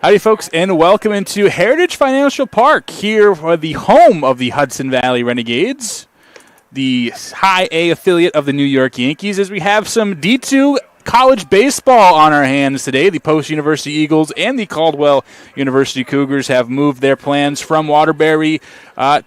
Howdy, folks, and welcome into Heritage Financial Park, here for the home of the Hudson Valley Renegades, the High A affiliate of the New York Yankees, as we have some D2 college baseball on our hands today. The Post University Eagles and the Caldwell University Cougars have moved their plans from Waterbury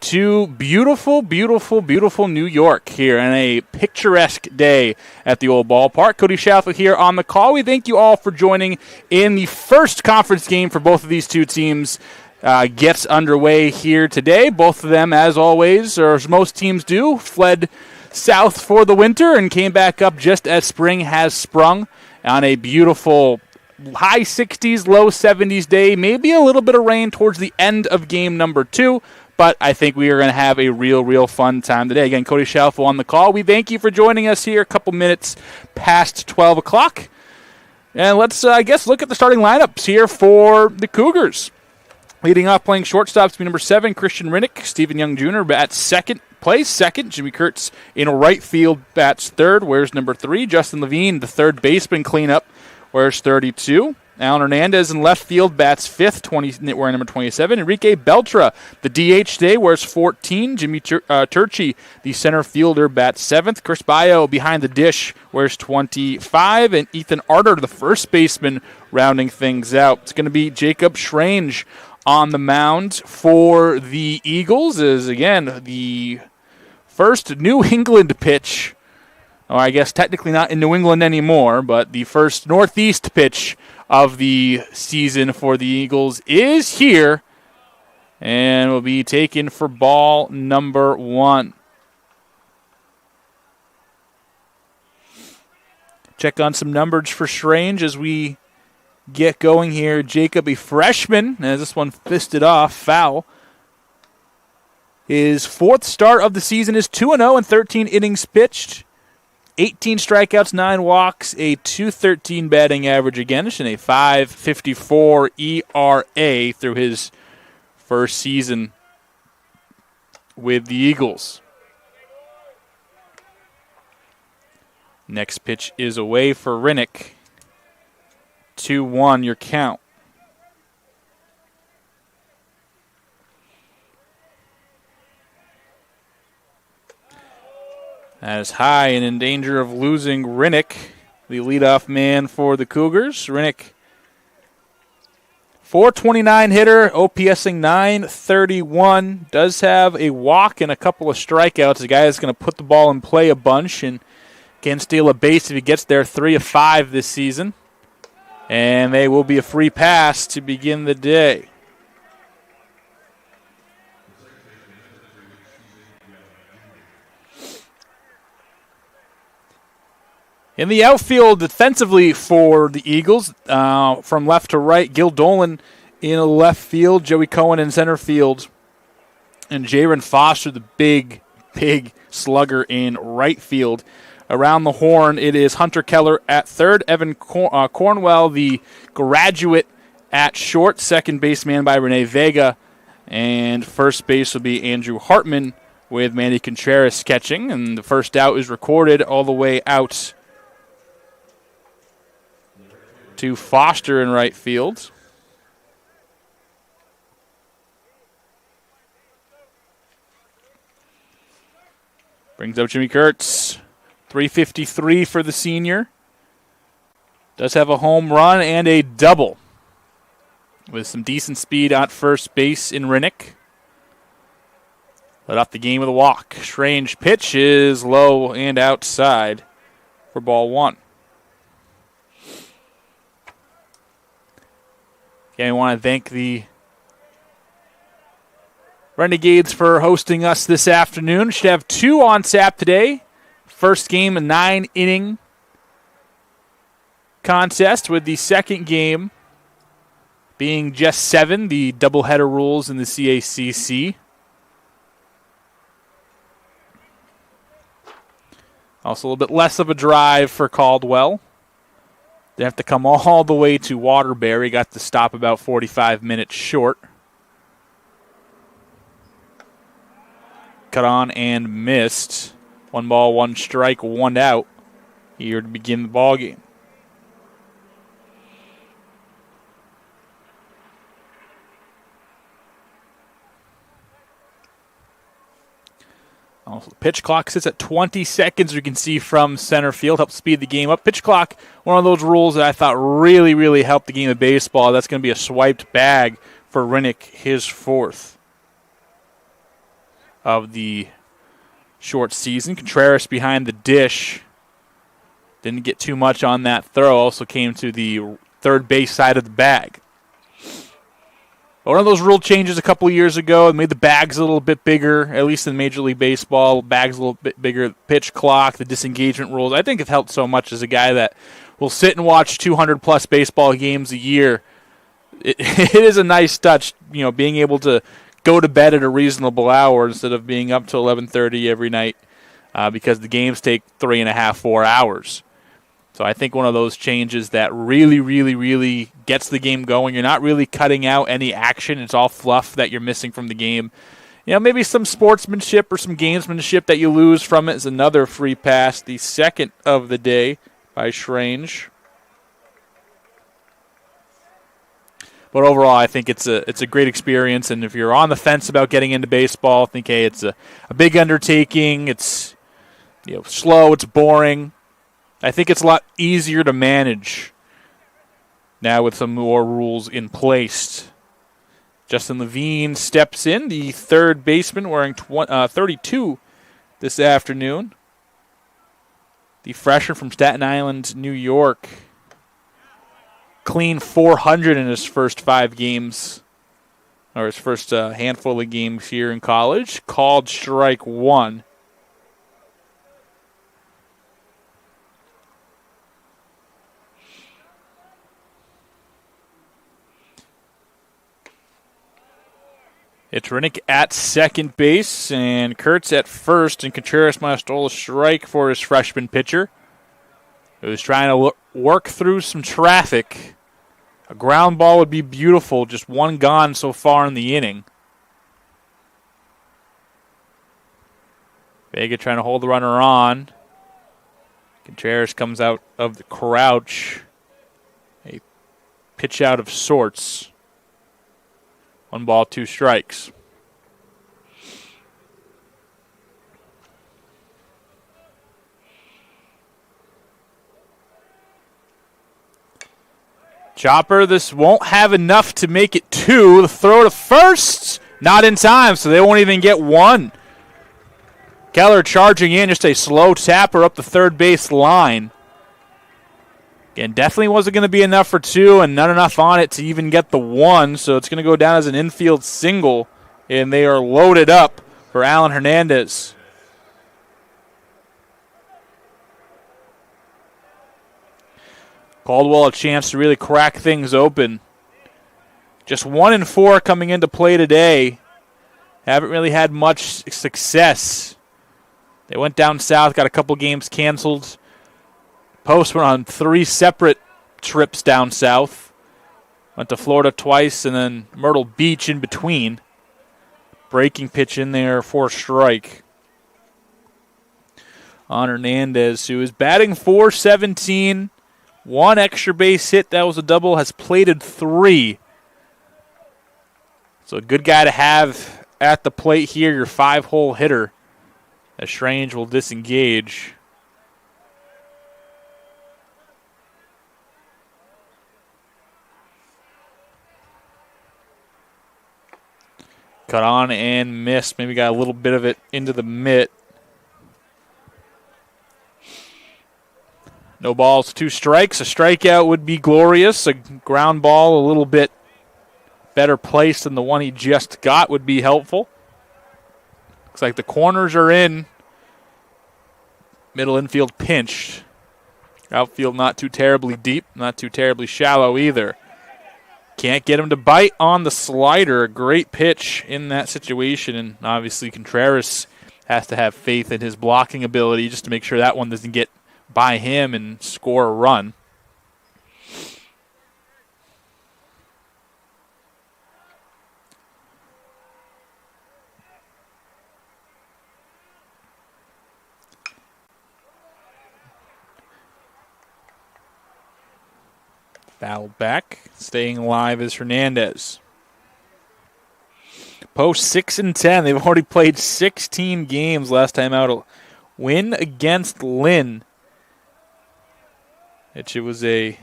to beautiful, beautiful, beautiful New York here on a picturesque day at the old ballpark. Cody Schaffel here on the call. We thank you all for joining in the first conference game for both of these two teams. Gets underway here today. Both of them, as always, or as most teams do, fled south for the winter and came back up just as spring has sprung on a beautiful high 60s, low 70s day. Maybe a little bit of rain towards the end of game number 2, but I think we are going to have a real fun time today. Again, Cody Schaffel on the call. We thank you for joining us here a couple minutes past 12 o'clock. And let's, look at the starting lineups here for the Cougars. Leading off playing shortstop to be number 7, Christian Rinnick. Stephen Young Jr. bats second. Plays second. Jimmy Kurtz in right field bats third. Wears number 3. Justin Levine, the third baseman cleanup, wears 32. Alan Hernandez in left field bats fifth, wearing number 27. Enrique Beltra, the DH today, wears 14. Jimmy Turchi, the center fielder, bats 7th. Chris Bayo behind the dish, wears 25. And Ethan Arter, the first baseman, rounding things out. It's going to be Jacob Schrange on the mound for the Eagles. Is, again, the first New England pitch, or I guess technically not in New England anymore, but the first Northeast pitch of the season for the Eagles is here and will be taken for ball number 1. Check on some numbers for Schrange as we get going here. Jacob, a freshman, as this one fisted off, foul. His 4th start of the season is 2-0 in 13 innings pitched. 18 strikeouts, 9 walks, a .213 batting average against, and a .554 ERA through his first season with the Eagles. Next pitch is away for Rinnick. 2-1 your count. That is high and in danger of losing Rinnick, the leadoff man for the Cougars. Rinnick, .429 hitter, OPSing .931. Does have a walk and a couple of strikeouts. The guy is going to put the ball in play a bunch and can steal a base if he gets there. 3 of 5 this season. And they will be a free pass to begin the day. In the outfield, defensively for the Eagles, from left to right, Gil Dolan in left field, Joey Cohen in center field, and Jaron Foster, the big slugger, in right field. Around the horn, it is Hunter Keller at third, Evan Cornwell, the graduate, at short, second baseman by Renee Vega, and first base will be Andrew Hartman with Manny Contreras catching, and the first out is recorded all the way out to Foster in right field. Brings up Jimmy Kurtz. .353 for the senior. Does have a home run and a double with some decent speed at first base in Rinnick. Led off the game with a walk. Strange pitch is low and outside for ball 1. Again, I want to thank the Renegades for hosting us this afternoon. Should have 2 on tap today. First game, a 9-inning contest, with the second game being just 7, the doubleheader rules in the CACC. Also a little bit less of a drive for Caldwell. They have to come all the way to Waterbury. Got to stop about 45 minutes short. Cut on and missed. 1 ball, 1 strike, 1 out here to begin the ball game. Also, the pitch clock sits at 20 seconds. We can see from center field, help speed the game up. Pitch clock, one of those rules that I thought really, really helped the game of baseball. That's going to be a swiped bag for Rinnick, his 4th of the short season. Contreras behind the dish. Didn't get too much on that throw. Also came to the third base side of the bag. One of those rule changes a couple years ago, it made the bags a little bit bigger, at least in Major League Baseball. Bags a little bit bigger, pitch clock, the disengagement rules. I think it's helped so much as a guy that will sit and watch 200-plus baseball games a year. It is a nice touch, being able to go to bed at a reasonable hour instead of being up till 11:30 every night because the games take 3.5, 4 hours. So I think one of those changes that really, really, really gets the game going. You're not really cutting out any action. It's all fluff that you're missing from the game. Maybe some sportsmanship or some gamesmanship that you lose from it is another free pass, the second of the day by Schrange. But overall, I think it's a great experience. And if you're on the fence about getting into baseball, I think, hey, it's a big undertaking. It's slow. It's boring. I think it's a lot easier to manage now with some more rules in place. Justin Levine steps in, the third baseman, wearing 32 this afternoon. The freshman from Staten Island, New York. Clean 400 in his first 5 games, or his first handful of games here in college. Called strike 1. It's Rinnick at second base, and Kurtz at first, and Contreras might have stole a strike for his freshman pitcher. He was trying to work through some traffic. A ground ball would be beautiful, just one gone so far in the inning. Vega trying to hold the runner on. Contreras comes out of the crouch. A pitch out of sorts. 1 ball, 2 strikes. Chopper, this won't have enough to make it 2. The throw to first, not in time, so they won't even get 1. Keller charging in, just a slow tapper up the third base line. Again, definitely wasn't going to be enough for 2 and not enough on it to even get the 1, so it's going to go down as an infield single, and they are loaded up for Alan Hernandez. Caldwell a chance to really crack things open. Just 1-4 coming into play today. Haven't really had much success. They went down south, got a couple games canceled. Post went on 3 separate trips down south. Went to Florida twice and then Myrtle Beach in between. Breaking pitch in there for a strike on Hernandez, who is batting .417. 1 extra base hit, that was a double, has plated 3. So a good guy to have at the plate here, your 5-hole hitter. As Schrange will disengage. Cut on and missed. Maybe got a little bit of it into the mitt. No balls, 2 strikes. A strikeout would be glorious. A ground ball a little bit better placed than the one he just got would be helpful. Looks like the corners are in. Middle infield pinched. Outfield not too terribly deep, not too terribly shallow either. Can't get him to bite on the slider. A great pitch in that situation, and obviously Contreras has to have faith in his blocking ability just to make sure that one doesn't get by him and score a run. Foul back. Staying alive is Hernandez. Post 6-10. They've already played 16 games last time out. A win against Lynn. It was a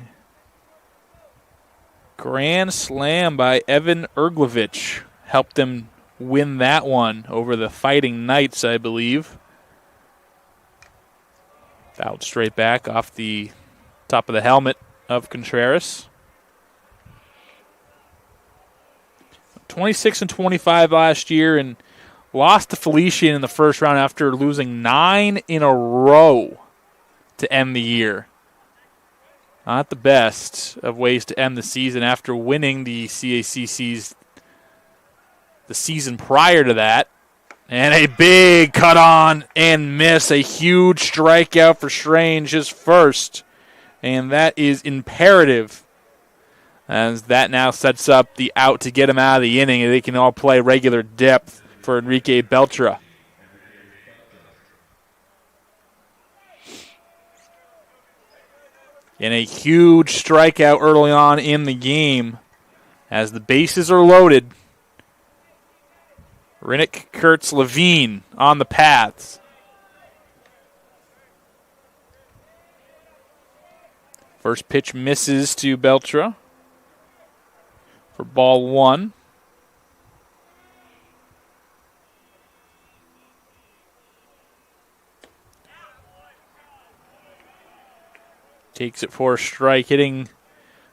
grand slam by Evan Erglovich. Helped them win that one over the Fighting Knights, I believe. Fouled straight back off the top of the helmet of Contreras. 26-25 last year and lost to Felician in the first round after losing 9 in a row to end the year. Not the best of ways to end the season after winning the CACC's the season prior to that. And a big cut on and miss. A huge strikeout for Strange, his first. And that is imperative, as that now sets up the out to get him out of the inning, and they can all play regular depth for Enrique Beltra. And a huge strikeout early on in the game as the bases are loaded. Rinnick, Kurtz, Levine on the paths. First pitch misses to Beltra for ball 1. Takes it for a strike, hitting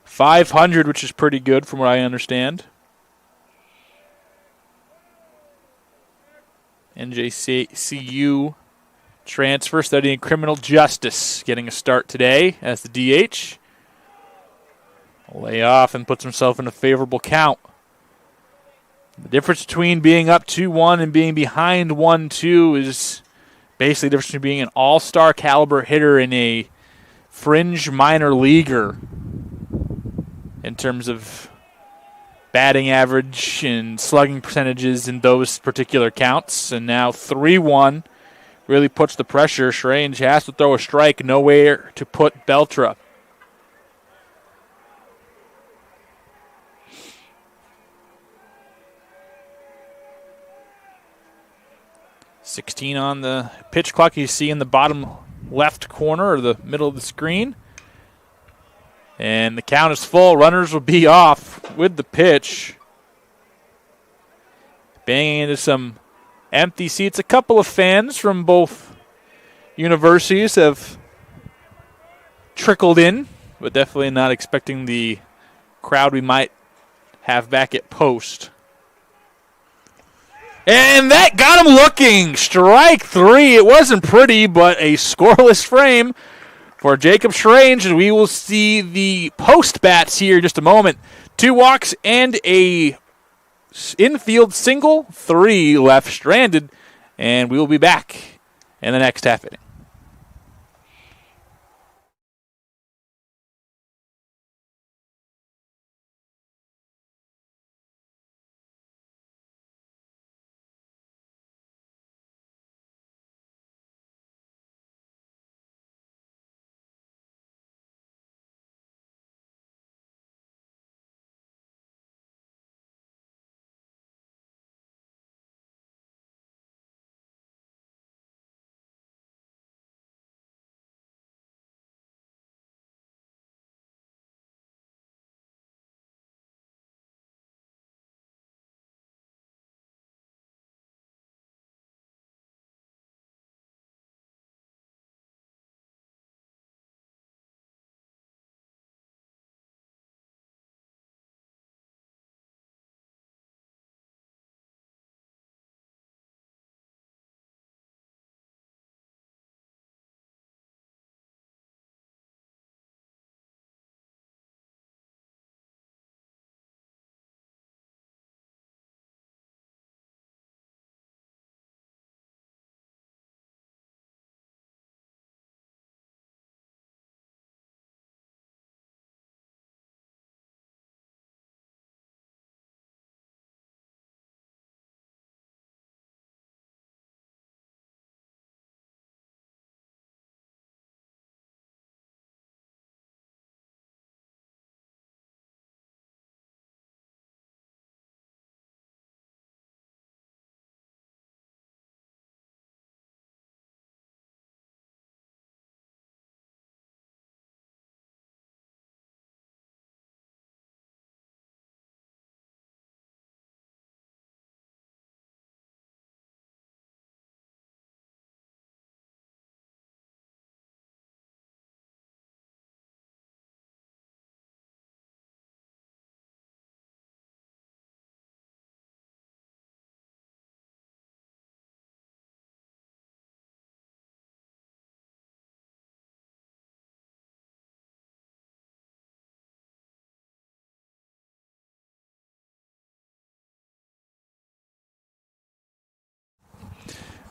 .500, which is pretty good from what I understand. NJCU transfer studying criminal justice, getting a start today as the DH. Lay off and puts himself in a favorable count. The difference between being up 2-1 and being behind 1-2 is basically the difference between being an all-star caliber hitter and a fringe minor leaguer in terms of batting average and slugging percentages in those particular counts. And now 3-1 really puts the pressure. Strange has to throw a strike, nowhere to put Beltra. .16 on the pitch clock. You see in the bottom left corner or the middle of the screen. And the count is full. Runners will be off with the pitch. Banging into some empty seats. A couple of fans from both universities have trickled in, but definitely not expecting the crowd we might have back at Post. And that got him looking. Strike 3. It wasn't pretty, but a scoreless frame for Jacob Strange, and we will see the Post bats here in just a moment. 2 walks and a infield single, 3 left stranded, and we will be back in the next half inning.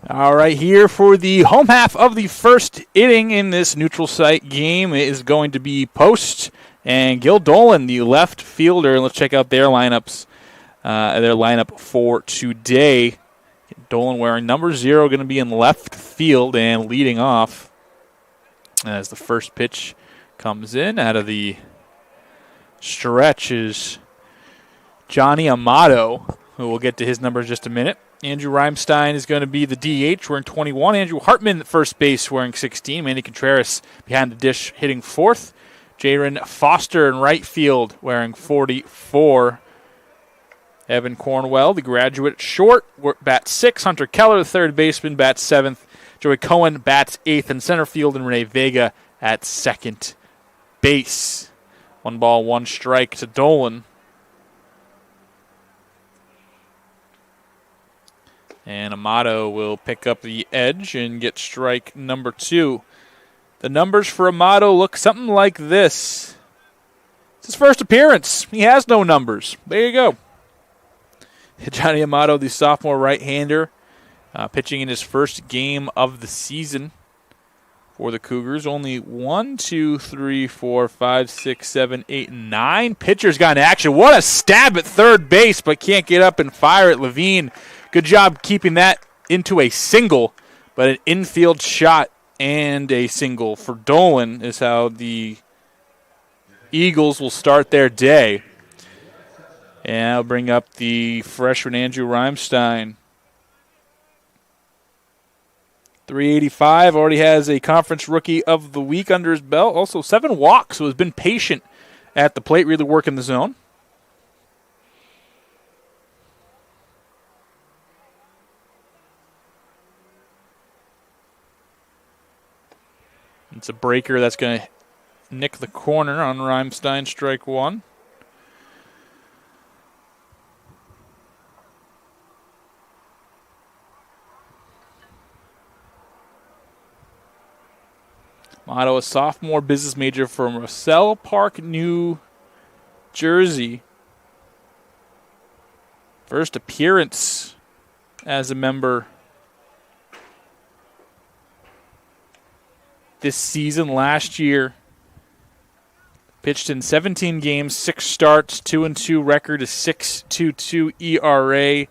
All right, here for the home half of the first inning in this neutral site game is going to be Post and Gil Dolan, the left fielder. Let's check out their lineups. Their lineup for today. Dolan wearing number 0, going to be in left field and leading off as the first pitch comes in out of the stretch is Johnny Amato, who we'll get to his numbers in just a minute. Andrew Reimstein is going to be the DH wearing 21. Andrew Hartman at first base wearing 16. Manny Contreras behind the dish hitting 4th. Jaron Foster in right field wearing 44. Evan Cornwell, the graduate, short, bats 6. Hunter Keller, the third baseman, bats 7th. Joey Cohen bats 8th in center field, and Renee Vega at second base. 1 ball, 1 strike to Dolan. And Amato will pick up the edge and get strike number 2. The numbers for Amato look something like this. It's his first appearance. He has no numbers. There you go. Johnny Amato, the sophomore right-hander, pitching in his first game of the season for the Cougars. Only 1, 2, 3, 4, 5, 6, 7, 8, 9 pitchers got in action. What a stab at third base, but can't get up and fire at Levine. Good job keeping that into a single, but an infield shot and a single for Dolan is how the Eagles will start their day. And I'll bring up the freshman Andrew Reimstein. 385, already has a conference rookie of the week under his belt. Also 7 walks, so has been patient at the plate, really working the zone. It's a breaker that's going to nick the corner on Reimstein, strike 1. Amato, a sophomore business major from Russell Park, New Jersey. First appearance as a member this season. Last year, pitched in 17 games, 6 starts, 2-2 record, a 6.22 ERA,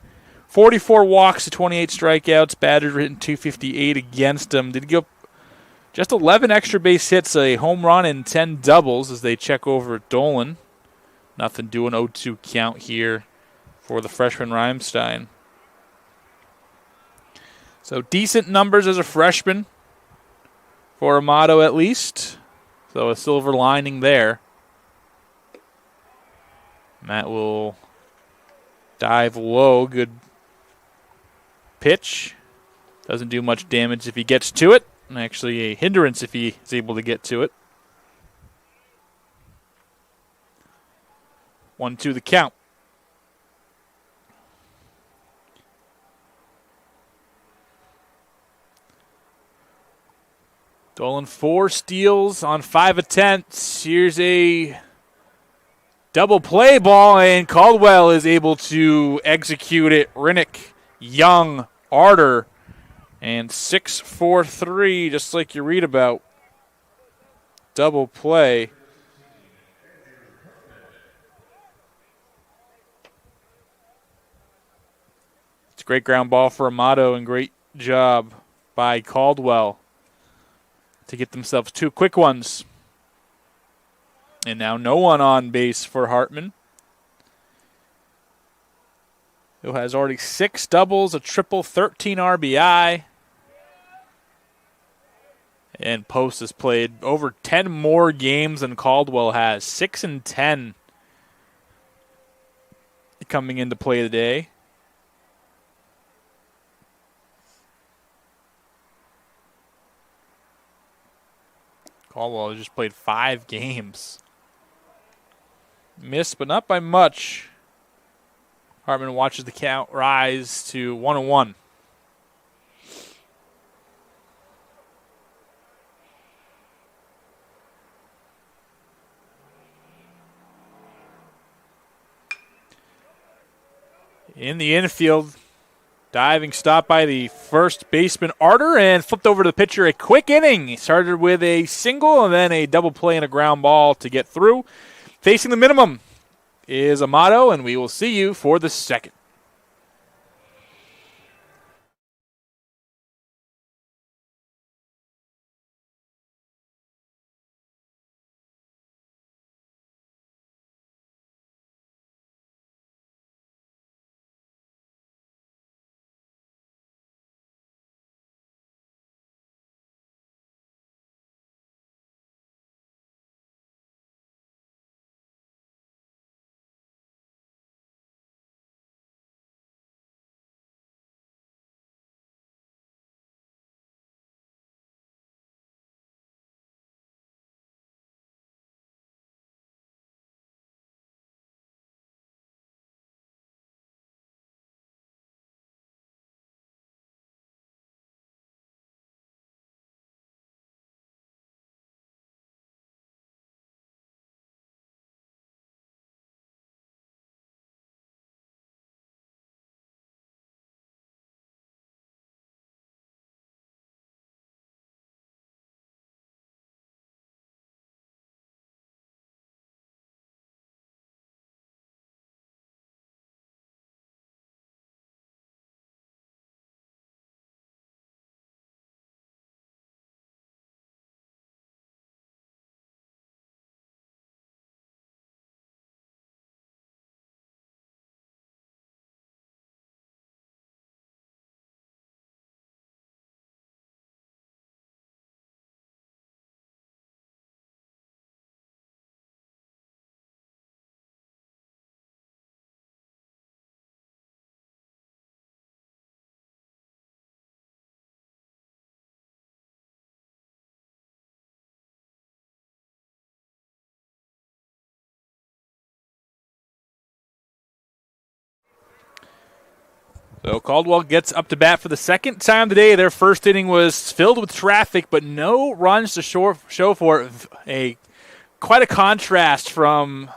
44 walks to 28 strikeouts, batted written 258 against him. Did give just 11 extra base hits, a home run, and 10 doubles as they check over at Dolan. Nothing doing, 0-2 count here for the freshman Reimstein. So decent numbers as a freshman for Amato at least. So a silver lining there. Matt will dive low. Good pitch. Doesn't do much damage if he gets to it. And actually a hindrance if he is able to get to it. 1-2 the count. Dolan 4 steals on 5 attempts. Here's a double play ball, and Caldwell is able to execute it. Rinnick, Young, Arter, and 6-4-3, just like you read about. Double play. It's a great ground ball for Amato, and great job by Caldwell to get themselves 2 quick ones. And now no one on base for Hartman, who has already 6 doubles, a triple, 13 RBI. And Post has played over 10 more games than Caldwell has. 6-10 coming into play today. Caldwell has just played 5 games. Missed, but not by much. Hartman watches the count rise to 1-1. In the infield, Diving stop by the first baseman, Arter, and flipped over to the pitcher. A quick inning. He started with a single and then a double play and a ground ball to get through. Facing the minimum is Amato, and we will see you for the second. So Caldwell gets up to bat for the second time of the day. Their first inning was filled with traffic, but no runs to show for quite a contrast from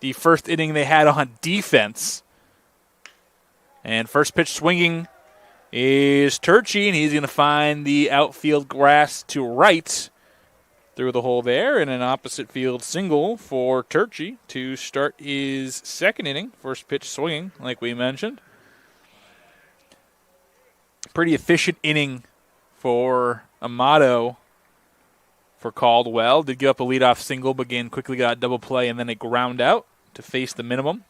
the first inning they had on defense. And first pitch swinging is Turchi, and he's going to find the outfield grass to right through the hole there, and an opposite field single for Turchi to start his second inning. First pitch swinging, like we mentioned. Pretty efficient inning for Amato for Caldwell. Did give up a leadoff single, but again quickly got a double play and then a ground out to face the minimum.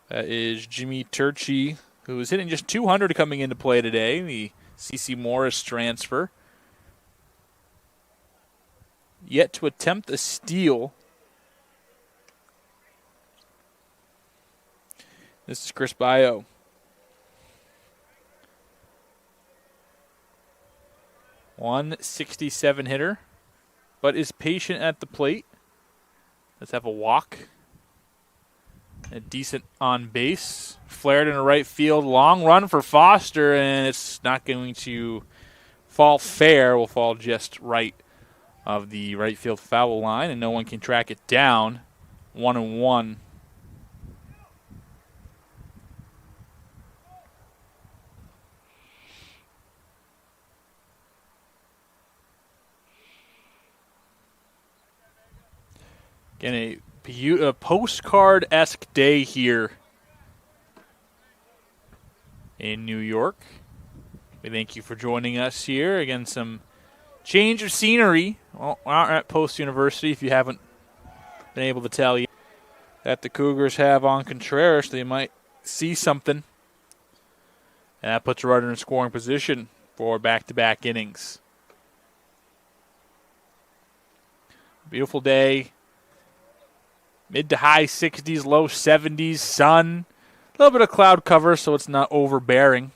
That is Jimmy Turchi, who is hitting just 200 coming into play today, the C.C. Morris transfer. Yet to attempt a steal. This is Chris Baio. .167 hitter, but is patient at the plate. Let's have a walk. A decent on base. Flared into right field. Long run for Foster, and it's not going to fall fair. Will fall just right of the right field foul line, and no one can track it down. 1-1. Again, a postcard-esque day here in New York. We thank you for joining us here. Again, some change of scenery. Well, we're out at Post University, if you haven't been able to tell yet, that the Cougars have on Contreras. They might see something. And that puts a runner in scoring position for back-to-back innings. Beautiful day. Mid to high 60s, low 70s, sun. A little bit of cloud cover, so it's not overbearing.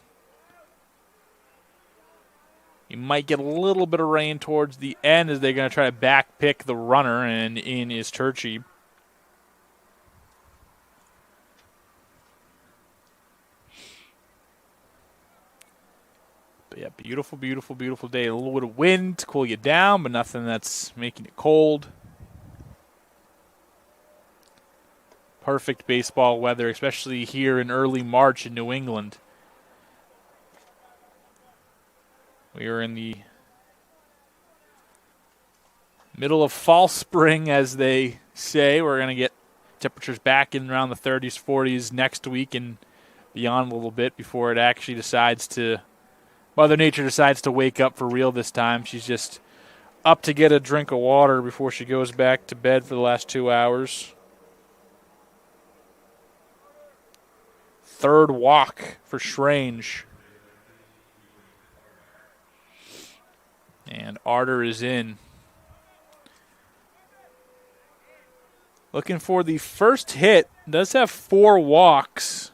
You might get a little bit of rain towards the end as they're going to try to back pick the runner, and in is Turchi. But yeah, beautiful, beautiful, beautiful day. A little bit of wind to cool you down, but nothing that's making it cold. perfect baseball weather, especially here in early March in New England. We are in the middle of fall spring, as they say. We're going to get temperatures back in around the 30s, 40s next week and beyond a little bit before it actually Mother Nature decides to wake up for real this time. She's just up to get a drink of water before she goes back to bed for the last 2 hours. Third walk for Strange. And Arter is in. Looking for the first hit. Does have 4 walks.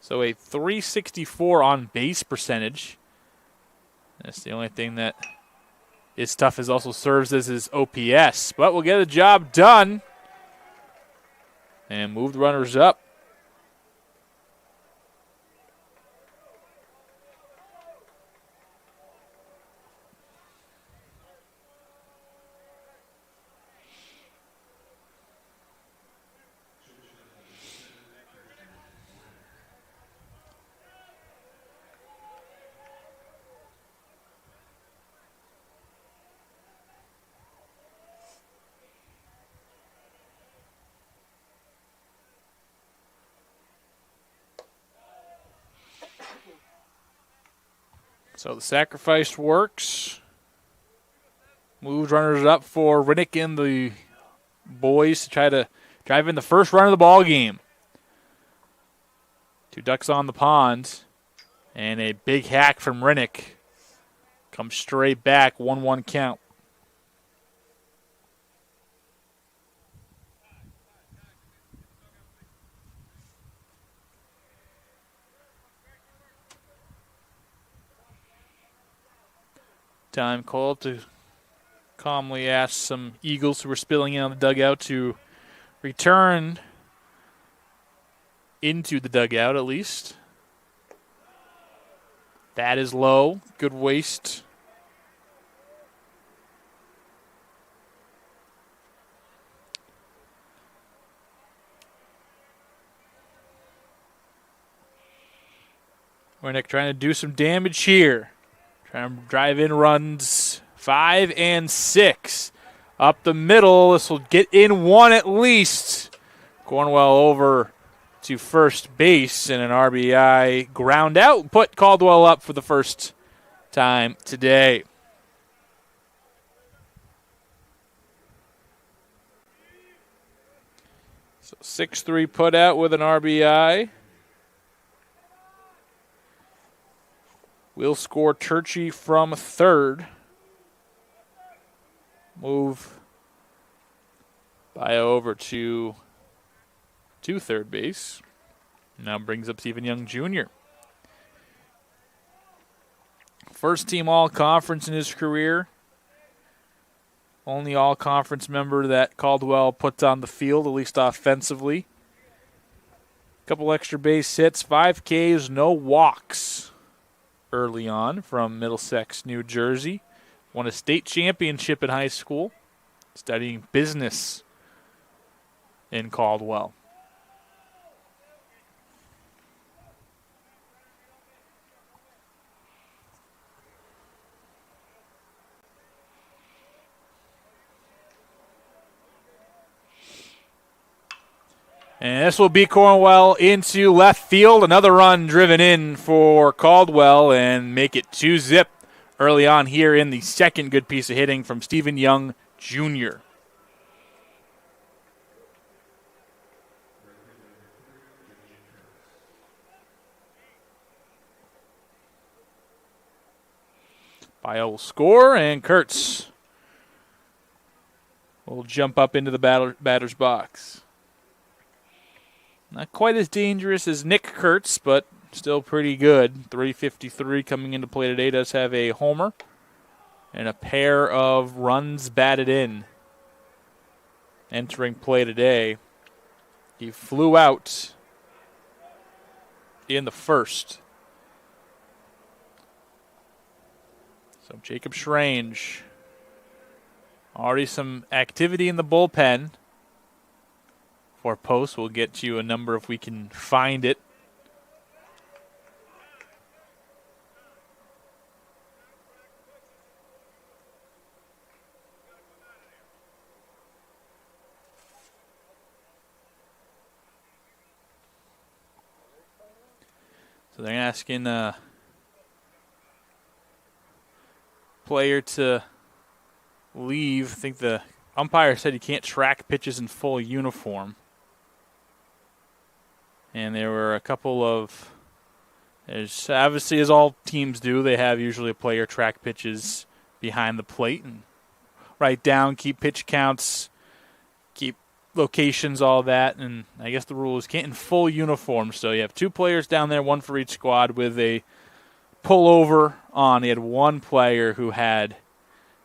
So a .364 on base percentage. That's the only thing that is tough, is also serves as his OPS. But we'll get the job done. And move the runners up. So the sacrifice works. Moves runners up for Riddick and the boys to try to drive in the first run of the ball game. 2 ducks on the pond. And a big hack from Riddick. Comes straight back, 1-1 count. Time called to calmly ask some Eagles who were spilling in on the dugout to return into the dugout at least. That is low. Good waste. Wernick trying to do some damage here. Trying to drive in runs 5 and 6. Up the middle. This will get in 1 at least. Cornwell over to first base and an RBI ground out. Put Caldwell up for the first time today. So 6-3 put out with an RBI. We'll score Turchi from third. Move Bio over to third base. Now brings up Stephen Young Jr. First team all-conference in his career. Only all-conference member that Caldwell puts on the field, at least offensively. Couple extra base hits, 5 Ks, no walks early on from Middlesex, New Jersey. Won a state championship in high school, studying business in Caldwell. And this will be Cornwell into left field. Another run driven in for Caldwell and make it 2-0 early on here in the second good piece of hitting from Stephen Young Jr. Bio will score, and Kurtz will jump up into the batter's box. Not quite as dangerous as Nick Kurtz, but still pretty good. .353 coming into play today. Does have a homer and a pair of runs batted in. Entering play today. He flew out in the first. So Jacob Strange. Already some activity in the bullpen for post. We'll get you a number if we can find it. So they're asking player to leave. I think the umpire said he can't track pitches in full uniform. And there were a couple of, there's obviously, as all teams do, they have usually a player track pitches behind the plate and write down, keep pitch counts, keep locations, all that. And I guess the rule is can't in full uniform. So you have 2 players down there, 1 for each squad with a pullover on. He had 1 player who had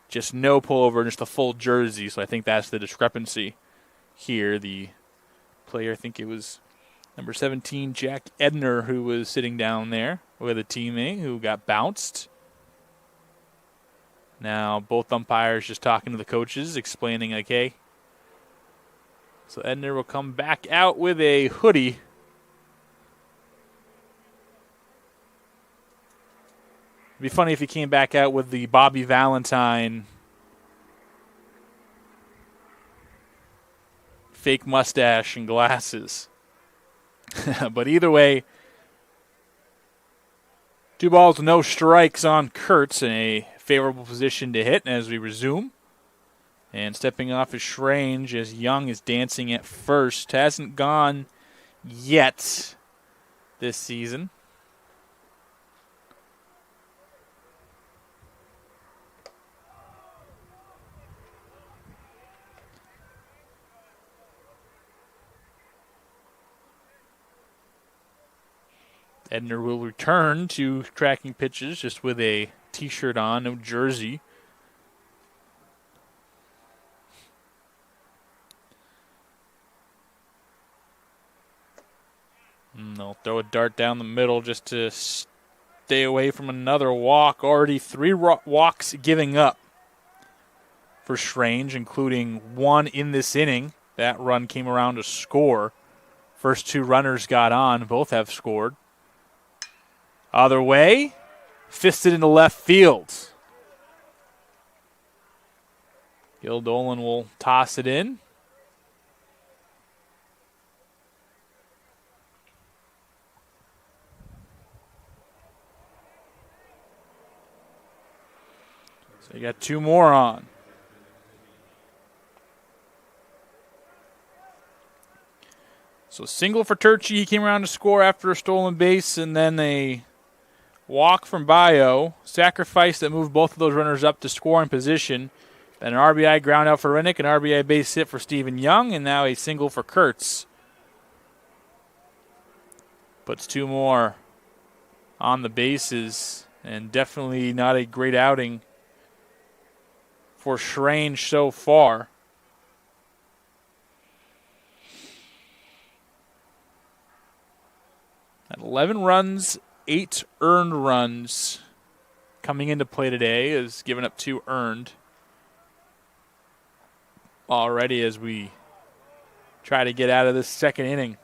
just no pullover, just a full jersey. So I think that's the discrepancy here. The player, I think it was number 17, Jack Edner, who was sitting down there with a teammate who got bounced. Now both umpires just talking to the coaches, explaining, like, hey. So Edner will come back out with a hoodie. It'd be funny if he came back out with the Bobby Valentine fake mustache and glasses. But either way, 2 balls, no strikes on Kurtz in a favorable position to hit as we resume. And stepping off is Schrange as Young is dancing at first. Hasn't gone yet this season. Edner will return to tracking pitches just with a T-shirt on, no jersey. And they'll throw a dart down the middle just to stay away from another walk. Already 3 walks giving up for Schrange, including 1 in this inning. That run came around to score. First 2 runners got on. Both have scored. Other way, fisted into left field. Gil Dolan will toss it in. So you got 2 more on. So single for Turchi. He came around to score after a stolen base, and then a walk from Bayo, sacrifice that moved both of those runners up to scoring position. Then an RBI ground out for Rennick, an RBI base hit for Stephen Young, and now a single for Kurtz. Puts 2 more on the bases, and definitely not a great outing for Schrange so far. At 11 runs, 8 earned runs coming into play today, has given up 2 earned already as we try to get out of this second inning.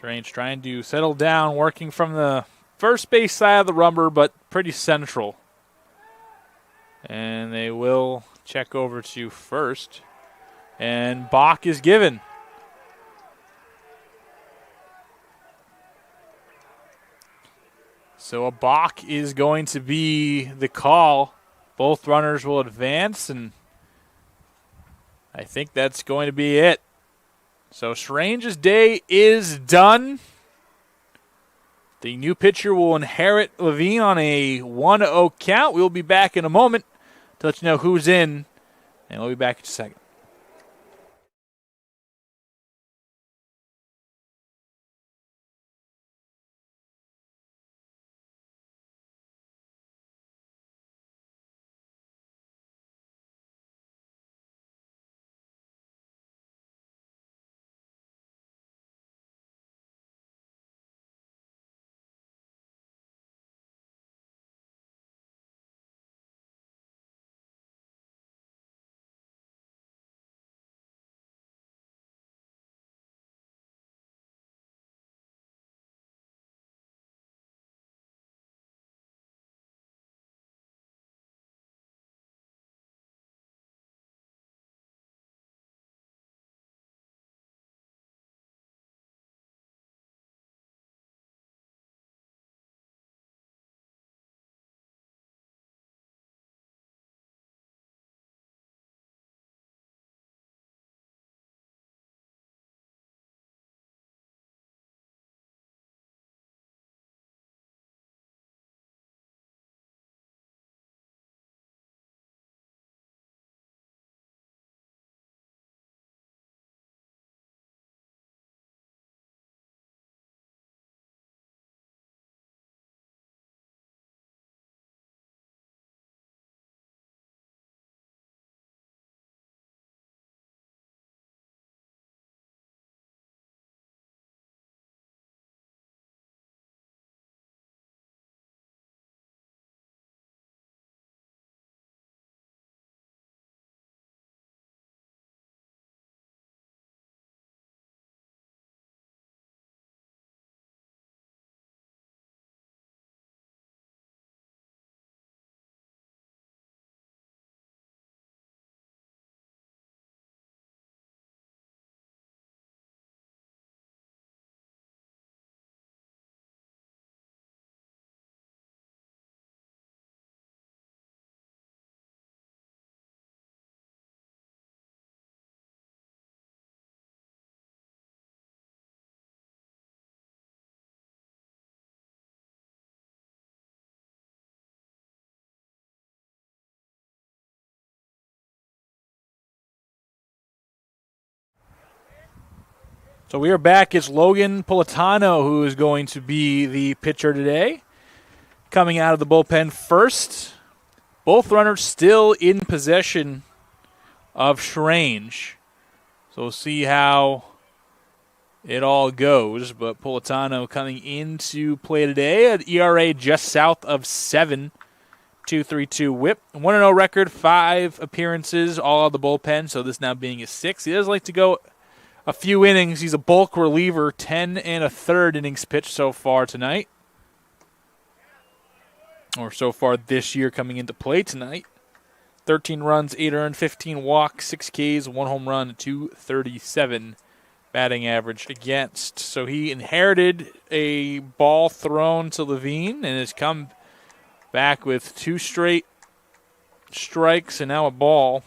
Schrange trying to settle down, working from the first base side of the rubber, but pretty central. And they will check over to first. And Bach is given. So a balk is going to be the call. Both runners will advance, and I think that's going to be it. So Schrange's day is done. The new pitcher will inherit Levine on a 1-0 count. We'll be back in a moment to let you know who's in, and we'll be back in a second. So we are back. It's Logan Politano who is going to be the pitcher today. Coming out of the bullpen first. Both runners still in possession of Strange. So we'll see how it all goes. But Politano coming into play today. An ERA just south of 7. 2.32 whip. 1-0 record, 5 appearances, all out of the bullpen. So this now being his 6th. He does like to go a few innings. He's a bulk reliever, 10 1/3 innings pitched so far tonight. Or so far this year coming into play tonight. 13 runs, 8 earned, 15 walks, 6 Ks, 1 home run, 237 batting average against. So he inherited a ball thrown to Levine and has come back with 2 straight strikes and now a ball.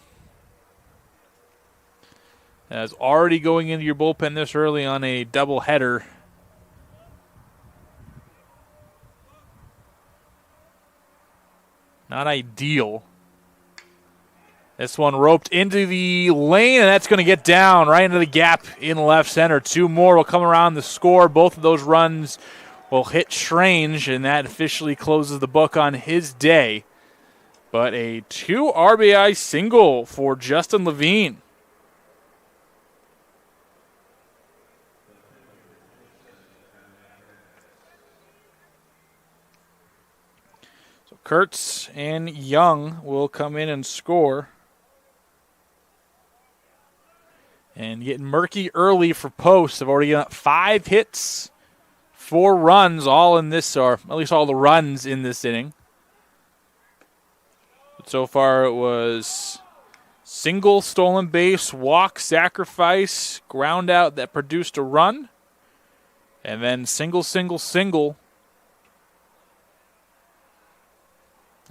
As already going into your bullpen this early on a doubleheader. Not ideal. This one roped into the lane, and that's going to get down right into the gap in left center. 2 more will come around the score. Both of those runs will hit Strange, and that officially closes the book on his day. But a 2 RBI single for Justin Levine. So Kurtz and Young will come in and score. And getting murky early for Post. They've already got 5 hits, 4 runs, all in this, or at least all the runs in this inning. But so far it was single, stolen base, walk, sacrifice, ground out that produced a run, and then single, single, single.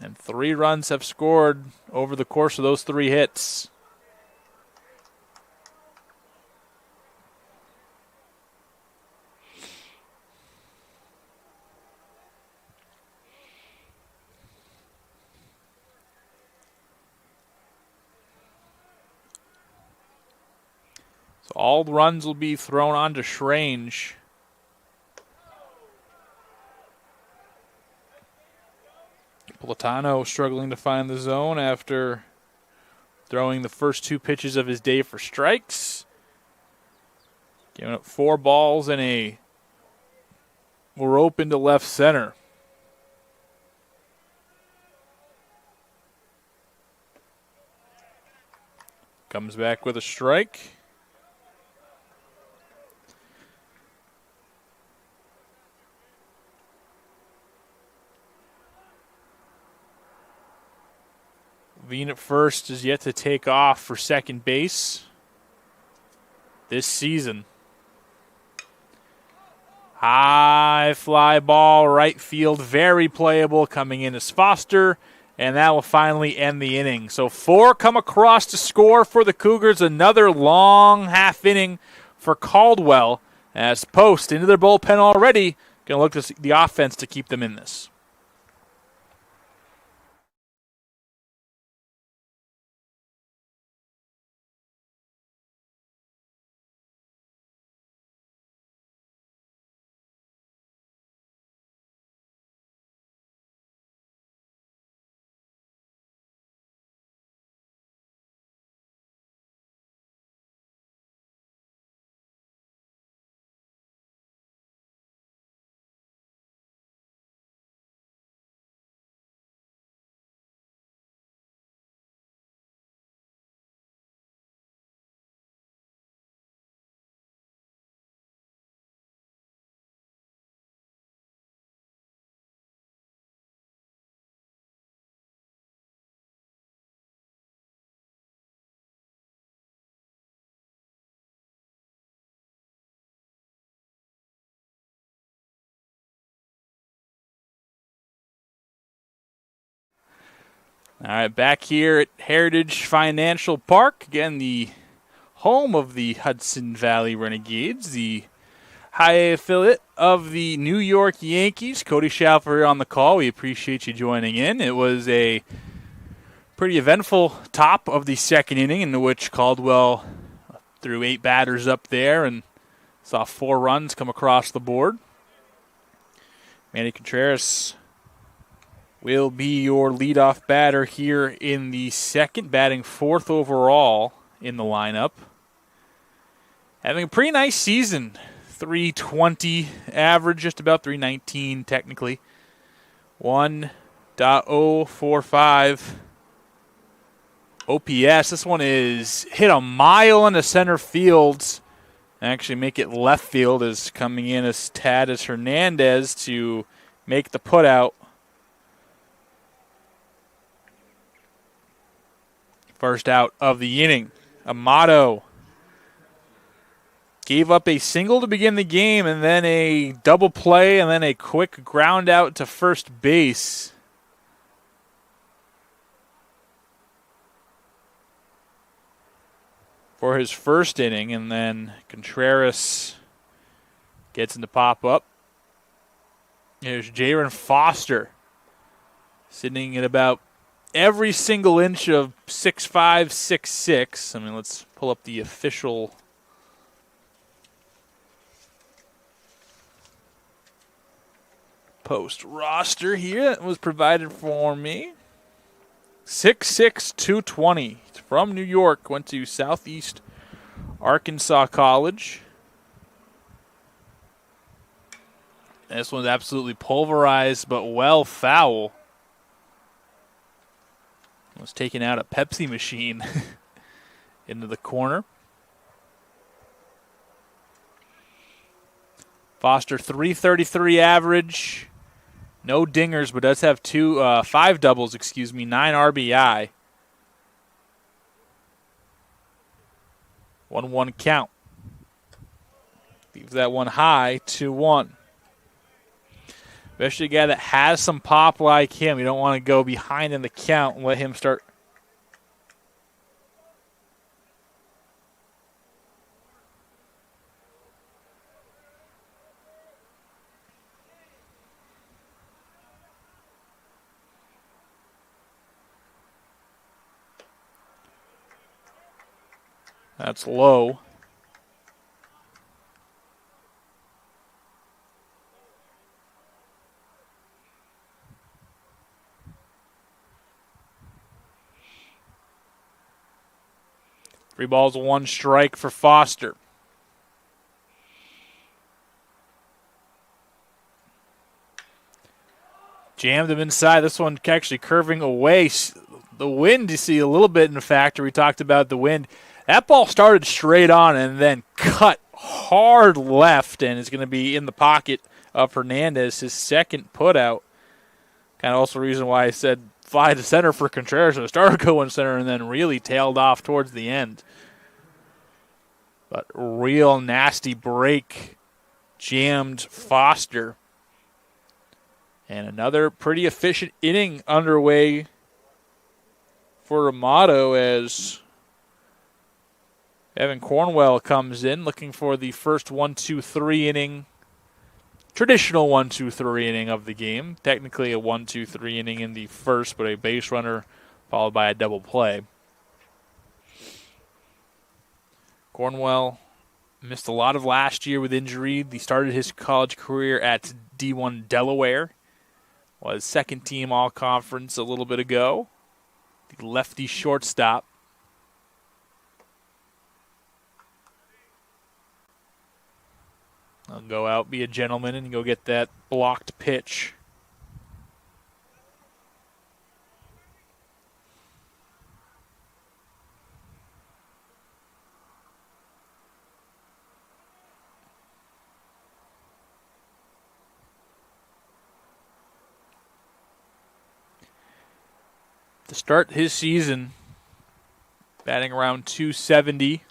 And 3 runs have scored over the course of those 3 hits. So all the runs will be thrown onto Strange. Politano struggling to find the zone after throwing the first 2 pitches of his day for strikes. Giving up 4 balls and a rope into left center. Comes back with a strike. Levine at first is yet to take off for second base this season. High fly ball, right field, very playable, coming in as Foster, and that will finally end the inning. So 4 come across to score for the Cougars. Another long half inning for Caldwell as Post into their bullpen already. Going to look to the offense to keep them in this. All right, back here at Heritage Financial Park. Again, the home of the Hudson Valley Renegades, the high A affiliate of the New York Yankees. Cody Schaffer here on the call. We appreciate you joining in. It was a pretty eventful top of the second inning in which Caldwell threw 8 batters up there and Saw 4 runs come across the board. Manny Contreras will be your leadoff batter here in the second, batting 4th overall in the lineup. Having a pretty nice season. 320 average, just about 319 technically. 1.045 OPS. This one is hit a mile into center field. Actually make it left field, is coming in as Tatis Hernandez to make the putout. First out of the inning. Amato gave up a single to begin the game and then a double play and then a quick ground out to first base. For his first inning, and then Contreras gets him to pop up. Here's Jaron Foster sitting at about every single inch of 6'5", 6'6". I mean, let's pull up the official post roster here that was provided for me. 6'6", 220. From New York, went to Southeast Arkansas College. And this one's absolutely pulverized, but well foul. Was taking out a Pepsi machine into the corner. Foster, 333 average. No dingers, but does have 5 doubles, 9 RBI. 1-1 count. Leaves that one high, 2-1. Especially a guy that has some pop like him. You don't want to go behind in the count and let him start. That's low. Three balls, 1 strike for Foster. Jammed him inside. This one actually curving away. The wind, you see a little bit in the factor. We talked about the wind. That ball started straight on and then cut hard left and is going to be in the pocket of Hernandez, his second putout. Kind of also the reason why I said fly to center for Contreras. So it started going center and then really tailed off towards the end. But real nasty break, jammed Foster. And another pretty efficient inning underway for Amato as Evan Cornwell comes in looking for the first 1-2-3 inning. Traditional 1-2-3 inning of the game. Technically a 1-2-3 inning in the first, but a base runner followed by a double play. Cornwell missed a lot of last year with injury. He started his college career at D1 Delaware. Was second team all-conference a little bit ago. The lefty shortstop. I'll go out, be a gentleman, and go get that blocked pitch. To start his season, batting around 270.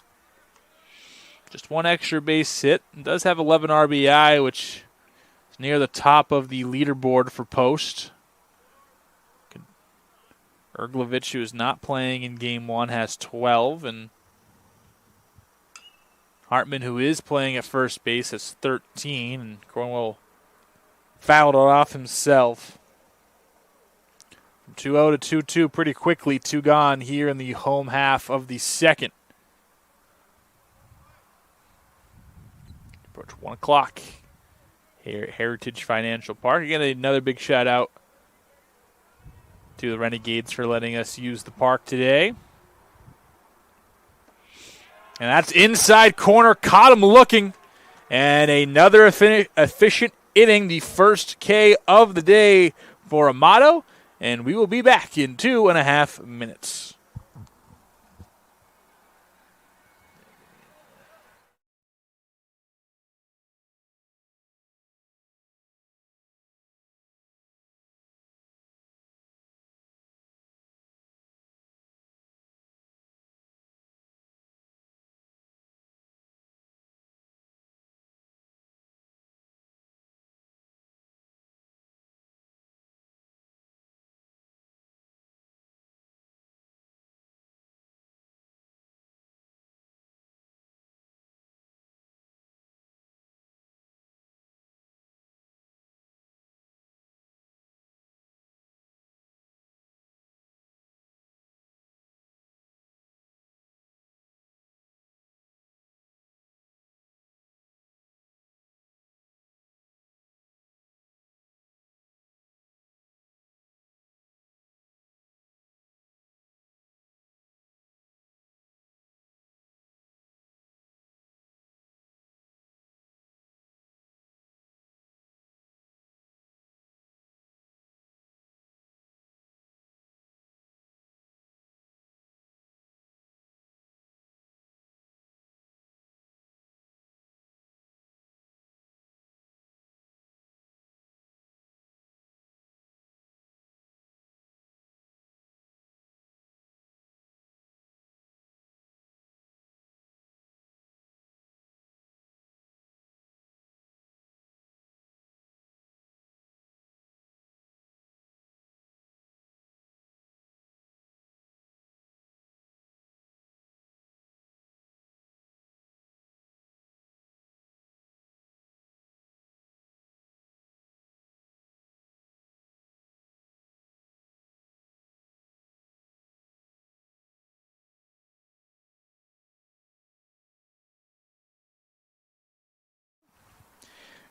Just 1 extra base hit. It does have 11 RBI, which is near the top of the leaderboard for Post. Erglovich, who is not playing in Game 1, has 12. And Hartman, who is playing at first base, has 13. And Cornwell fouled it off himself. From 2-0 to 2-2 pretty quickly. 2 gone here in the home half of the second. Torch, 1 o'clock here at Heritage Financial Park. Again, another big shout out to the Renegades for letting us use the park today. And that's inside corner. Caught him looking. And another efficient inning, the first K of the day for Amato. And we will be back in 2.5 minutes.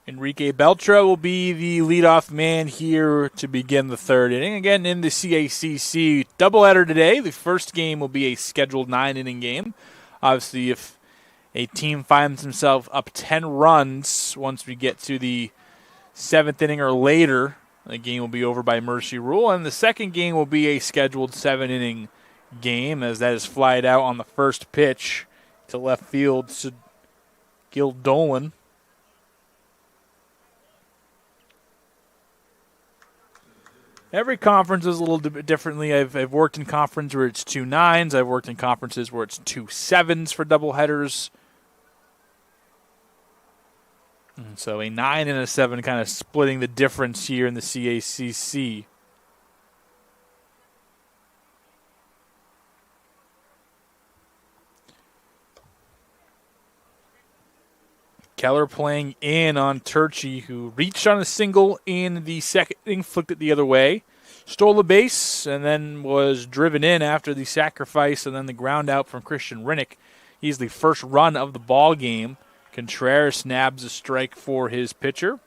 Enrique Beltra will be the leadoff man here to begin the third inning. Again, in the CACC doubleheader today, the first game will be a scheduled 9-inning game. Obviously, if a team finds himself up 10 runs once we get to the 7th inning or later, the game will be over by mercy rule. And the second game will be a scheduled 7-inning game, as that is flied out on the first pitch to left field to Gil Dolan. Every conference is a little bit differently. I've worked in conference where it's 2 9s. I've worked in conferences where it's 2 7s for doubleheaders. And so a 9 and a 7 kind of splitting the difference here in the CACC. Keller playing in on Turchi, who reached on a single in the second inning, flicked it the other way, stole the base, and then was driven in after the sacrifice and then the ground out from Christian Rinnick. He's the first run of the ball game. Contreras nabs a strike for his pitcher.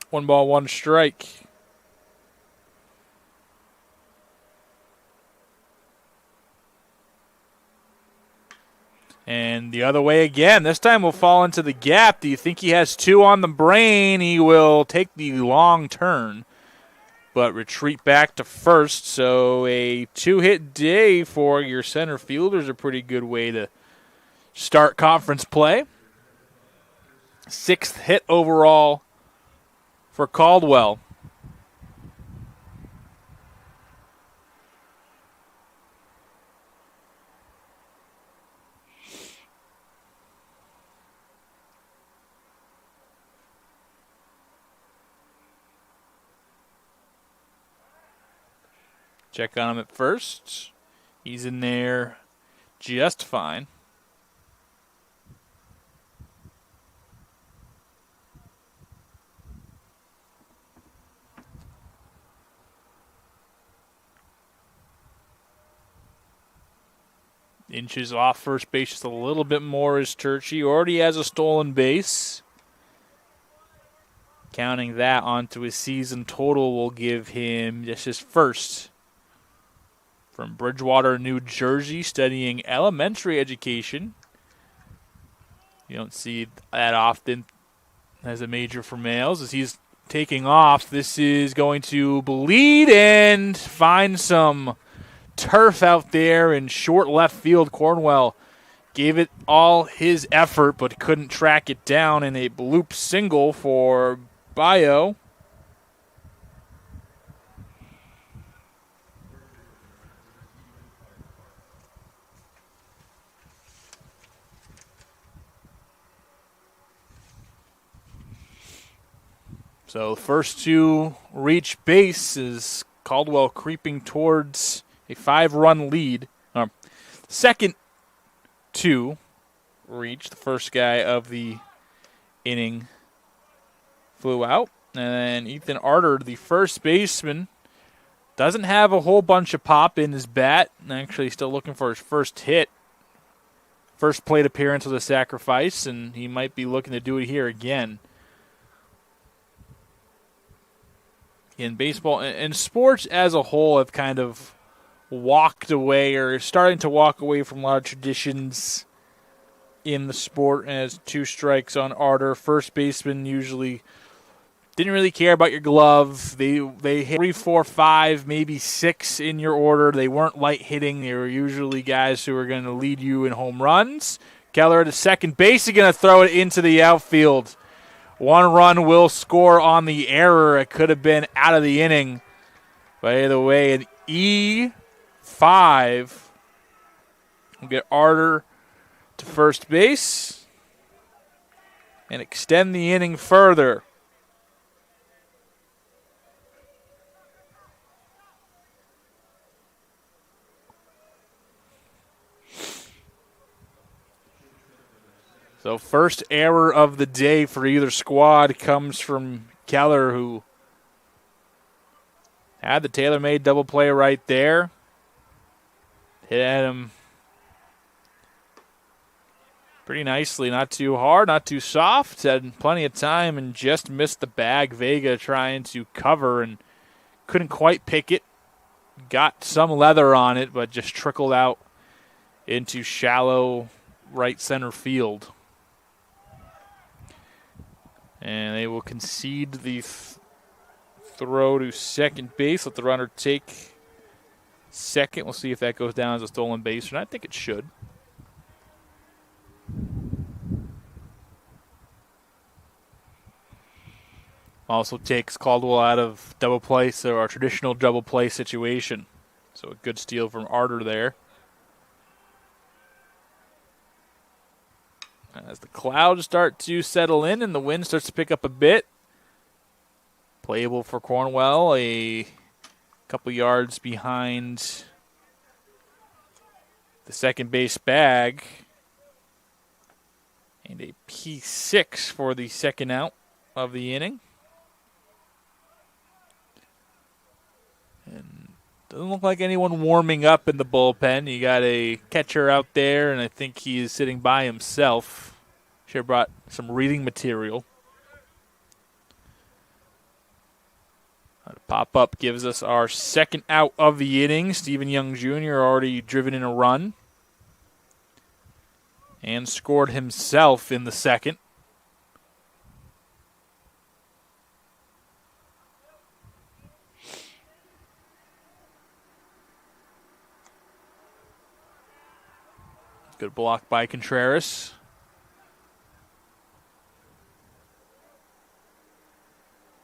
1 ball, 1 strike. And the other way again. This time will fall into the gap. Do you think he has 2 on the brain? He will take the long turn, but retreat back to first. So a 2-hit day for your center fielders, a pretty good way to start conference play. 6th hit overall for Caldwell. Check on him at first. He's in there just fine. Inches off first base just a little bit more is Turchi. Already has a stolen base. Counting that onto his season total will give him just his first. From Bridgewater, New Jersey, studying elementary education. You don't see that often as a major for males. As he's taking off, this is going to bleed and find some turf out there in short left field. Cornwell gave it all his effort but couldn't track it down in a bloop single for Bio. So the first to reach base is Caldwell creeping towards a 5-run lead. Second to reach, the first guy of the inning flew out. And then Ethan Arter, the first baseman, doesn't have a whole bunch of pop in his bat. Actually, still looking for his first hit. First plate appearance was a sacrifice, and he might be looking to do it here again. In baseball and sports as a whole have kind of walked away or starting to walk away from a lot of traditions in the sport as 2 strikes on Arter. First baseman usually didn't really care about your glove. They hit 3, 4, 5, maybe 6 in your order. They weren't light hitting. They were usually guys who were going to lead you in home runs. Keller at second base is going to throw it into the outfield. 1 run will score on the error. It could have been out of the inning. By the way, an E5 will get Arter to first base and extend the inning further. So first error of the day for either squad comes from Keller, who had the tailor-made double play right there. Hit at him pretty nicely, not too hard, not too soft. Had plenty of time and just missed the bag. Vega trying to cover and couldn't quite pick it. Got some leather on it, but just trickled out into shallow right center field. And they will concede the throw to second base. Let the runner take second. We'll see if that goes down as a stolen base or not. I think it should. Also takes Caldwell out of double play, so our traditional double play situation. So a good steal from Arter there. As the clouds start to settle in and the wind starts to pick up a bit. Playable for Cornwell, a couple yards behind the second base bag. And a P6 for the second out of the inning. And doesn't look like anyone warming up in the bullpen. You got a catcher out there, and I think he is sitting by himself. Should have brought some reading material. Pop-up gives us our second out of the inning. Stephen Young Jr. already driven in a run. And scored himself in the second. Good block by Contreras.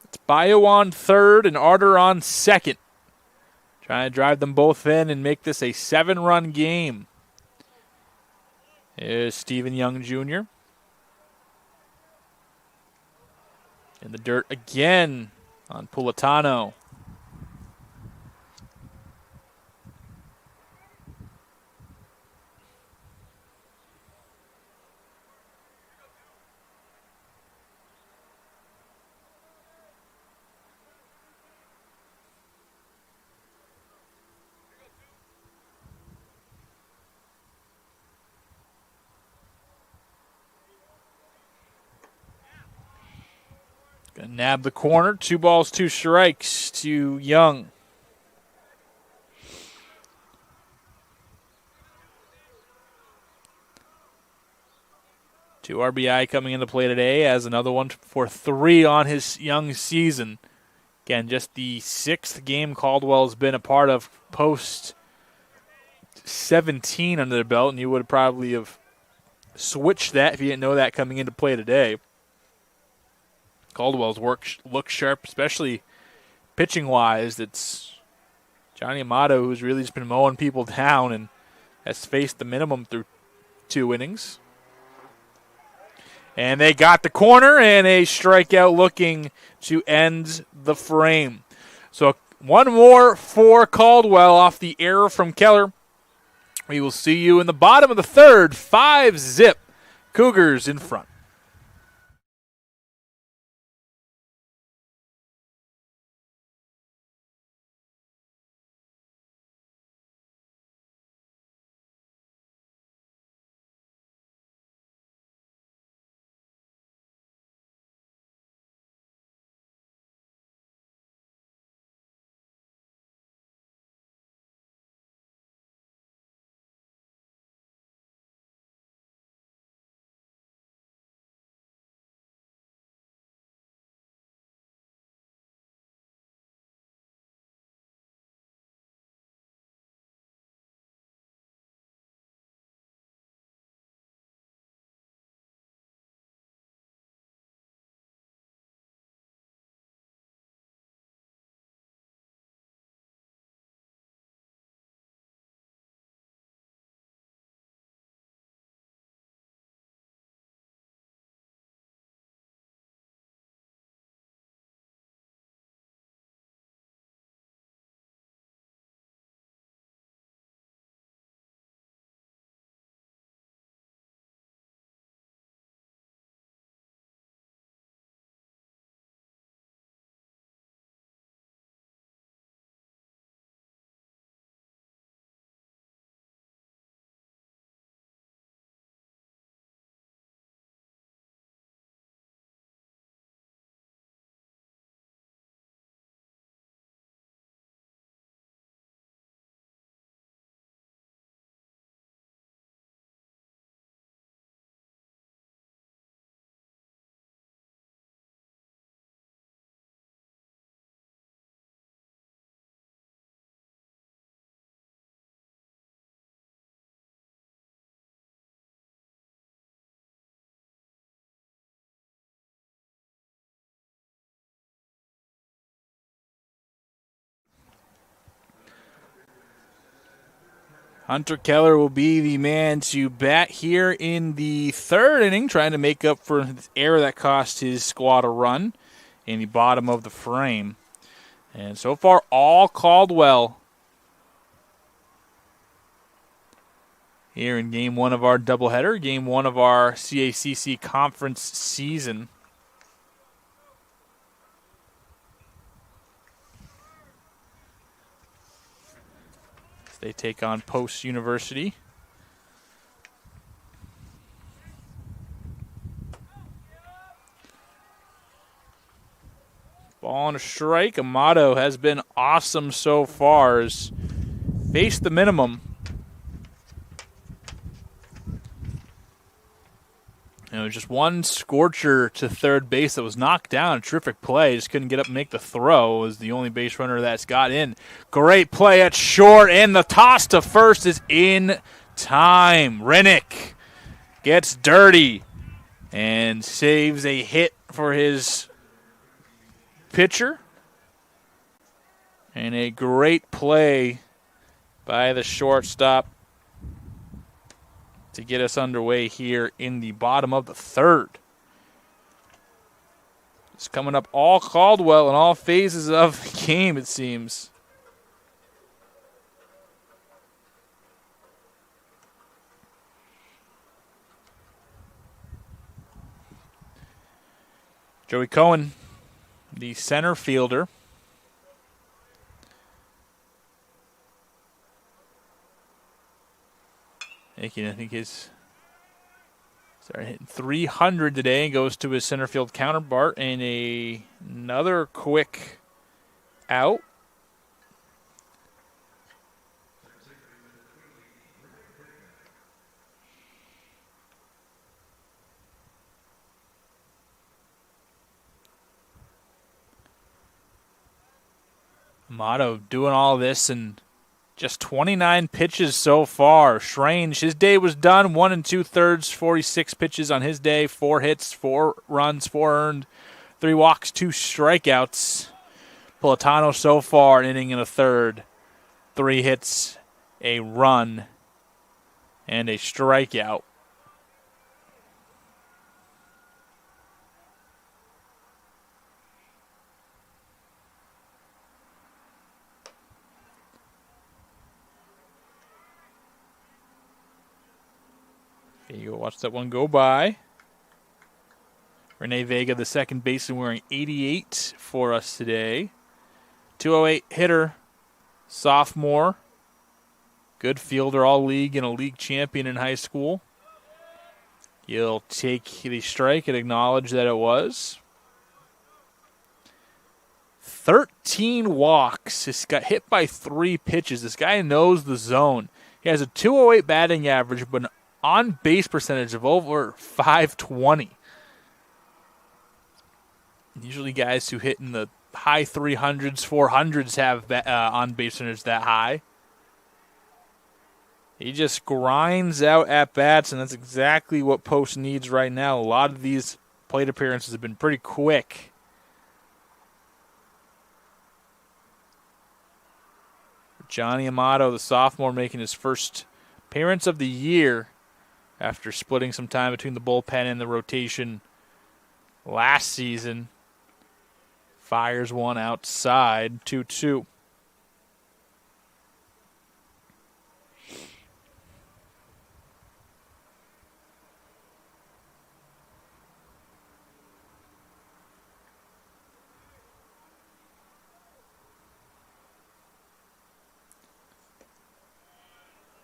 It's Bio on third and Arter on second. Trying to drive them both in and make this a 7-run game. Here's Stephen Young Jr. In the dirt again on Pulatano. Gonna nab the corner. 2 balls, 2 strikes to Young. Two RBI coming into play today as another one for 3 on his Young season. Again, just the 6th game Caldwell's been a part of post 17 under the belt, and you would probably have switched that if you didn't know that coming into play today. Caldwell's work looks sharp, especially pitching-wise. It's Johnny Amato who's really just been mowing people down and has faced the minimum through 2 innings. And they got the corner and a strikeout looking to end the frame. So one more for Caldwell off the error from Keller. We will see you in the bottom of the 3rd. 5-zip. Cougars in front. Hunter Keller will be the man to bat here in the 3rd inning, trying to make up for the error that cost his squad a run in the bottom of the frame. And so far, all Caldwell here in Game 1 of our doubleheader, Game 1 of our CACC conference season. They take on Post University. Ball and a strike. Amato has been awesome so far. Has faced the minimum. Just one scorcher to 3rd base that was knocked down. A terrific play. Just couldn't get up and make the throw. Was the only base runner that's got in. Great play at short, and the toss to first is in time. Rennick gets dirty and saves a hit for his pitcher. And a great play by the shortstop to get us underway here in the bottom of the 3rd. It's coming up all Caldwell in all phases of the game, it seems. Joey Cohen, the center fielder. I think his Started hitting 300 today and goes to his center field counterpart, and another quick out. Amato doing all this and just 29 pitches so far. Strange. His day was done. 1 2/3, 46 pitches on his day. 4 hits, 4 runs, 4 earned, 3 walks, 2 strikeouts. Politano so far, an inning and a third. 3 hits, a run, and a strikeout. You watch that one go by. Rene Vega, the second baseman, wearing 88 for us today. 208 hitter, sophomore. Good fielder, all league and a league champion in high school. He'll take the strike and acknowledge that it was. 13 walks. He's got hit by 3 pitches. This guy knows the zone. He has a 208 batting average, but an on-base percentage of over 520. Usually guys who hit in the high 300s, 400s have on-base percentage that high. He just grinds out at-bats, and that's exactly what Post needs right now. A lot of these plate appearances have been pretty quick. Johnny Amato, the sophomore, making his first appearance of the year after splitting some time between the bullpen and the rotation last season. Fires one outside, 2-2.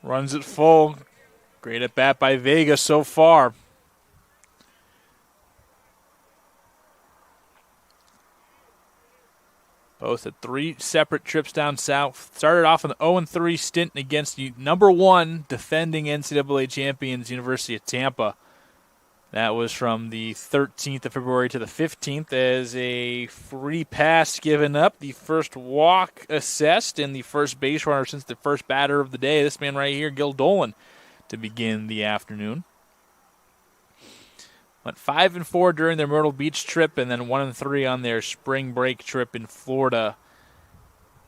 Runs it full. Great at bat by Vega so far. Both had 3 separate trips down south. Started off an 0-3 stint against the number 1 defending NCAA champions, University of Tampa. That was from the 13th of February to the 15th as a free pass given up, the first walk assessed, and the first base runner since the first batter of the day. This man right here, Gil Dolan, to begin the afternoon. Went 5-4 during their Myrtle Beach trip, and then 1-3 on their spring break trip in Florida.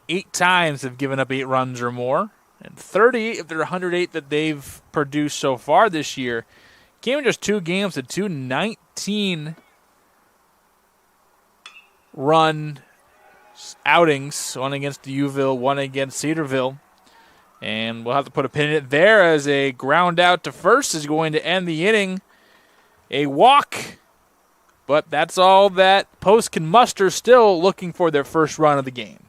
8 times have given up 8 runs or more, and 38 of their 108 that they've produced so far this year came in just 2 games to 219 run outings, one against Uville, one against Cedarville. And we'll have to put a pin in it there as a ground out to first is going to end the inning. A walk, but that's all that Post can muster, still looking for their first run of the game.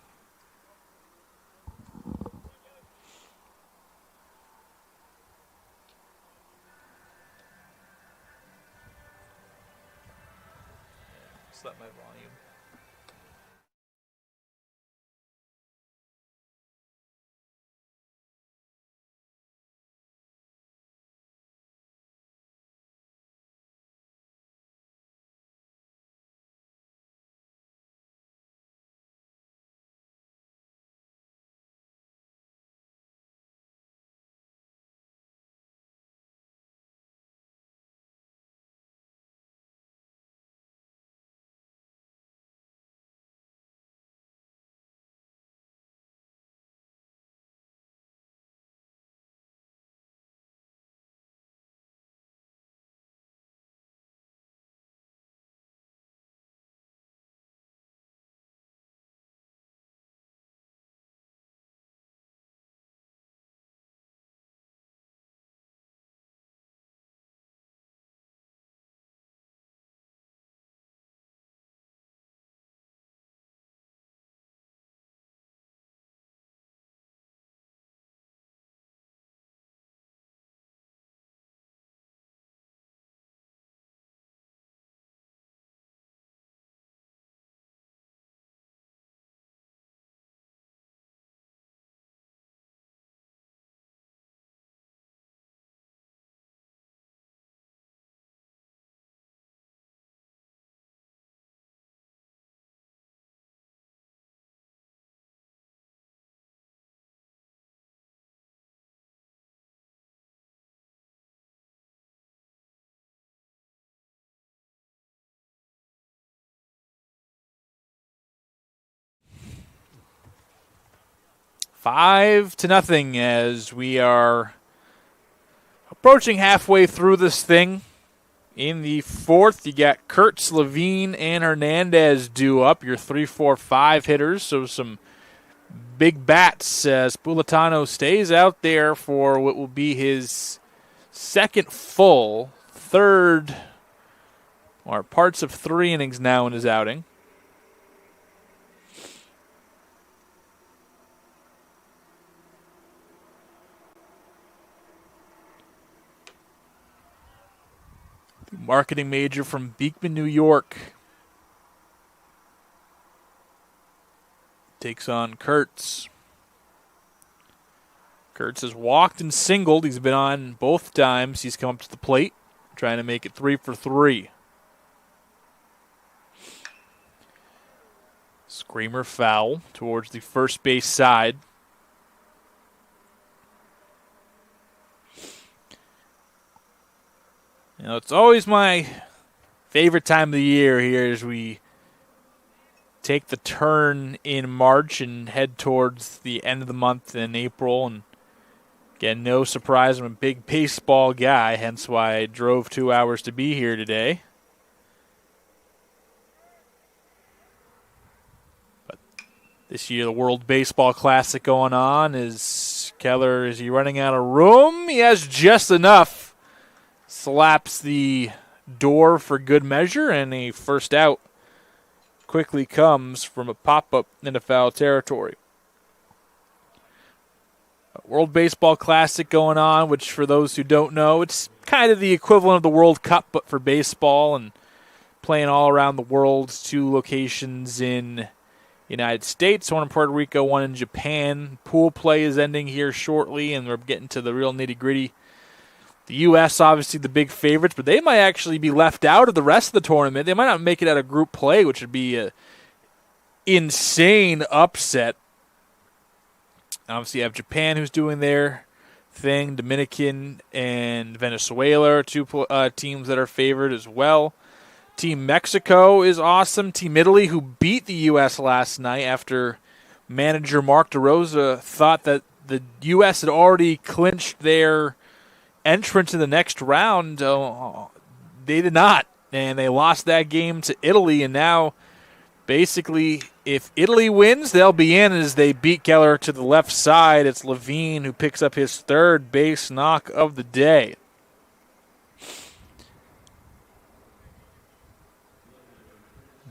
Set my volume. 5-0 as we are approaching halfway through this thing. In the fourth, you got Kurtz, Levine, and Hernandez due up, your 3-4-5 hitters. So some big bats as Pulatano stays out there for what will be his second full, third, or parts of 3 innings now in his outing. The marketing major from Beekman, New York, takes on Kurtz. Kurtz has walked and singled. He's been on both times. He's come up to the plate, trying to make it 3 for 3. Screamer foul towards the first base side. You know, it's always my favorite time of the year here as we take the turn in March and head towards the end of the month in April. And again, no surprise, I'm a big baseball guy, hence why I drove 2 hours to be here today. But this year, the World Baseball Classic going on. Is Keller, is he running out of room? He has just enough. Slaps the door for good measure, and a first out quickly comes from a pop-up into foul territory. World Baseball Classic going on, which for those who don't know, it's kind of the equivalent of the World Cup, but for baseball, and playing all around the world. 2 locations in the United States, 1 in Puerto Rico, 1 in Japan. Pool play is ending here shortly, and we're getting to the real nitty-gritty. The U.S., obviously the big favorites, but they might actually be left out of the rest of the tournament. They might not make it out of group play, which would be an insane upset. Obviously, you have Japan, who's doing their thing. Dominican and Venezuela are 2 teams that are favored as well. Team Mexico is awesome. Team Italy, who beat the U.S. last night after manager Mark DeRosa thought that the U.S. had already clinched their entrance in the next round. They did not, and they lost that game to Italy, and now basically if Italy wins, they'll be in as they beat Keller to the left side. It's Levine who picks up his 3rd base knock of the day.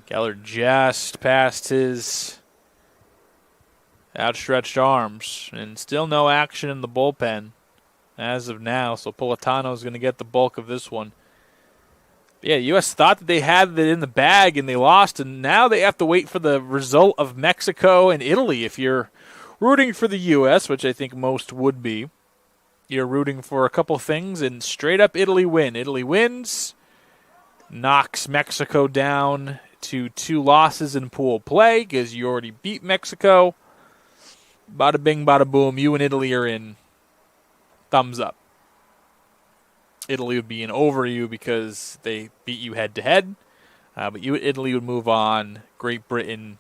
Keller just past his outstretched arms, and still no action in the bullpen as of now, so Pulatano is going to get the bulk of this one. But yeah, U.S. thought that they had it in the bag, and they lost, and now they have to wait for the result of Mexico and Italy. If you're rooting for the U.S., which I think most would be, you're rooting for a couple things, and straight-up Italy win. Italy wins, knocks Mexico down to 2 losses in pool play because you already beat Mexico. Bada bing, bada boom, you and Italy are in. Thumbs up. Italy would be in over you because they beat you head-to-head. But Italy would move on. Great Britain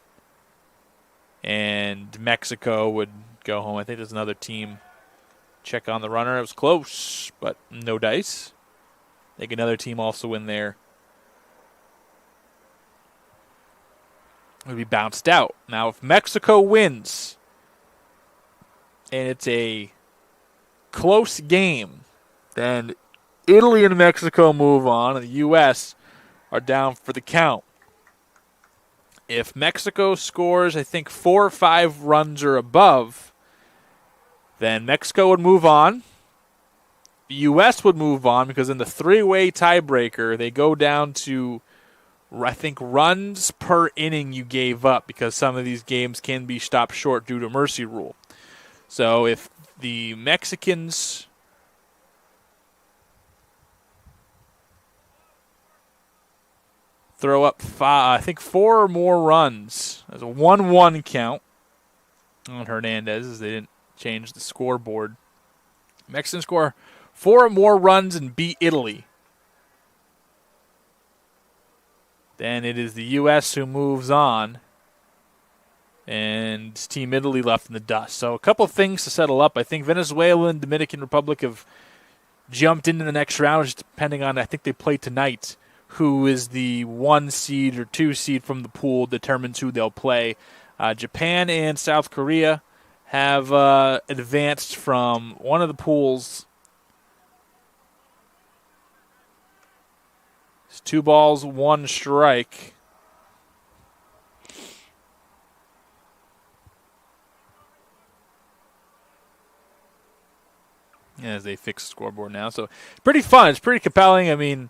and Mexico would go home. I think there's another team. Check on the runner. It was close, but no dice. I think another team also in there would be bounced out. Now, if Mexico wins, and it's a close game, then Italy and Mexico move on, and the U.S. are down for the count. If Mexico scores, I think, 4 or 5 runs or above, then Mexico would move on. The U.S. would move on because in the 3-way tiebreaker, they go down to, I think, runs per inning you gave up because some of these games can be stopped short due to mercy rule. So if the Mexicans throw up 4 or more runs, as a 1-1 count on Hernandez, as they didn't change the scoreboard. Mexicans score 4 or more runs and beat Italy. Then it is the U.S. who moves on. and Team Italy left in the dust. So a couple of things to settle up. I think Venezuela and Dominican Republic have jumped into the next round, just depending on, I think they play tonight, who is the 1 seed or 2 seed from the pool determines who they'll play. Japan and South Korea have advanced from one of the pools. It's 2 balls, 1 strike. As they fix the scoreboard now. So pretty fun. It's pretty compelling. I mean,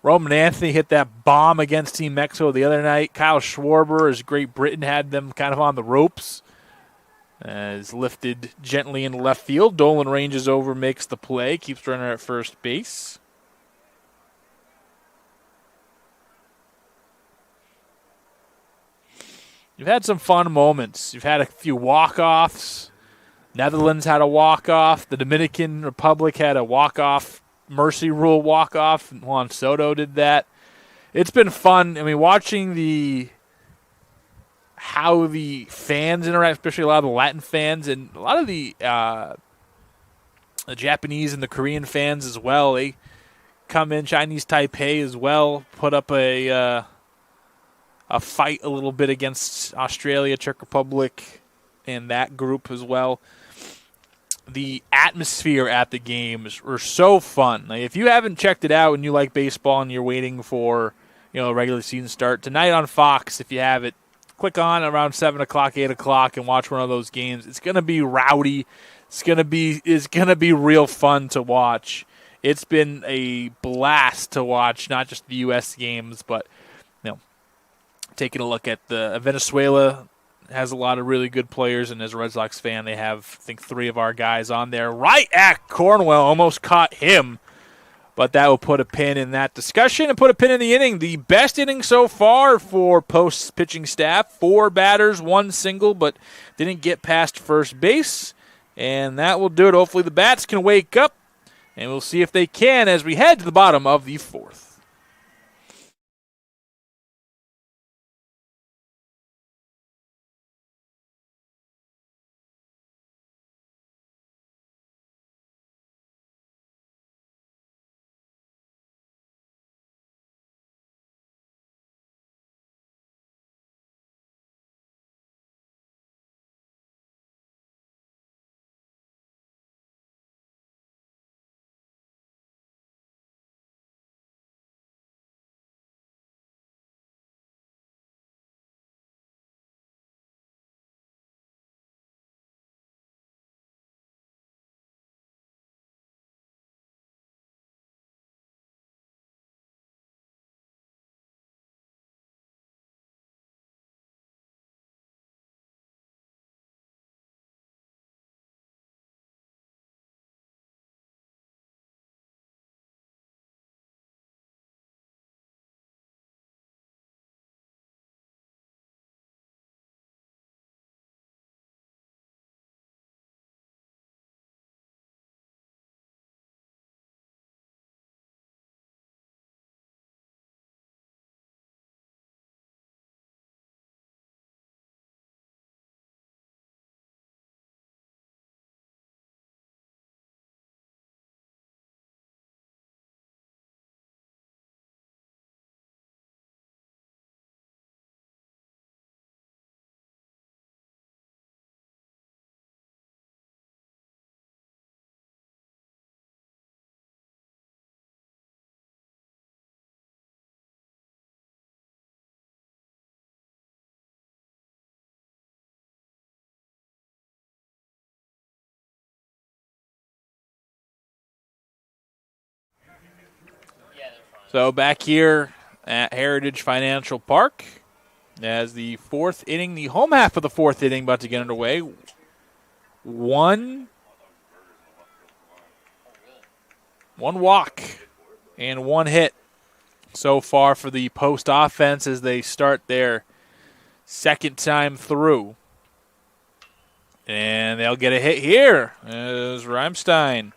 Roman Anthony hit that bomb against Team Mexico the other night. Kyle Schwarber, as Great Britain had them kind of on the ropes, is lifted gently into left field. Dolan ranges over, makes the play, keeps runner at first base. You've had some fun moments. You've had a few walk-offs. Netherlands had a walk-off. The Dominican Republic had a walk-off, mercy rule walk-off. Juan Soto did that. It's been fun. I mean, watching how the fans interact, especially a lot of the Latin fans and a lot of the Japanese and the Korean fans as well. They come in, Chinese Taipei as well, put up a fight a little bit against Australia, Czech Republic, and that group as well. The atmosphere at the games were so fun. Like, if you haven't checked it out and you like baseball and you're waiting for a regular season start, tonight on Fox, if you have it, click on around 7 o'clock, 8 o'clock, and watch one of those games. It's going to be rowdy. It's going to be real fun to watch. It's been a blast to watch, not just the U.S. games, but taking a look at the Venezuela has a lot of really good players, and as a Red Sox fan, they have, I think, 3 of our guys on there. Right at Cornwell, almost caught him, but that will put a pin in that discussion and put a pin in the inning. The best inning so far for Post's pitching staff. 4 batters, 1 single, but didn't get past first base, and that will do it. Hopefully the bats can wake up, and we'll see if they can as we head to the bottom of the 4th. So back here at Heritage Financial Park, as the 4th inning, the home half of the 4th inning about to get underway. One walk and 1 hit so far for the Post offense as they start their 2nd time through. And they'll get a hit here as Reimstein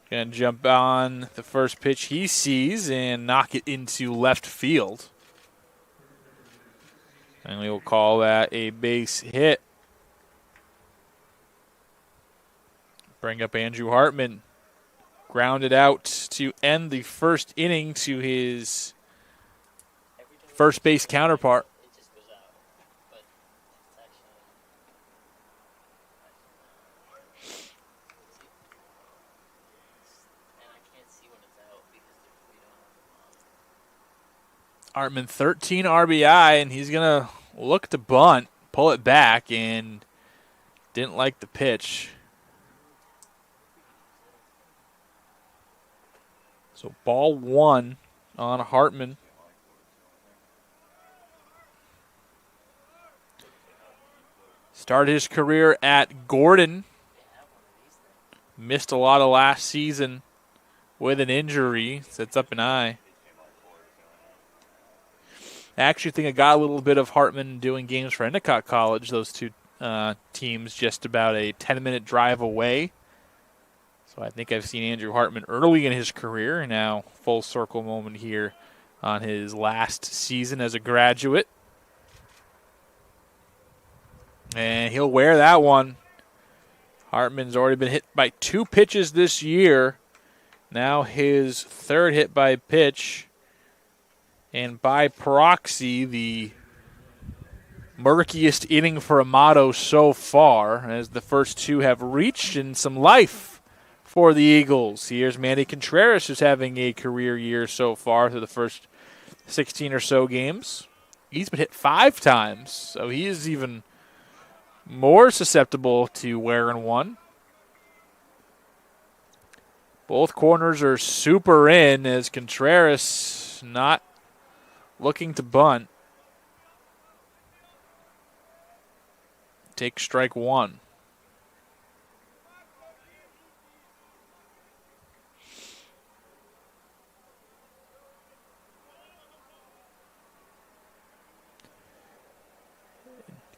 going to jump on the first pitch he sees and knock it into left field. And we will call that a base hit. Bring up Andrew Hartman. Grounded out to end the first inning to his first base counterpart. Hartman 13 RBI, and he's going to look to bunt, pull it back, and didn't like the pitch. So ball one on Hartman. Started his career at Gordon. Missed a lot of last season with an injury. Sets up an eye. I actually think I got a little bit of Hartman doing games for Endicott College, those two teams just about a 10-minute drive away. So I think I've seen Andrew Hartman early in his career, and now full circle moment here on his last season as a graduate. And he'll wear that one. Hartman's already been hit by 2 pitches this year. Now his third hit by pitch. And by proxy, the murkiest inning for Amato so far, as the first 2 have reached in some life for the Eagles. Here's Manny Contreras, who's having a career year so far through the first 16 or so games. He's been hit 5 times, so he is even more susceptible to wearing one. Both corners are super in, as Contreras not looking to bunt. Take strike 1.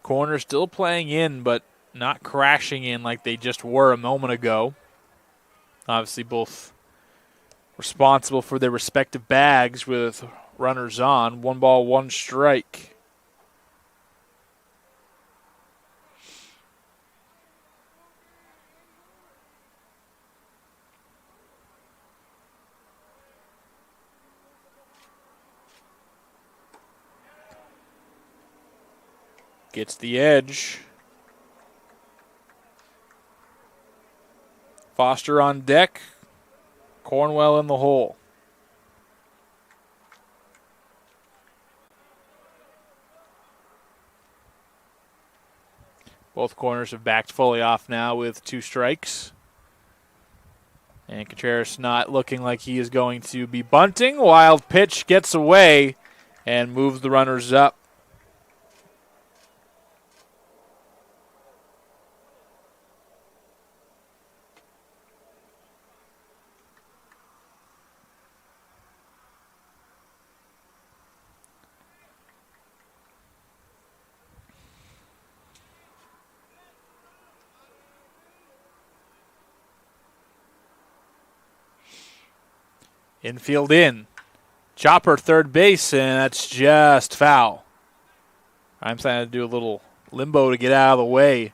Corner still playing in, but not crashing in like they just were a moment ago. Obviously both responsible for their respective bags with runners on. 1 ball, 1 strike. Gets the edge. Foster on deck. Cornwell in the hole. Both corners have backed fully off now with 2 strikes. And Contreras not looking like he is going to be bunting. Wild pitch gets away and moves the runners up. Infield in. Chopper third base, and that's just foul. I'm trying to do a little limbo to get out of the way.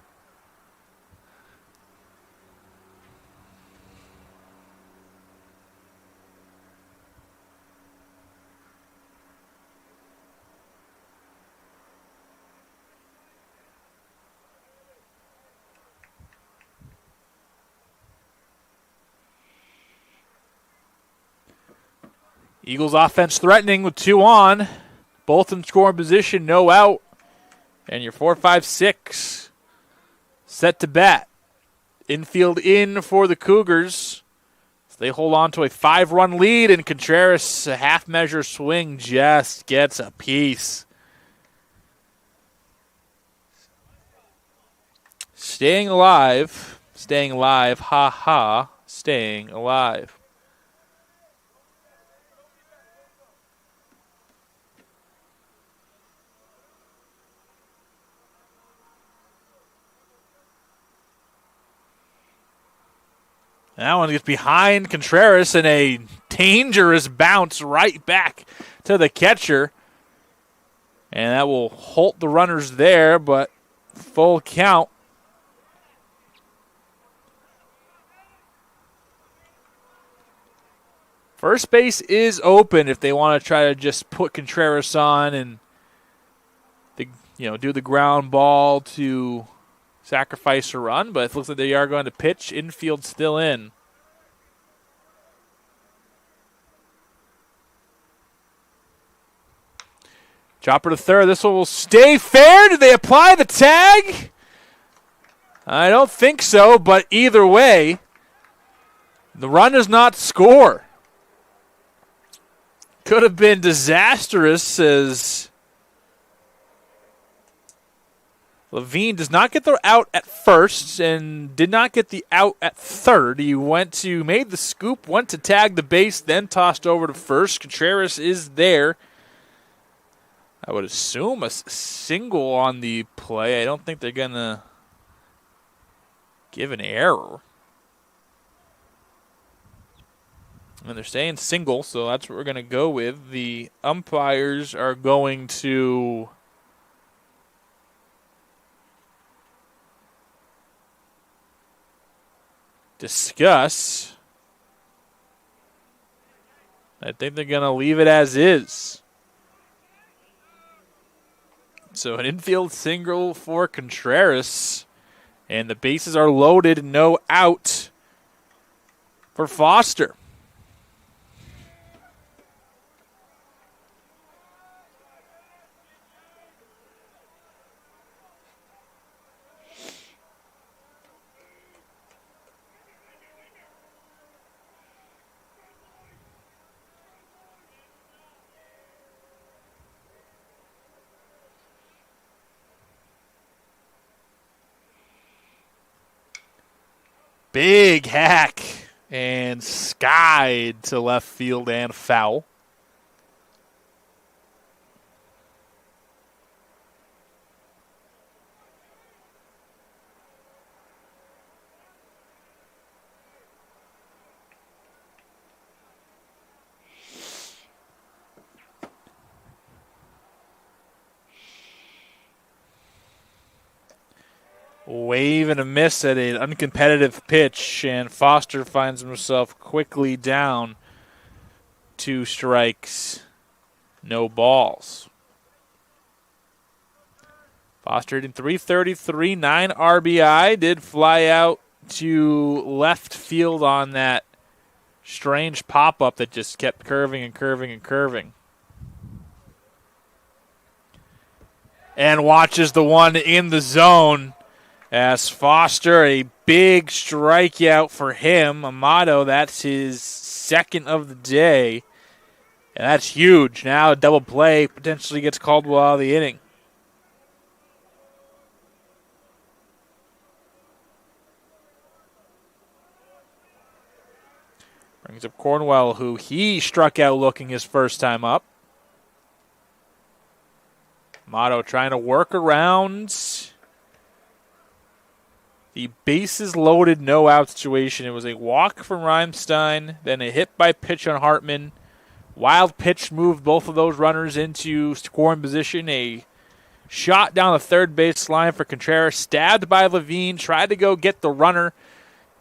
Eagles offense threatening with 2 on. Both in scoring position, no out. And your 4-5-6 set to bat. Infield in for the Cougars. So they hold on to a 5-run lead, and Contreras, a half-measure swing, just gets a piece. Staying alive, ha ha, staying alive. That one gets behind Contreras, and a dangerous bounce right back to the catcher. And that will halt the runners there, but full count. First base is open if they want to try to just put Contreras on and do the ground ball to sacrifice a run, but it looks like they are going to pitch. Infield still in. Chopper to third. This one will stay fair. Did they apply the tag? I don't think so, but either way, the run does not score. Could have been disastrous as Levine does not get the out at first and did not get the out at third. He made the scoop, went to tag the base, then tossed over to first. Contreras is there. I would assume a single on the play. I don't think they're going to give an error. And they're saying single, so that's what we're going to go with. The umpires are going to discuss. I think they're going to leave it as is. So an infield single for Contreras. And the bases are loaded, no out for Foster. Big hack and skied to left field and foul. Wave and a miss at an uncompetitive pitch, and Foster finds himself quickly down 2 strikes, no balls. Foster hitting .333, 9 RBI, did fly out to left field on that strange pop-up that just kept curving and curving and curving. And watches the one in the zone. As Foster, a big strikeout for him. Amato, that's his second of the day. And that's huge. Now a double play potentially gets Caldwell out of the inning. Brings up Cornwell, who he struck out looking his first time up. Amato trying to work around the bases loaded, no out situation. It was a walk from Reimstein, then a hit by pitch on Hartman. Wild pitch moved both of those runners into scoring position. A shot down the third base line for Contreras, stabbed by Levine, tried to go get the runner.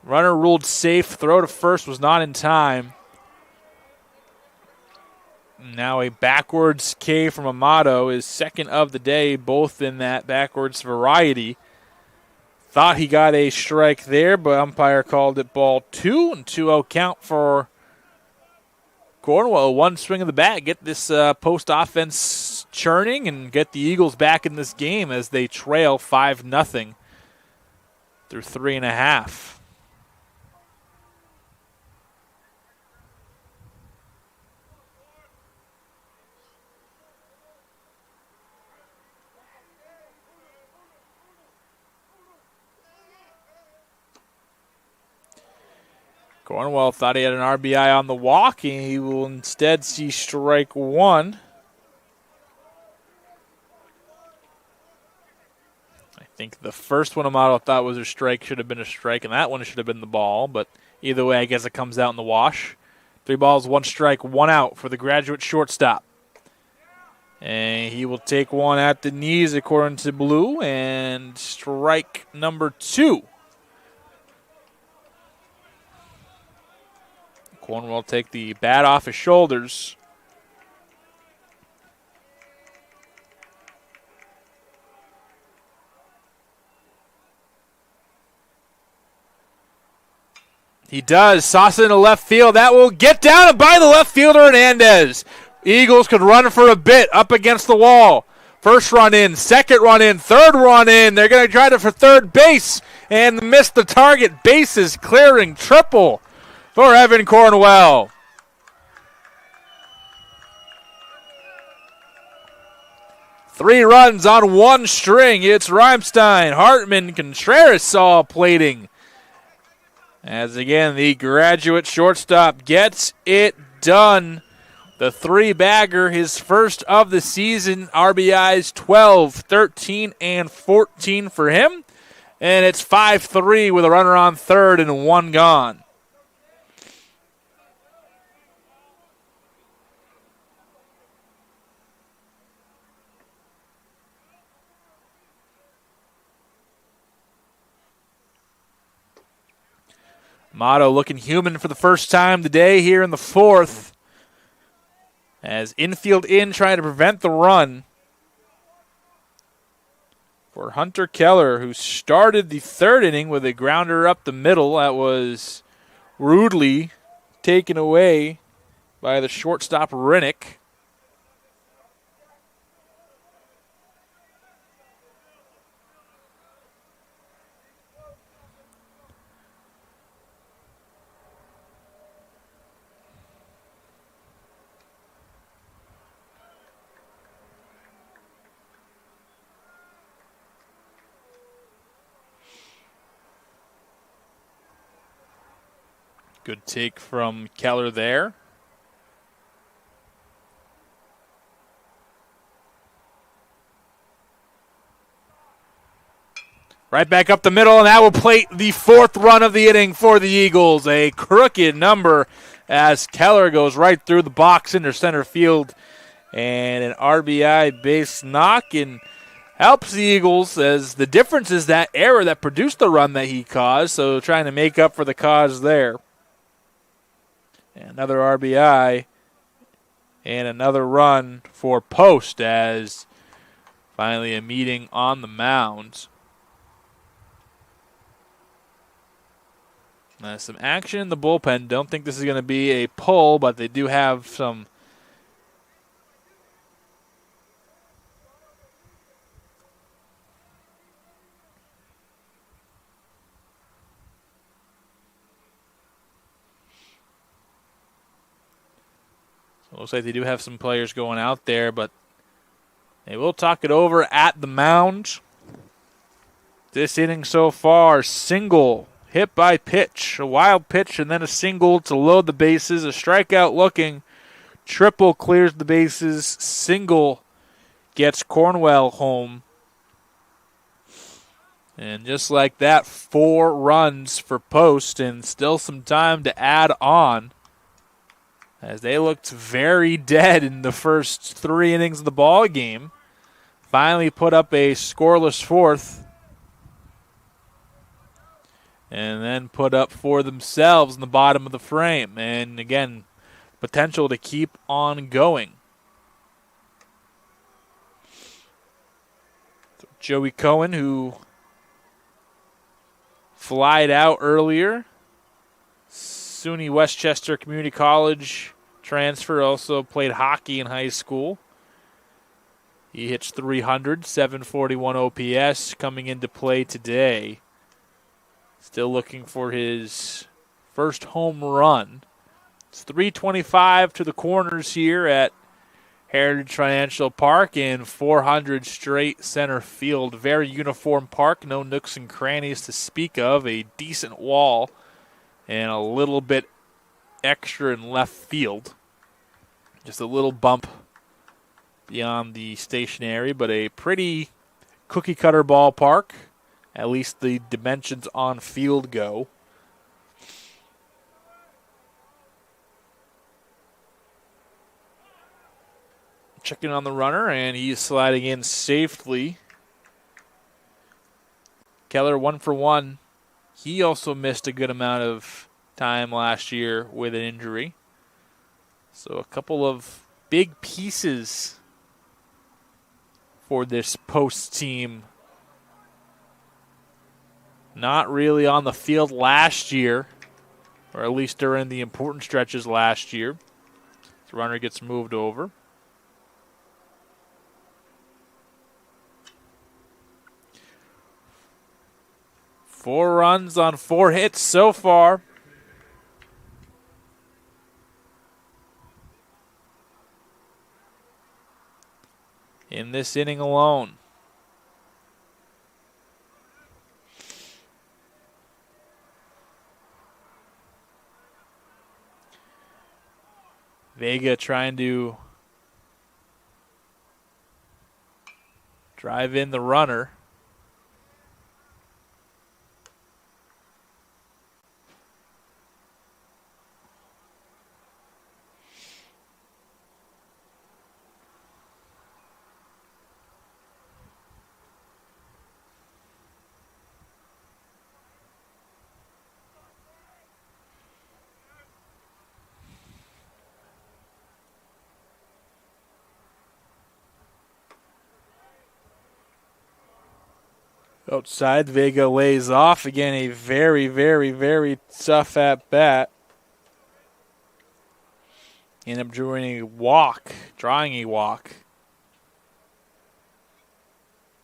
Runner ruled safe. Throw to first was not in time. Now a backwards K from Amato, his second of the day, both in that backwards variety. Thought he got a strike there, but umpire called it ball 2, and 2-0 count for Cornwell. One swing of the bat, get this post offense churning and get the Eagles back in this game as they trail 5-0 through 3.5. Cornwell thought he had an RBI on the walk, and he will instead see strike 1. I think the first one Amato thought was a strike should have been a strike, and that one should have been the ball. But either way, I guess it comes out in the wash. 3 balls, 1 strike, 1 out for the graduate shortstop. And he will take one at the knees according to Blue, and strike number 2. Cornwell take the bat off his shoulders. He does. Sauce into left field. That will get down and by the left fielder, Hernandez. Eagles could run for a bit up against the wall. First run in, second run in, third run in. They're going to try to for third base and miss the target. Bases clearing, triple for Evan Cornwell. Three runs on one string. It's Reimstein, Hartman, Contreras all plating. As again, the graduate shortstop gets it done. The 3-bagger, his first of the season, RBIs 12, 13, and 14 for him. And it's 5-3 with a runner on third and one gone. Motto looking human for the first time today here in the fourth. As infield in trying to prevent the run for Hunter Keller, who started the third inning with a grounder up the middle that was rudely taken away by the shortstop Rinnick. Good take from Keller there. Right back up the middle, and that will plate the fourth run of the inning for the Eagles. A crooked number as Keller goes right through the box into center field. And an RBI base knock and helps the Eagles, as the difference is that error that produced the run that he caused, so trying to make up for the cause there. Another RBI and another run for Post as finally a meeting on the mound. Some action in the bullpen. Don't think this is going to be a pull, but they do have some looks like they do have some players going out there, but they will talk it over at the mound. This inning so far, single, hit by pitch, a wild pitch, and then a single to load the bases. A strikeout looking, triple clears the bases, single gets Cornwell home. And just like that, 4 runs for Post, and still some time to add on, as they looked very dead in the first 3 innings of the ball game. Finally put up a scoreless fourth, and then put up for themselves in the bottom of the frame. And again, potential to keep on going. So Joey Cohen, who flied out earlier, SUNY Westchester Community College transfer, also played hockey in high school. He hits 300, 741 OPS coming into play today. Still looking for his first home run. It's 325 to the corners here at Heritage Financial Park in 400 straight center field. Very uniform park, no nooks and crannies to speak of. A decent wall and a little bit extra in left field. Just a little bump beyond the stationary, but a pretty cookie-cutter ballpark. At least the dimensions on field go. checking on the runner, and he's sliding in safely. Keller 1 for 1. He also missed a good amount of time last year with an injury. So a couple of big pieces for this Post team. Not really on the field last year, or at least during the important stretches last year. The runner gets moved over. Four runs on 4 hits so far. In this inning alone. Vega trying to drive in the runner. Outside, Vega lays off. Again, a very, very, very tough at bat. End up drawing a walk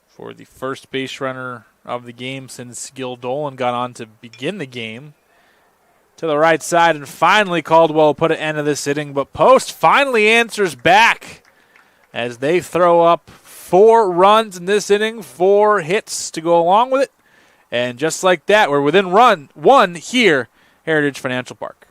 for the first base runner of the game since Gil Dolan got on to begin the game. To the right side, and finally Caldwell put an end to this inning, but Post finally answers back as they throw up 4 runs in this inning, 4 hits to go along with it. And just like that, we're within one here, Heritage Financial Park.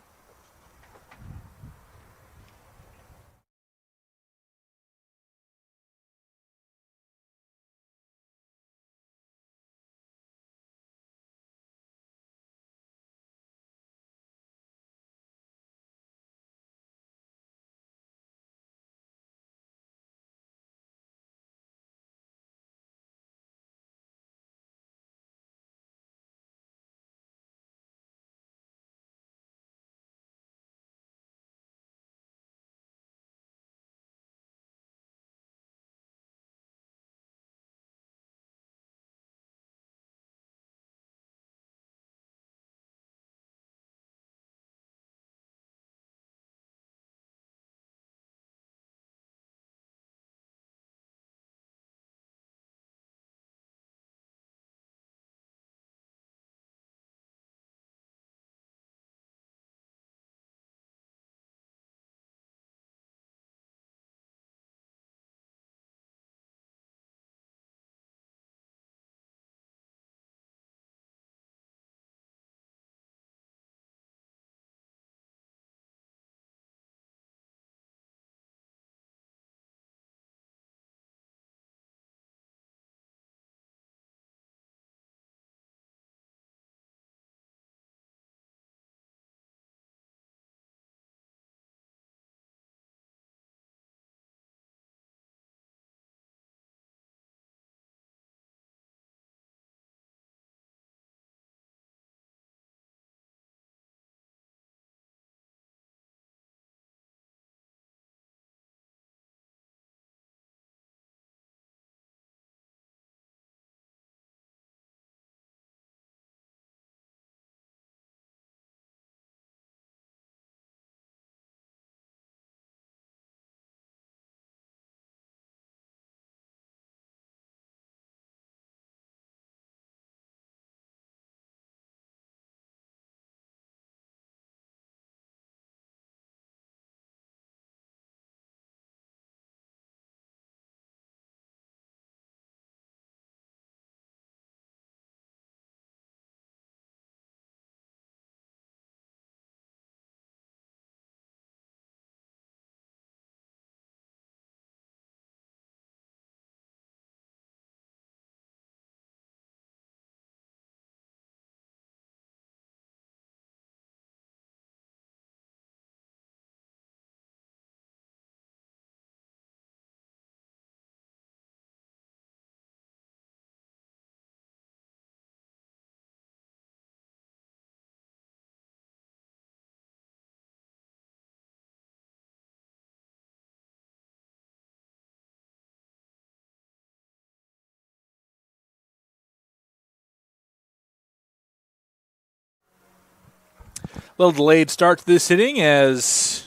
little delayed start to this inning as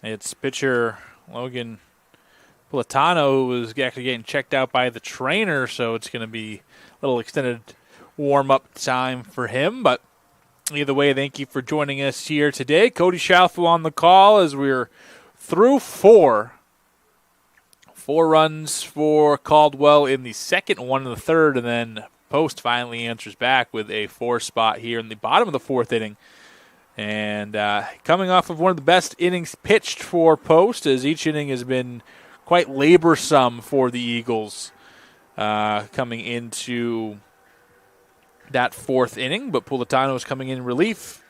it's pitcher Logan Platano who was actually getting checked out by the trainer, so it's going to be a little extended warm-up time for him. But either way, thank you for joining us here today. Cody Schalfu on the call as we're through four. 4 runs for Caldwell in the second, 1 in the third, and then Post finally answers back with a 4 spot here in the bottom of the 4th inning. And coming off of one of the best innings pitched for Post, as each inning has been quite laborsome for the Eagles coming into that 4th inning. But Pulatano is coming in relief.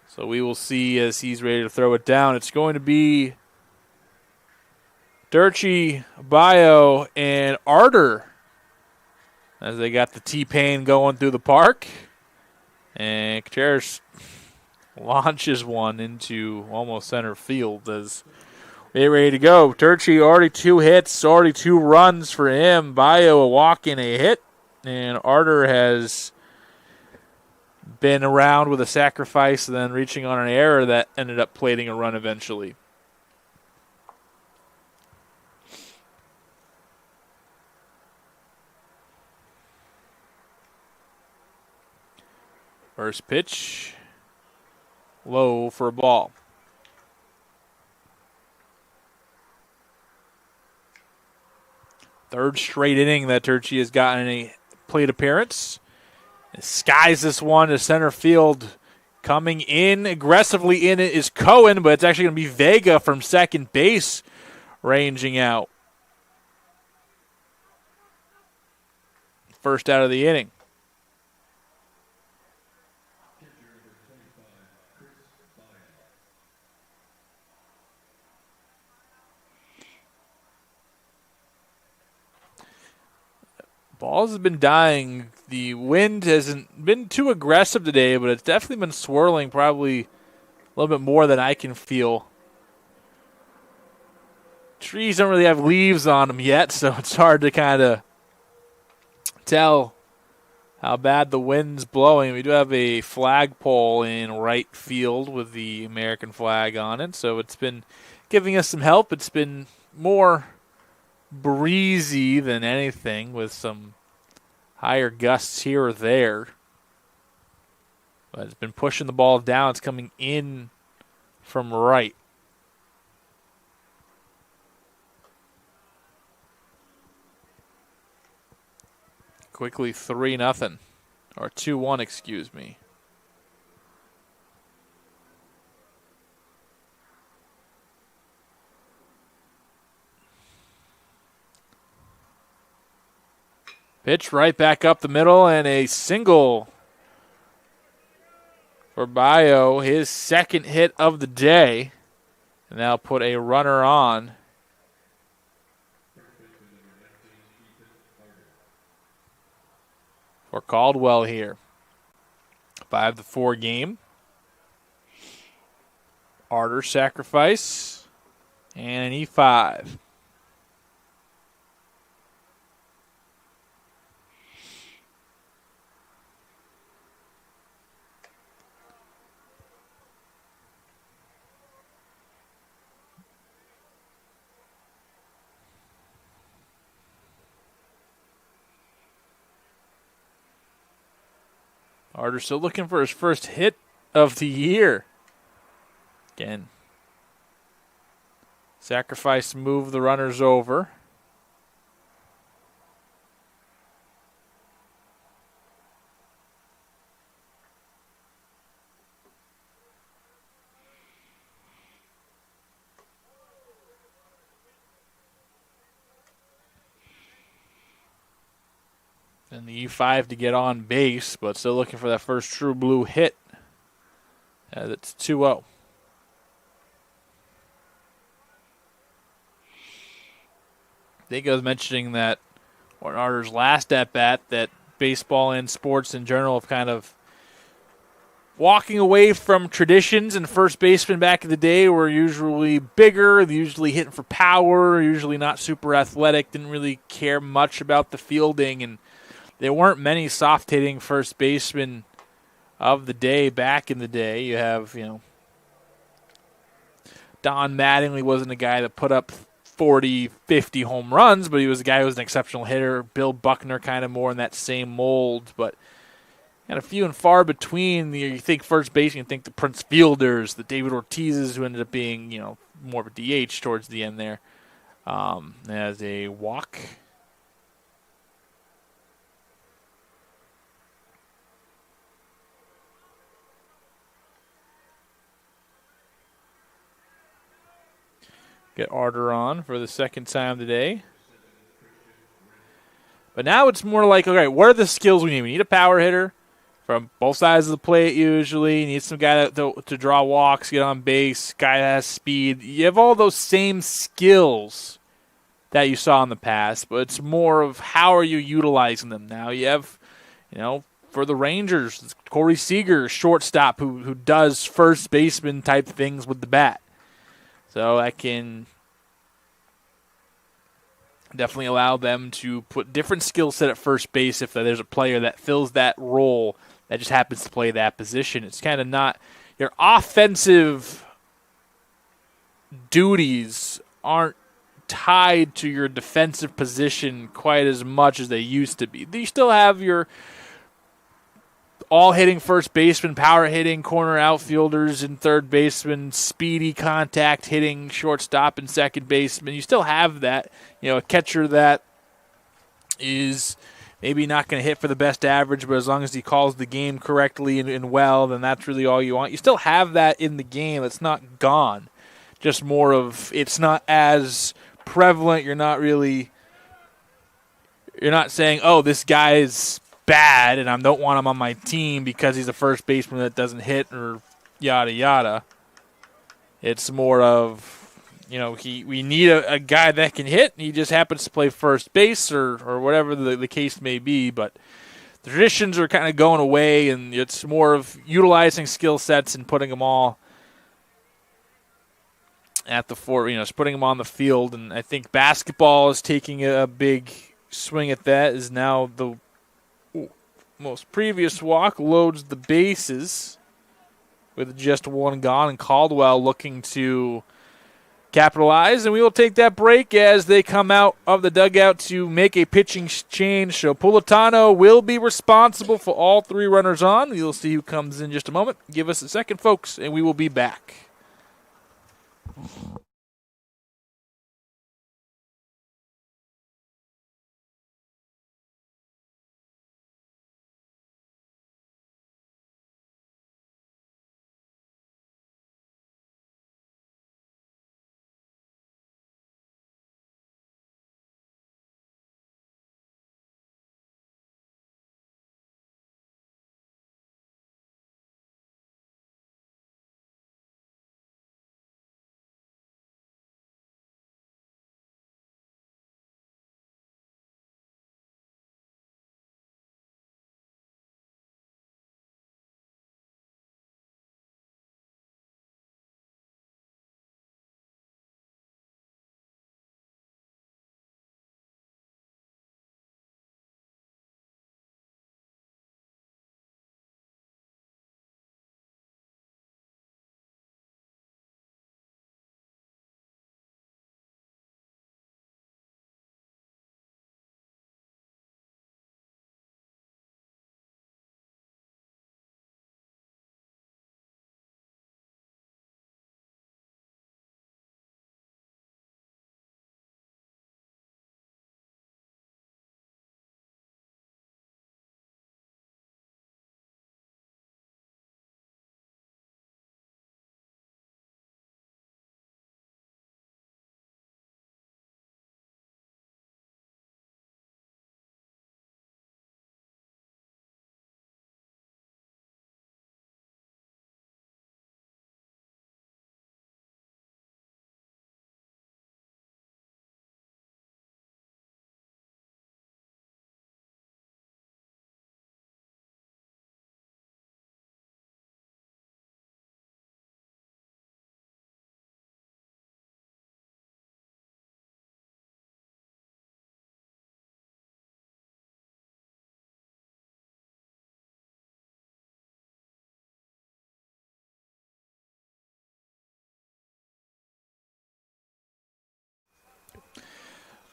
So we will see as he's ready to throw it down. It's going to be Durchie, Bio, and Arter as they got the T-Pain going through the park. And Contreras launches one into almost center field as they're ready to go. Durchie already 2 hits, already 2 runs for him. Bio a walk and a hit. And Arter has been around with a sacrifice and then reaching on an error that ended up plating a run eventually. First pitch, low for a ball. Third straight inning that Durchie has gotten a plate appearance. Skies this one to center field. Coming in aggressively in it is Cohen, but it's actually going to be Vega from second base ranging out. First out of the inning. Balls have been dying. The wind hasn't been too aggressive today, but it's definitely been swirling probably a little bit more than I can feel. Trees don't really have leaves on them yet, so it's hard to kind of tell how bad the wind's blowing. We do have a flagpole in right field with the American flag on it, so it's been giving us some help. It's been more breezy than anything with some higher gusts here or there. But it's been pushing the ball down. It's coming in from right. Quickly 3-0. Or 2-1, excuse me. Pitch right back up the middle and a single for Bio, his second hit of the day. And now put a runner on. For Caldwell here. 5-4 game. Arter sacrifice. And an E5. Arter still looking for his first hit of the year. Again, sacrifice to move the runners over. And the E5 to get on base, but still looking for that first true blue hit. As it's 2-0. I think I was mentioning that on Arter's last at-bat that baseball and sports in general have kind of walking away from traditions, and first basemen back in the day were usually bigger, usually hitting for power, usually not super athletic, didn't really care much about the fielding, and there weren't many soft-hitting first basemen of the day back in the day. You have, Don Mattingly wasn't a guy that put up 40, 50 home runs, but he was a guy who was an exceptional hitter. Bill Buckner kind of more in that same mold, but kind of few and far between. You think first base, you think the Prince Fielders, the David Ortizes, who ended up being, more of a DH towards the end there. As a walk. Get Arter on for the second time today. But now it's more like, okay, what are the skills we need? We need a power hitter from both sides of the plate usually. You need some guy to draw walks, get on base, guy that has speed. You have all those same skills that you saw in the past, but it's more of how are you utilizing them. Now you have, for the Rangers, Corey Seager, shortstop, who does first baseman type things with the bat. So that can definitely allow them to put different skill set at first base if there's a player that fills that role that just happens to play that position. It's kind of not your offensive duties aren't tied to your defensive position quite as much as they used to be. You still have your all-hitting first baseman, power hitting corner outfielders and third baseman, speedy contact hitting shortstop and second baseman. You still have that, a catcher that is maybe not going to hit for the best average, but as long as he calls the game correctly and well, then that's really all you want. You still have that in the game. It's not gone. Just more of it's not as prevalent. You're not saying, oh, this guy's bad and I don't want him on my team because he's a first baseman that doesn't hit or yada yada. It's more of, we need a guy that can hit and he just happens to play first base or whatever the case may be. But the traditions are kind of going away and it's more of utilizing skill sets and putting them all at the just putting them on the field. And I think basketball is taking a big swing at that. Is now the most previous walk loads the bases with just one gone, and Caldwell looking to capitalize. And we will take that break as they come out of the dugout to make a pitching change. So Politano will be responsible for all three runners on. We'll see who comes in just a moment. Give us a second, folks, and we will be back.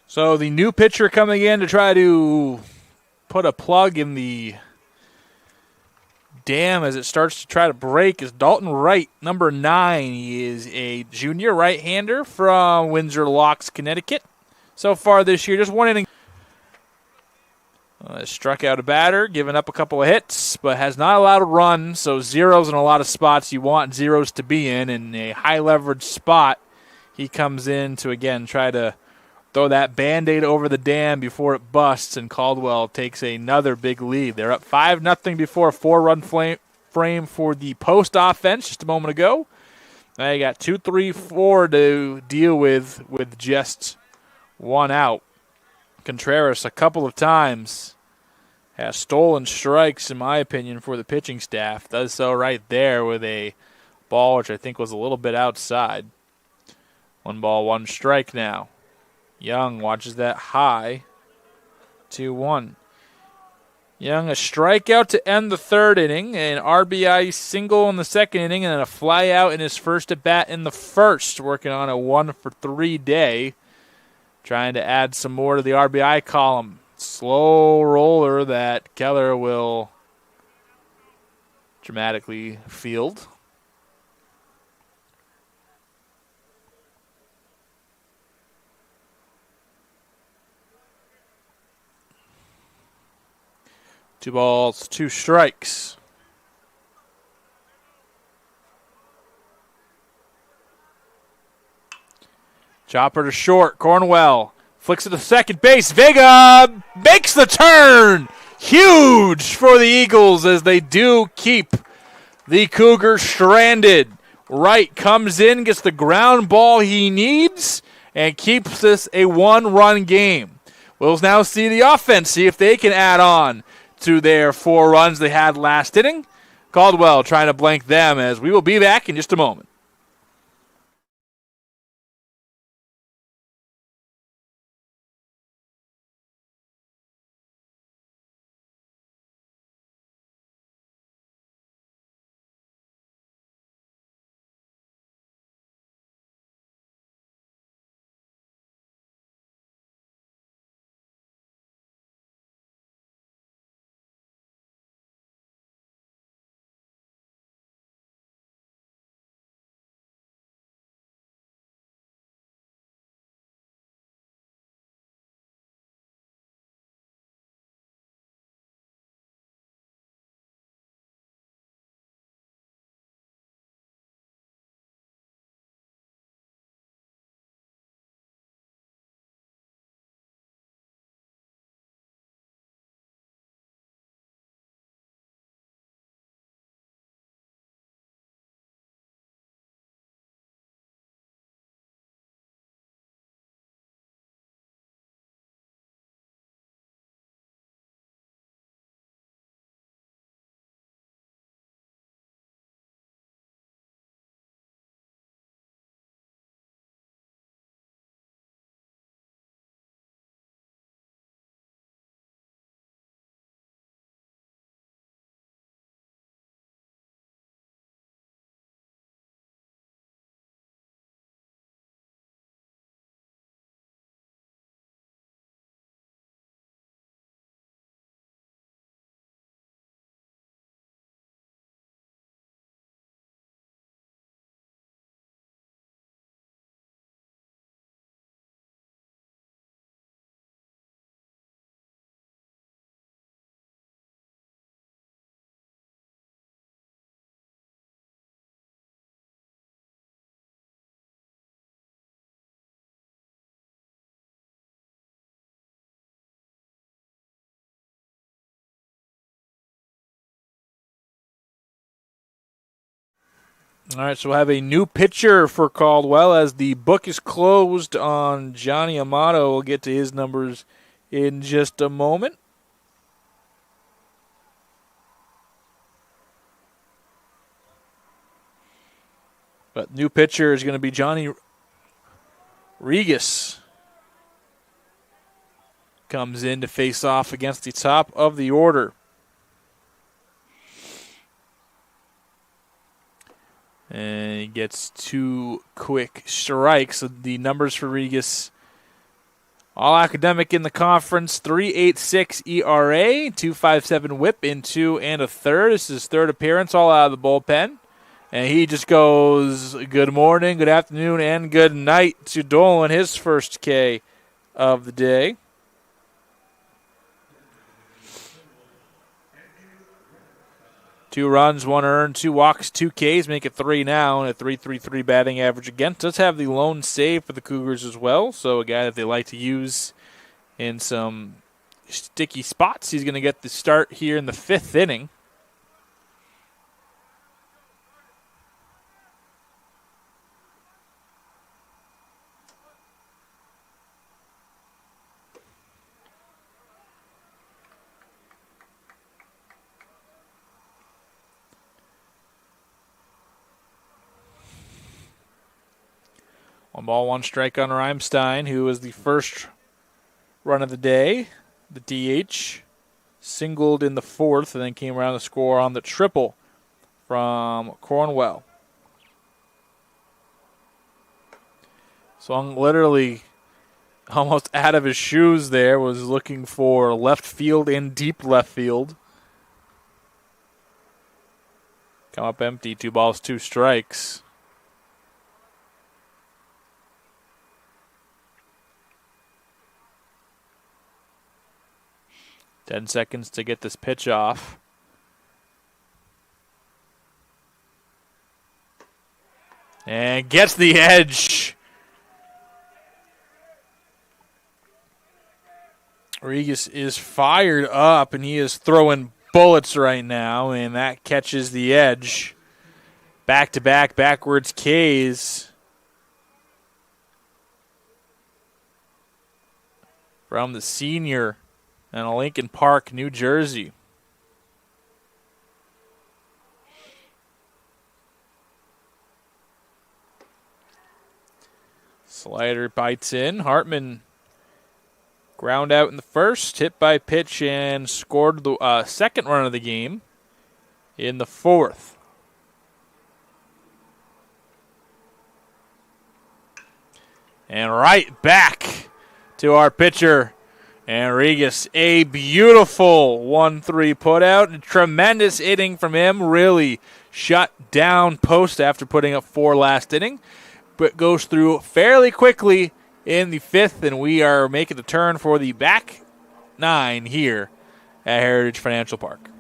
So the new pitcher coming in to try to put a plug in the dam as it starts to try to break is Dalton Wright, number 9. He is a junior right-hander from Windsor Locks, Connecticut. So far this year, just one inning. Struck out a batter, given up a couple of hits, but has not allowed a run, so zeros in a lot of spots you want zeros to be in a high-leverage spot. He comes in to, again, try to throw that Band-Aid over the dam before it busts, and Caldwell takes another big lead. They're up 5-0 before a 4-run frame for the Post offense just a moment ago. Now you got 2, 3, 4 to deal with just one out. Contreras a couple of times has stolen strikes, in my opinion, for the pitching staff. Does so right there with a ball which I think was a little bit outside. 1 ball, 1 strike now. Young watches that high. 2-1. Young, a strikeout to end the 3rd inning, an RBI single in the 2nd inning, and then a fly out in his first at-bat in the 1st, working on a 1-for-3 day, trying to add some more to the RBI column. Slow roller that Keller will dramatically field. Two balls, 2 strikes. Chopper to short. Cornwell flicks it to second base. Vega makes the turn. Huge for the Eagles as they do keep the Cougars stranded. Wright comes in, gets the ground ball he needs, and keeps this a 1-run game. We'll now see the offense, see if they can add on to their 4 runs they had last inning. Caldwell trying to blank them as we will be back in just a moment. All right, so we'll have a new pitcher for Caldwell as the book is closed on Johnny Amato. We'll get to his numbers in just a moment. But new pitcher is going to be Johnny Regas. Comes in to face off against the top of the order. And he gets 2 quick strikes. So the numbers for Regas All academic in the conference, 3.86 ERA, 2.57 whip in 2 1/3. This is his third appearance, all out of the bullpen. And he just goes, good morning, good afternoon, and good night to Dolan, his first K of the day. Two runs, one earned, 2 walks, 2 Ks, make it 3 now, and a 3.33 batting average again. Does have the lone save for the Cougars as well, so a guy that they like to use in some sticky spots. He's going to get the start here in the 5th inning. One ball, one strike on Reimstein, who was the first run of the day. The DH singled in the 4th and then came around to score on the triple from Cornwell. Swung literally almost out of his shoes there, was looking for left field and deep left field. Come up empty, 2 balls, 2 strikes. Ten seconds to get this pitch off. And gets the edge. Regis is fired up, and he is throwing bullets right now, and that catches the edge. Back-to-back backwards Ks from the senior in Lincoln Park, New Jersey. Slider bites in. Hartman ground out in the 1st, hit by pitch, and scored the second run of the game in the 4th. And right back to our pitcher, Enriquez. A beautiful 1-3 putout. A tremendous inning from him. Really shut down Post after putting up 4 last inning. But goes through fairly quickly in the 5th, and we are making the turn for the back 9 here at Heritage Financial Park.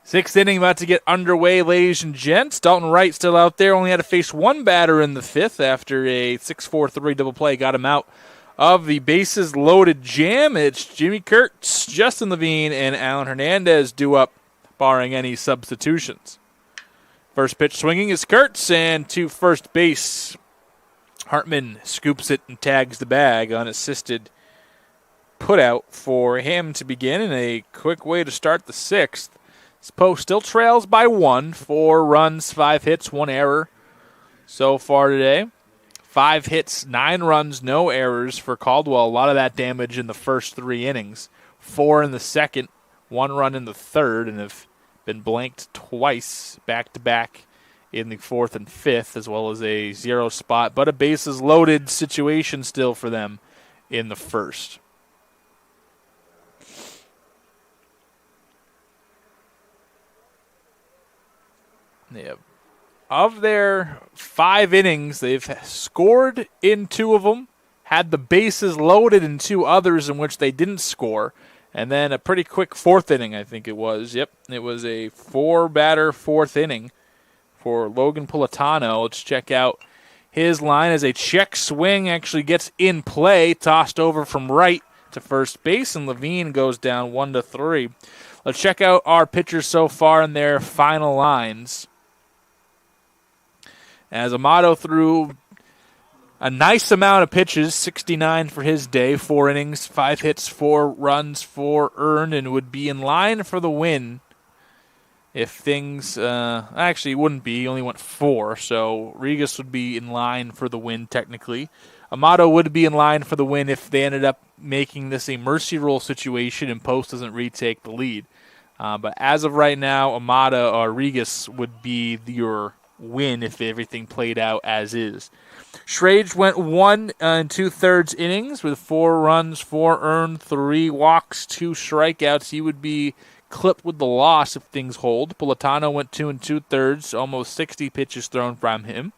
Sixth inning about to get underway, ladies and gents. Dalton Wright still out there. Only had to face 1 batter in the 5th after a 6-4-3 double play. Got him out of the bases loaded jam. It's Jimmy Kurtz, Justin Levine, and Alan Hernandez due up, barring any substitutions. First pitch swinging is Kurtz, and to first base. Hartman scoops it and tags the bag. Unassisted put out for him to begin, and a quick way to start the sixth. This Post still trails by 1. 4 runs, 5 hits, 1 error so far today. 5 hits, 9 runs, no errors for Caldwell. A lot of that damage in the first 3 innings. 4 in the second, 1 run in the third, and have been blanked twice back-to-back in the 4th and 5th, as well as a 0 spot. But a bases-loaded situation still for them in the first. Yeah. Of their 5 innings, they've scored in 2 of them, had the bases loaded in 2 others in which they didn't score, and then a pretty quick 4th inning, I think it was. Yep, it was a 4-batter 4th inning for Logan Politano. Let's check out his line as a check swing actually gets in play, tossed over from right to first base, and Levine goes down 1-3. Let's check out our pitchers so far in their final lines. As Amato threw a nice amount of pitches, 69 for his day, 4 innings, 5 hits, 4 runs, 4 earned, and would be in line for the win if things actually wouldn't be. He only went 4, so Regas would be in line for the win technically. Amato would be in line for the win if they ended up making this a mercy rule situation and Post doesn't retake the lead. But as of right now, Amato or Regas would be your win if everything played out as is. Schrage went 1 2/3 innings with 4 runs, 4 earned, 3 walks, 2 strikeouts. He would be clipped with the loss if things hold. Politano went 2 2/3, almost 60 pitches thrown from him.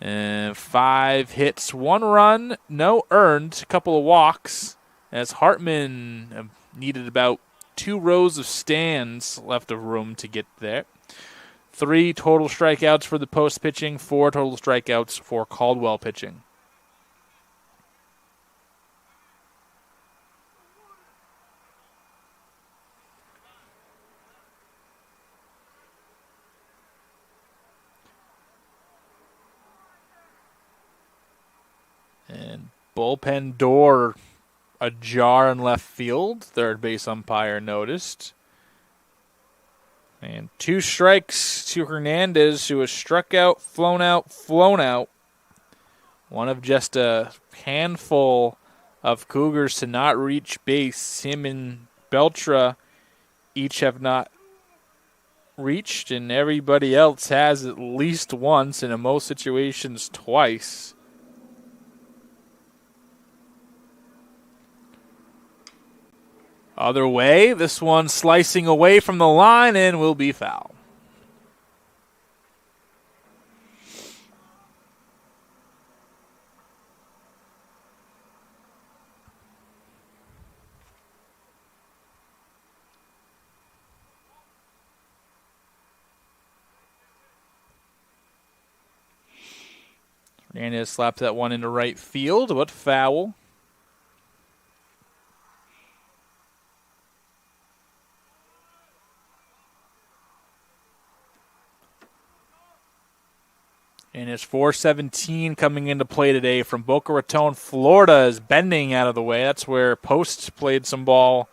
5 hits, 1 run, no earned, a couple of walks, as Hartman needed about 2 rows of stands left of room to get there. 3 total strikeouts for the Post pitching, 4 total strikeouts for Caldwell pitching. And bullpen door ajar in left field. Third base umpire noticed. And 2 strikes to Hernandez, who was struck out, flown out. One of just a handful of Cougars to not reach base. Him and Beltra each have not reached, and everybody else has at least once, and in most situations twice. Other way, this one slicing away from the line and will be foul. Hernandez slapped that one into right field, but foul. And it's 4:17 coming into play today from Boca Raton, Florida, is bending out of the way. That's where Post played some ball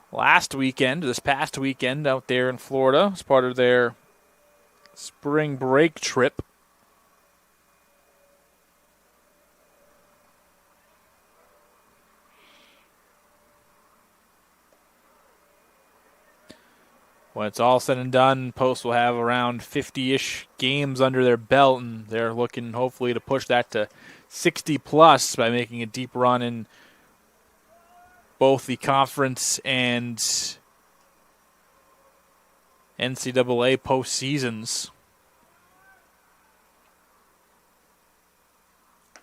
this past weekend out there in Florida as part of their spring break trip. When it's all said and done, Post will have around 50-ish games under their belt, and they're looking hopefully to push that to 60-plus by making a deep run in both the conference and NCAA postseasons.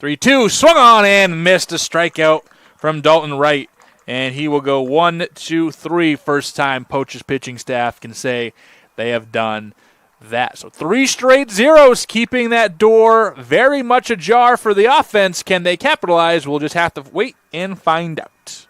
3-2, swung on and missed a strikeout from Dalton Wright. And he will go 1, 2, 3. First time Poach's pitching staff can say they have done that. So 3 straight zeros, keeping that door very much ajar for the offense. Can they capitalize? We'll just have to wait and find out.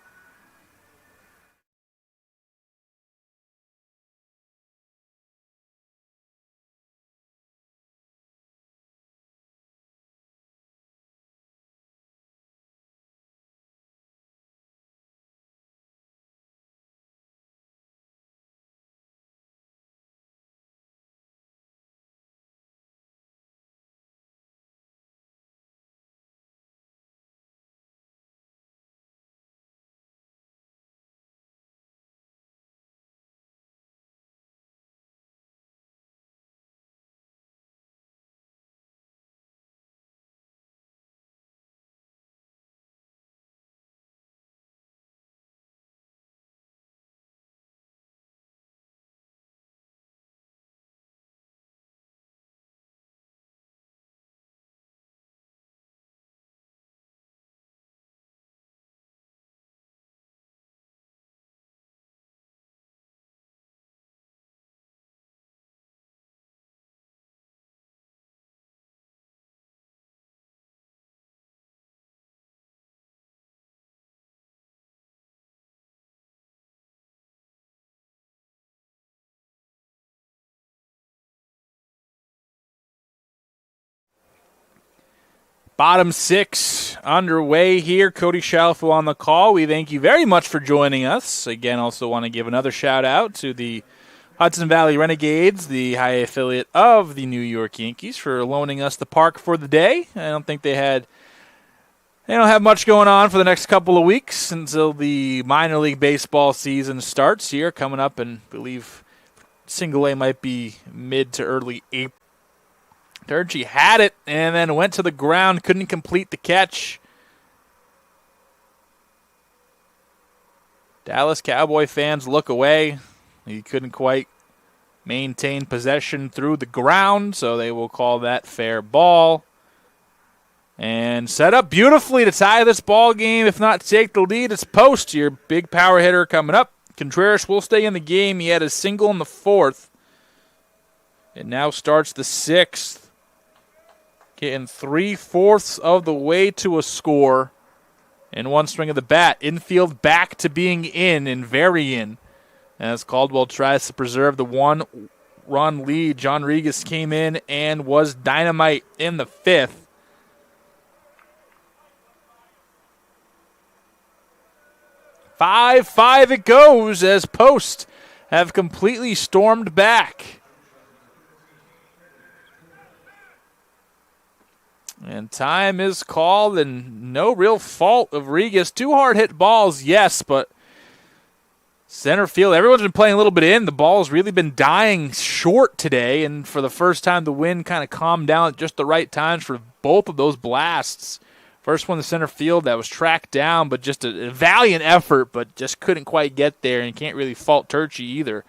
Bottom 6 underway here. Cody Shalfo on the call. We thank you very much for joining us. Again, also want to give another shout out to the Hudson Valley Renegades, the high affiliate of the New York Yankees, for loaning us the park for the day. I don't think they don't have much going on for the next couple of weeks until the minor league baseball season starts here, coming up, and I believe single A might be mid to early April. Turgey had it and then went to the ground, couldn't complete the catch. Dallas Cowboy fans look away. He couldn't quite maintain possession through the ground, so they will call that fair ball. And set up beautifully to tie this ball game, if not take the lead. It's Post, your big power hitter coming up. Contreras will stay in the game. He had a single in the 4th. It now starts the 6th. Getting 3/4 of the way to a score in one swing of the bat. Infield back to being in and very in, as Caldwell tries to preserve the 1-run lead. John Regas came in and was dynamite in the 5th. Five it goes as Post have completely stormed back. And time is called, and no real fault of Regas. 2 hard-hit balls, yes, but center field, everyone's been playing a little bit in. The ball's really been dying short today, and for the first time, the wind kind of calmed down at just the right times for both of those blasts. First one, the center field, that was tracked down, but just a valiant effort, but just couldn't quite get there, and you can't really fault Turgey either.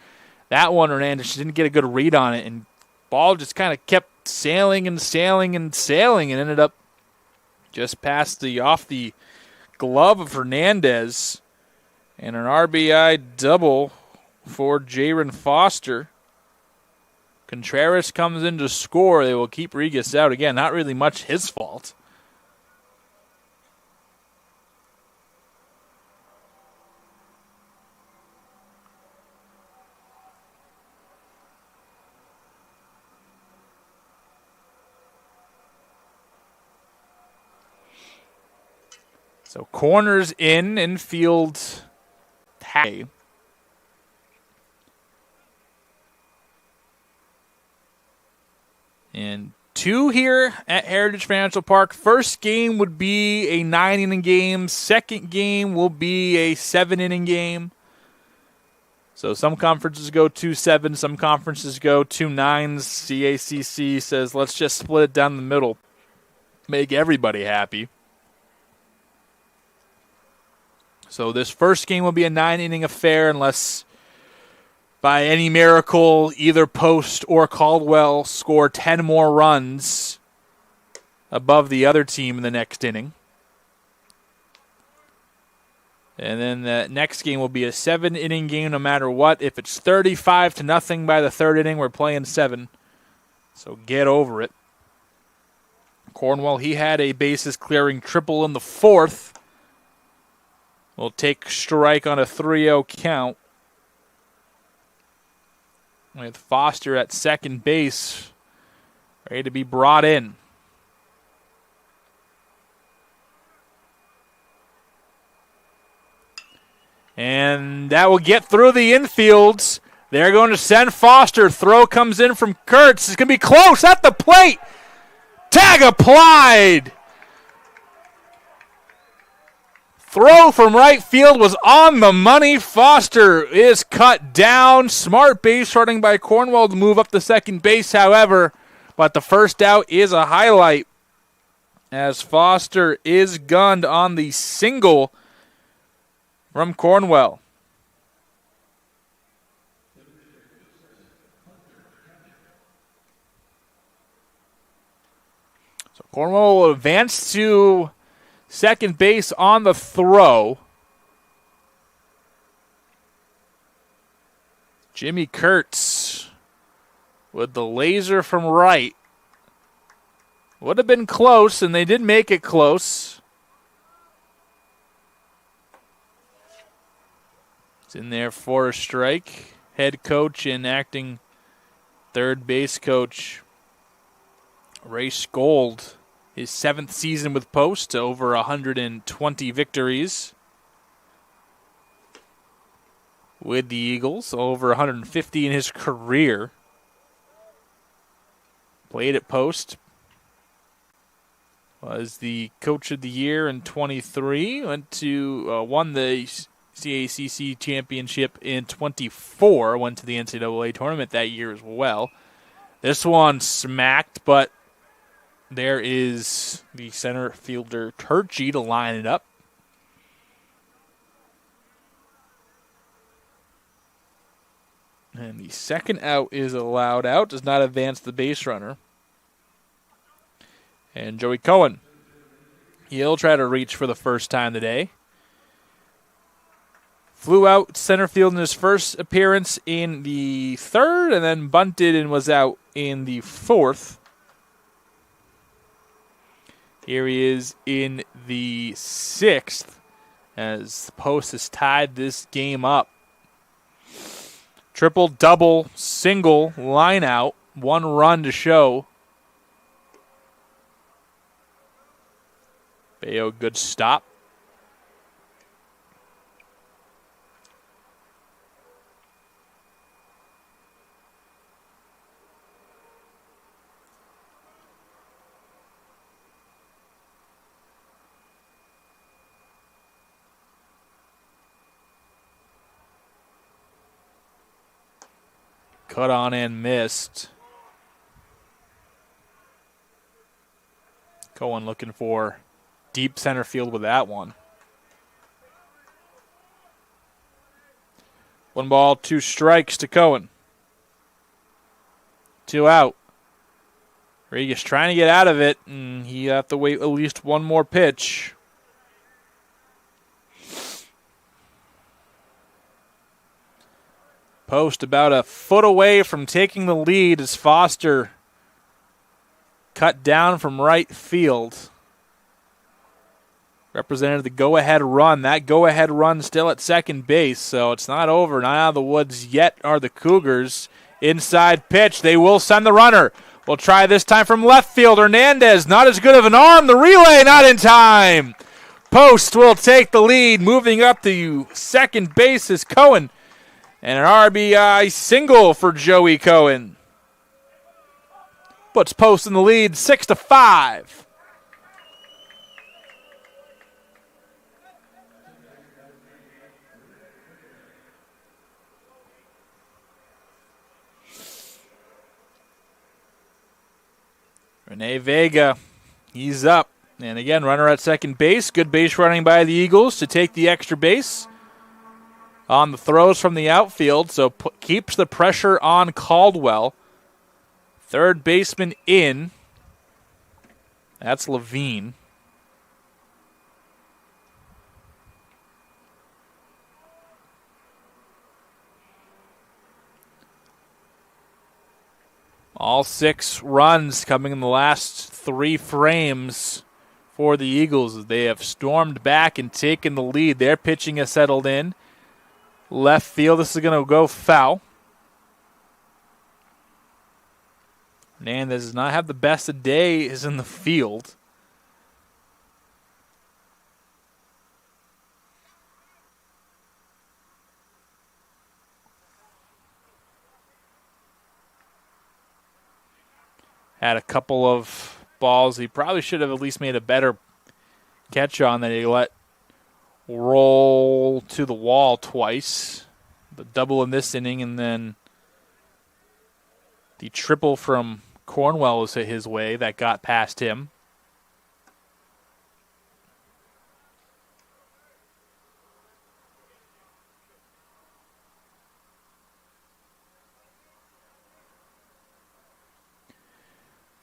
That one, Hernandez didn't get a good read on it, and ball just kind of kept sailing and ended up just off the glove of Hernandez, and an RBI double for Jaron Foster. Contreras comes in to score. They will keep Regas out. Again, not really much his fault. So corners infield high. And 2 here at Heritage Financial Park. First game would be a 9-inning game. Second game will be a 7-inning game. So some conferences go 2-7, some conferences go 2-9s. CACC says, let's just split it down the middle. Make everybody happy. So this first game will be a 9-inning affair unless by any miracle either Post or Caldwell score 10 more runs above the other team in the next inning. And then the next game will be a 7-inning game no matter what. If it's 35-0 by the 3rd inning, we're playing 7. So get over it. Cornwell, he had a bases-clearing triple in the 4th. Will take strike on a 3-0 count. With Foster at second base, ready to be brought in. And that will get through the infields. They're going to send Foster. Throw comes in from Kurtz. It's going to be close at the plate. Tag applied. Throw from right field was on the money. Foster is cut down. Smart base running by Cornwell to move up to second base, however. But the first out is a highlight as Foster is gunned on the single from Cornwell. So Cornwell will advance to second base on the throw. Jimmy Kurtz with the laser from right. Would have been close, and they did make it close. It's in there for a strike. Head coach and acting third base coach Ray Skold his 7th season with Post, over 120 victories with the Eagles, over 150 in his career. Played at Post. Was the coach of the year in 23. Won the CACC championship in 24. Went to the NCAA tournament that year as well. This one smacked, but there is the center fielder Turchi to line it up. And the second out is allowed out. Does not advance the base runner. And Joey Cohen, he'll try to reach for the first time today. Flew out center field in his first appearance in the 3rd, and then bunted and was out in the 4th. Here he is in the 6th, as Post has tied this game up. Triple, double, single, line out, 1 run to show. Bayo, good stop. Cut on and missed. Cohen looking for deep center field with that one. 1 ball, 2 strikes to Cohen. 2 out. Rodriguez trying to get out of it, and he have to wait at least 1 more pitch. Post about a foot away from taking the lead as Foster cut down from right field. Represented the go-ahead run. That go-ahead run still at second base, so it's not over. Not out of the woods yet are the Cougars. Inside pitch. They will send the runner. We'll try this time from left field. Hernandez, not as good of an arm. The relay, not in time. Post will take the lead. Moving up to second base is Cohen. And an RBI single for Joey Cohen. Puts Post in the lead 6-5. Rene Vega, he's up. And again, runner at second base. Good base running by the Eagles to take the extra base on the throws from the outfield. So keeps the pressure on Caldwell. Third baseman in. That's Levine. All 6 runs coming in the last 3 frames for the Eagles. They have stormed back and taken the lead. Their pitching has settled in. Left field, this is going to go foul. Hernandez does not have the best of days in the field. Had a couple of balls he probably should have at least made a better catch on that he let roll to the wall twice. The double in this inning, and then the triple from Cornwell was hit his way that got past him.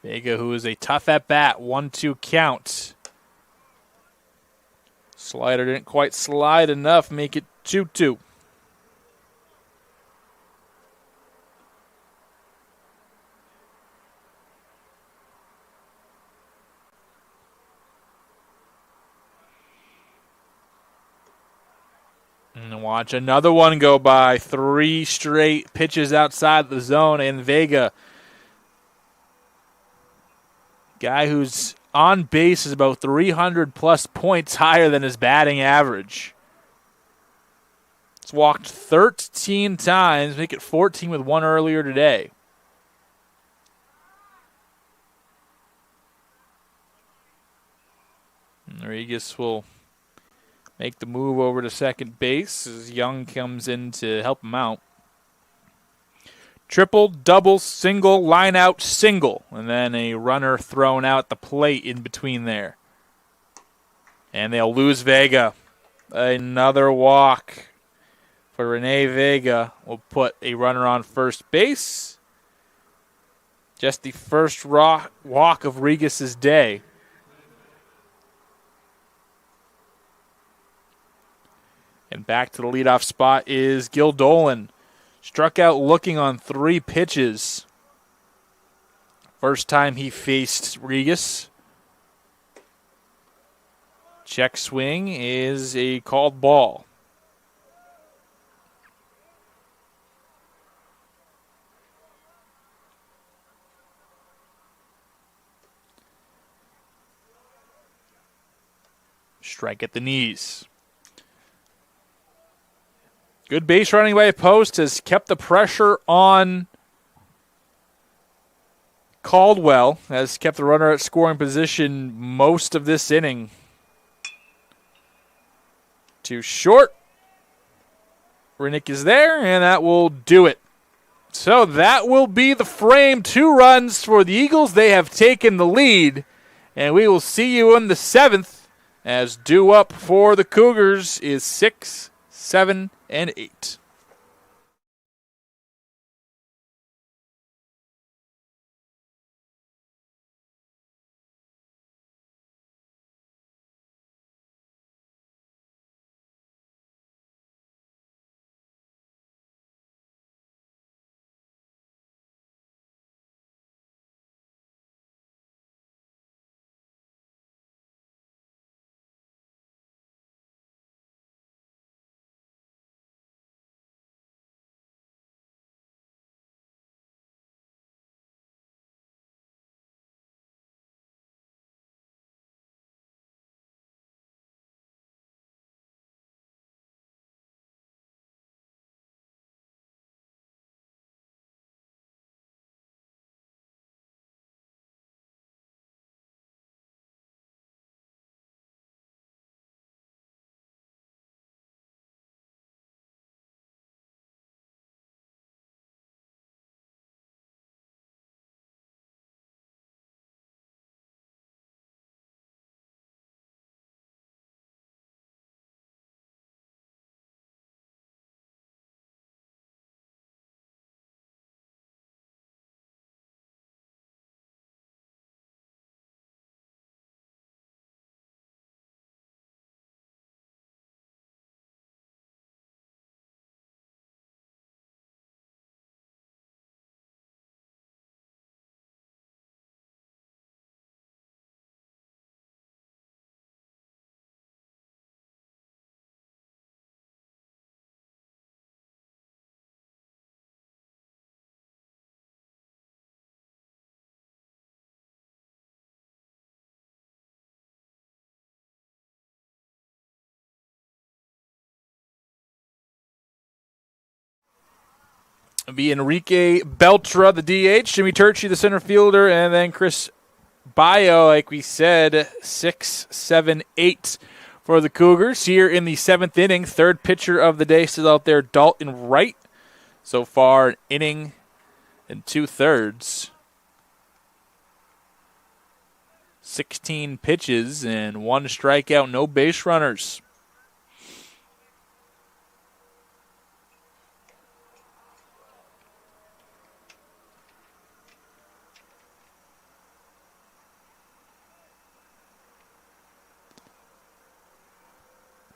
Vega, who is a tough at-bat, 1-2 count. Slider didn't quite slide enough, make it 2-2. And watch another one go by. 3 straight pitches outside the zone, and Vega, guy who's on base is about 300-plus points higher than his batting average. He's walked 13 times, make it 14 with one earlier today. Rodriguez will make the move over to second base as Young comes in to help him out. Triple, double, single, line out, single. And then a runner thrown out the plate in between there. And they'll lose Vega. Another walk for Rene Vega. Will put a runner on first base. Just the first walk of Regis's day. And back to the leadoff spot is Gil Dolan. Struck out looking on 3 pitches. First time he faced Regis. Check swing is a called ball. Strike at the knees. Good base running by Post has kept the pressure on Caldwell, has kept the runner at scoring position most of this inning. Too short. Renick is there, and that will do it. So that will be the frame. 2 runs for the Eagles. They have taken the lead, and we will see you in the 7th as due up for the Cougars is 6, 7, and 8. It'll be Enrique Beltra, the DH, Jimmy Turchi, the center fielder, and then Chris Bayo, like we said, 6, 7, 8 for the Cougars here in the 7th inning. Third pitcher of the day still out there, Dalton Wright. So far, an inning and 2/3. 16 pitches and 1 strikeout, no base runners.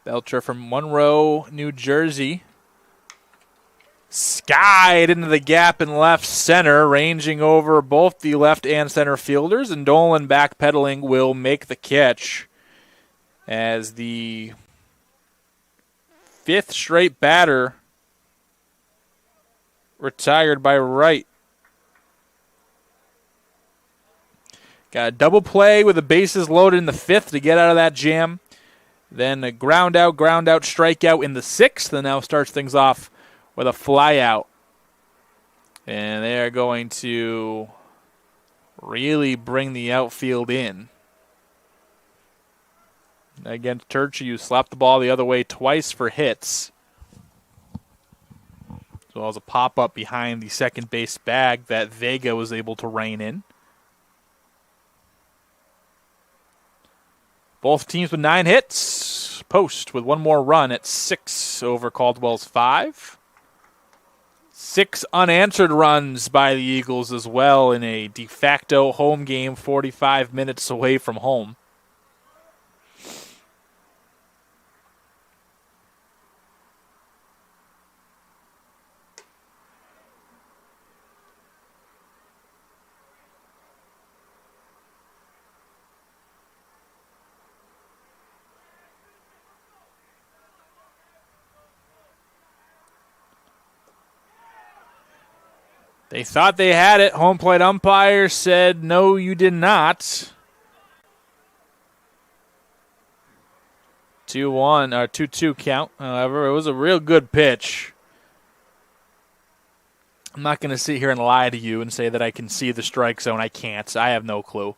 Belcher from Monroe, New Jersey. Skied into the gap in left center, ranging over both the left and center fielders, and Dolan backpedaling will make the catch as the 5th straight batter retired by Wright. Got a double play with the bases loaded in the 5th to get out of that jam. Then a ground out, strikeout in the 6th, and now starts things off with a fly out. And they're going to really bring the outfield in. Against Turchi, you slapped the ball the other way twice for hits. As well as a pop-up behind the second base bag that Vega was able to rein in. Both teams with 9 hits. Post with one more run at 6 over Caldwell's 5. 6 unanswered runs by the Eagles as well in a de facto home game 45 minutes away from home. They thought they had it. Home plate umpire said, no, you did not. 2-1, or 2-2 count. However, it was a real good pitch. I'm not going to sit here and lie to you and say that I can see the strike zone. I can't. I have no clue.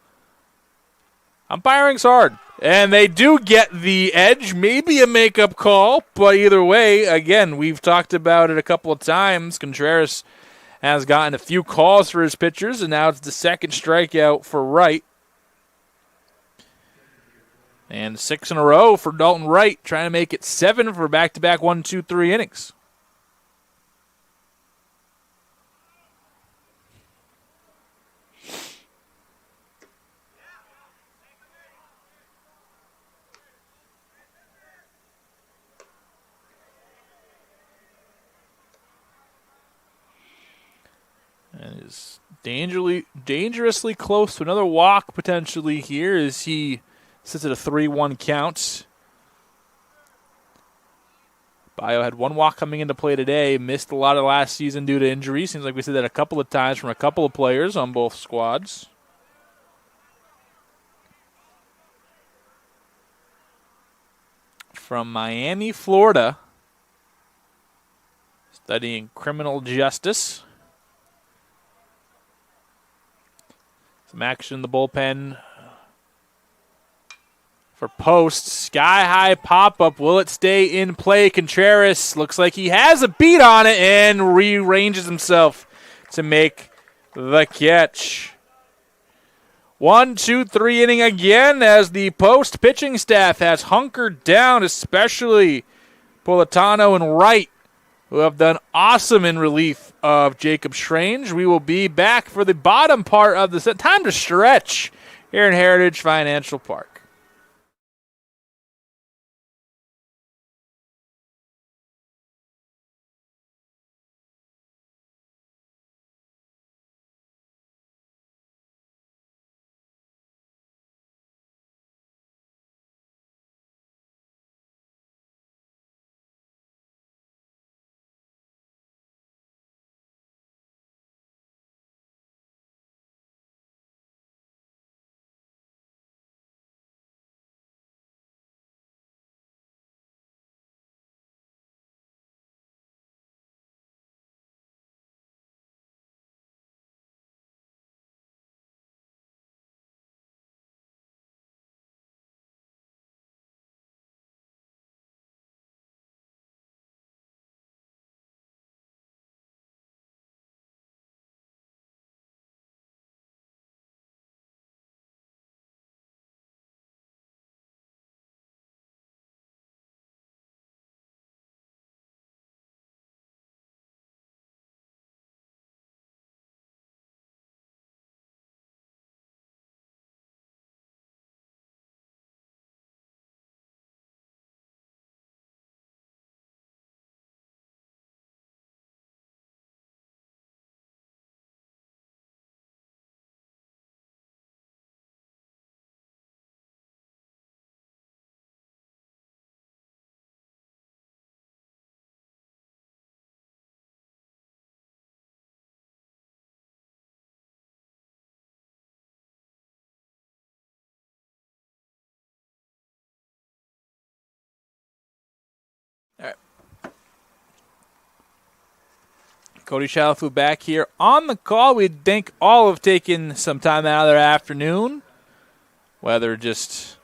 Umpiring's hard. And they do get the edge. Maybe a makeup call, but either way, again, we've talked about it a couple of times. Contreras has gotten a few calls for his pitchers, and now it's the second strikeout for Wright. And 6 in a row for Dalton Wright, trying to make it 7 for back-to-back 1, 2, 3 innings. And is dangerously close to another walk potentially here as he sits at a 3-1 count. Bio had one walk coming into play today, missed a lot of last season due to injury. Seems like we said that a couple of times from a couple of players on both squads. From Miami, Florida, studying criminal justice. Some action in the bullpen for Post. Sky-high pop-up. Will it stay in play? Contreras looks like he has a beat on it and rearranges himself to make the catch. 1, 2, 3 inning again as the Post pitching staff has hunkered down, especially Politano and Wright, who have done awesome in relief of Jacob Strange. We will be back for the bottom part of the set. Time to stretch here in Heritage Financial Park. Cody Shalafu back here on the call. We think all have taken some time out of their afternoon, whether just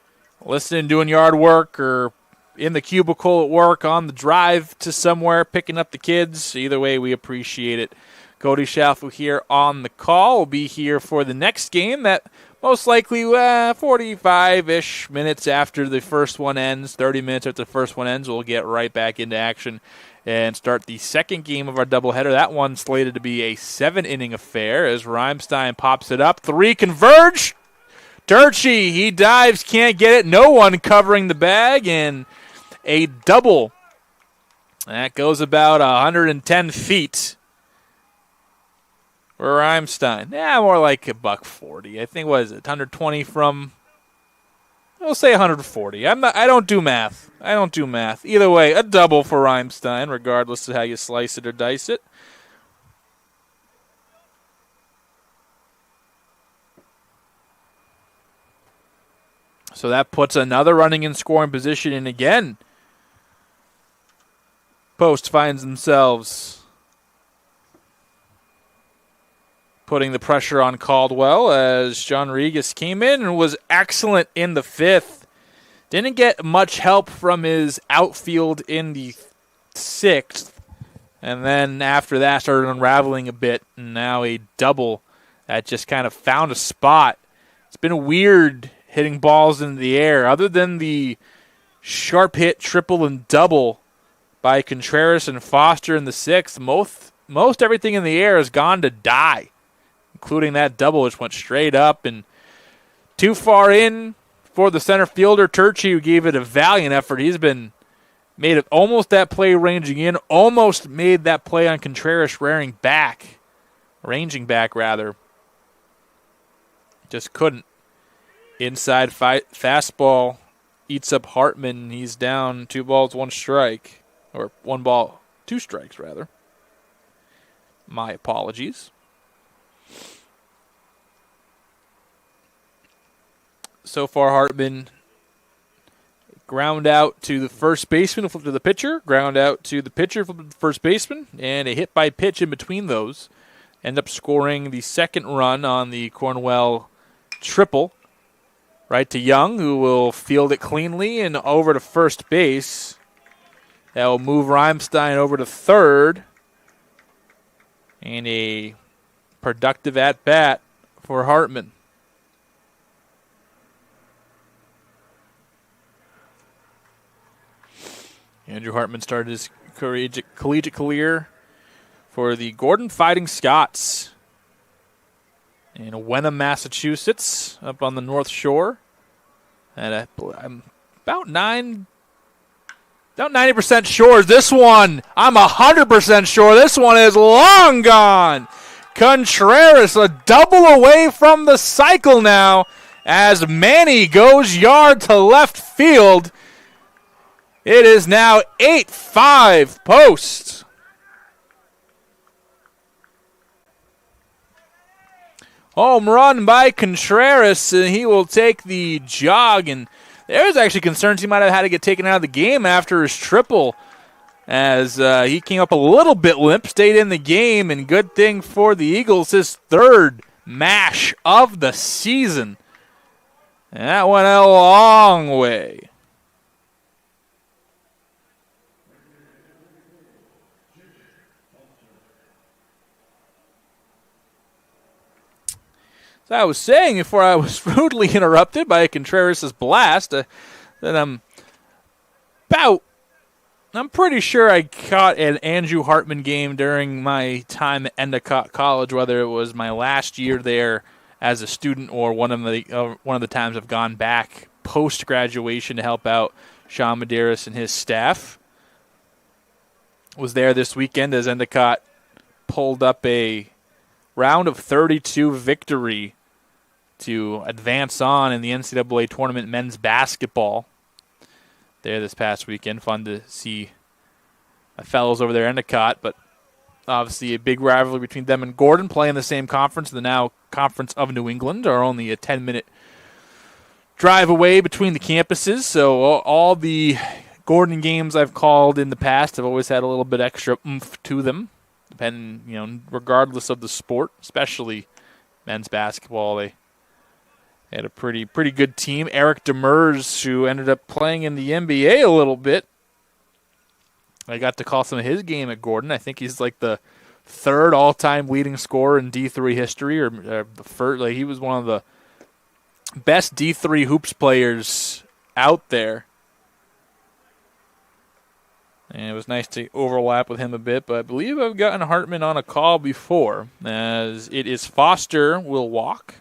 listening, doing yard work, or in the cubicle at work, on the drive to somewhere, picking up the kids. Either way, we appreciate it. Cody Shalafu here on the call. Will be here for the next game that most likely 45-ish minutes after the first one ends, 30 minutes after the first one ends, we'll get right back into action and start the second game of our doubleheader. That one slated to be a 7-inning affair as Reimstein pops it up. 3 converge. Turchi, he dives, can't get it. No one covering the bag, and a double. That goes about 110 feet for Reimstein. Yeah, more like $140. I think, what is it, 120 from... We'll say 140. I don't do math. Either way, a double for Reimstein, regardless of how you slice it or dice it. So that puts another running in scoring position, and again, Post finds themselves putting the pressure on Caldwell as John Regas came in and was excellent in the 5th. Didn't get much help from his outfield in the 6th. And then after that started unraveling a bit. And now a double that just kind of found a spot. It's been weird hitting balls in the air. Other than the sharp hit triple and double by Contreras and Foster in the 6th, most everything in the air has gone to die, including that double which went straight up and too far in for the center fielder, Turchi, who gave it a valiant effort. He's been made it almost that play ranging in, almost made that play on Contreras ranging back. Just couldn't. Inside fastball eats up Hartman. He's down 2 balls, 1 strike. Or 1 ball, 2 strikes, rather. My apologies. So far, Hartman ground out to the first baseman, flip to the pitcher, ground out to the pitcher, flip to the first baseman, and a hit by pitch in between those. End up scoring the second run on the Cornwell triple. Right to Young, who will field it cleanly and over to first base. That will move Reimstein over to third. And a productive at-bat for Hartman. Andrew Hartman started his collegiate career for the Gordon Fighting Scots in Wenham, Massachusetts, up on the North Shore. And I'm about 90% sure this one, I'm 100% sure this one is long gone. Contreras, a double away from the cycle now as Manny goes yard to left field. It is now 8-5 Post. Home run by Contreras, and he will take the jog. And there's actually concerns he might have had to get taken out of the game after his triple, as he came up a little bit limp, stayed in the game, and good thing for the Eagles, his 3rd mash of the season. And that went a long way. So I was saying before I was rudely interrupted by Contreras' blast that I'm pretty sure I caught an Andrew Hartman game during my time at Endicott College, whether it was my last year there as a student or one of the times I've gone back post-graduation to help out Sean Medeiros and his staff. Was there this weekend as Endicott pulled up a round of 32 victory to advance on in the NCAA tournament men's basketball there this past weekend. Fun to see my fellows over there, Endicott, but obviously a big rivalry between them and Gordon, playing the same conference, the now Conference of New England, are only a 10-minute drive away between the campuses. So all the Gordon games I've called in the past have always had a little bit extra oomph to them. depending, regardless of the sport, especially men's basketball. They had a pretty good team. Eric Demers, who ended up playing in the NBA a little bit. I got to call some of his game at Gordon. I think he's like the third all-time leading scorer in D3 history, or the first. Like, he was one of the best D3 hoops players out there. And it was nice to overlap with him a bit, but I believe I've gotten Hartman on a call before, as it is Foster will walk.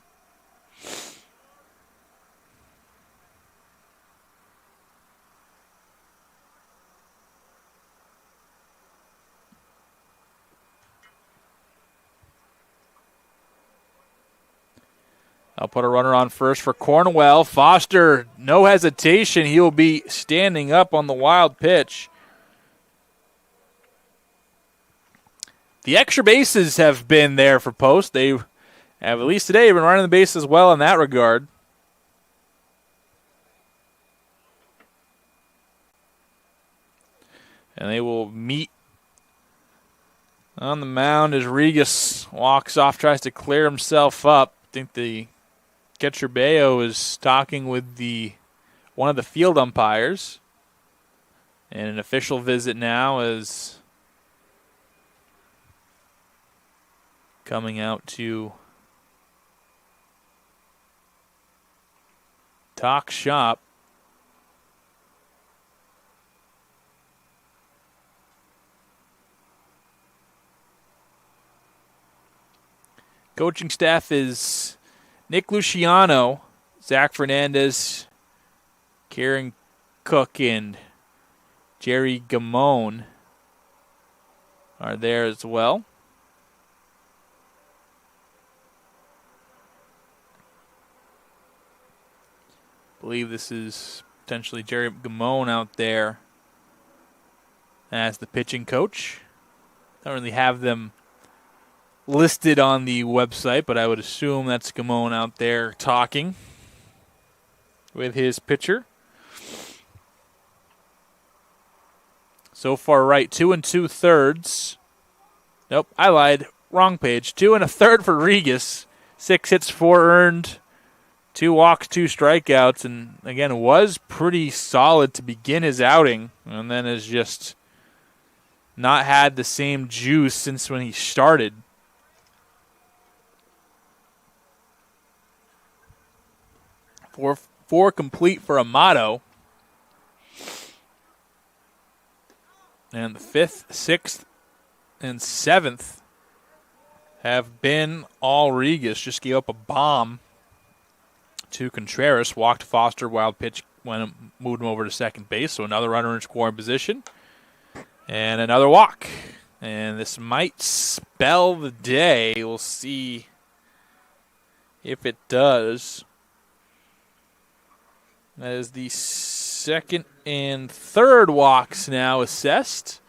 I'll put a runner on first for Cornwell. Foster, no hesitation. He will be standing up on the wild pitch. The extra bases have been there for Post. They have, at least today, been running the bases well in that regard. And they will meet on the mound as Regis walks off, tries to clear himself up. I think the catcher Bayo is talking with one of the field umpires. And an official visit now is coming out to talk shop. Coaching staff is Nick Luciano, Zach Fernandez, Karen Cook, and Jerry Gamone are there as well. I believe this is potentially Jerry Gamone out there as the pitching coach. Don't really have them listed on the website, but I would assume that's Gamone out there talking with his pitcher. So far right, 2 2/3. Nope, I lied. Wrong page. 2 1/3 for Regis. 6 hits, 4 earned, 2 walks, 2 strikeouts, and again was pretty solid to begin his outing, and then has just not had the same juice since when he started. Four complete for Amato. And the 5th, 6th, and 7th have been all Regis. Just gave up a bomb to Contreras. Walked Foster, wild pitch, moved him over to second base. So another runner in scoring position. And another walk. And this might spell the day. We'll see if it does. That is the second and third walks now assessed.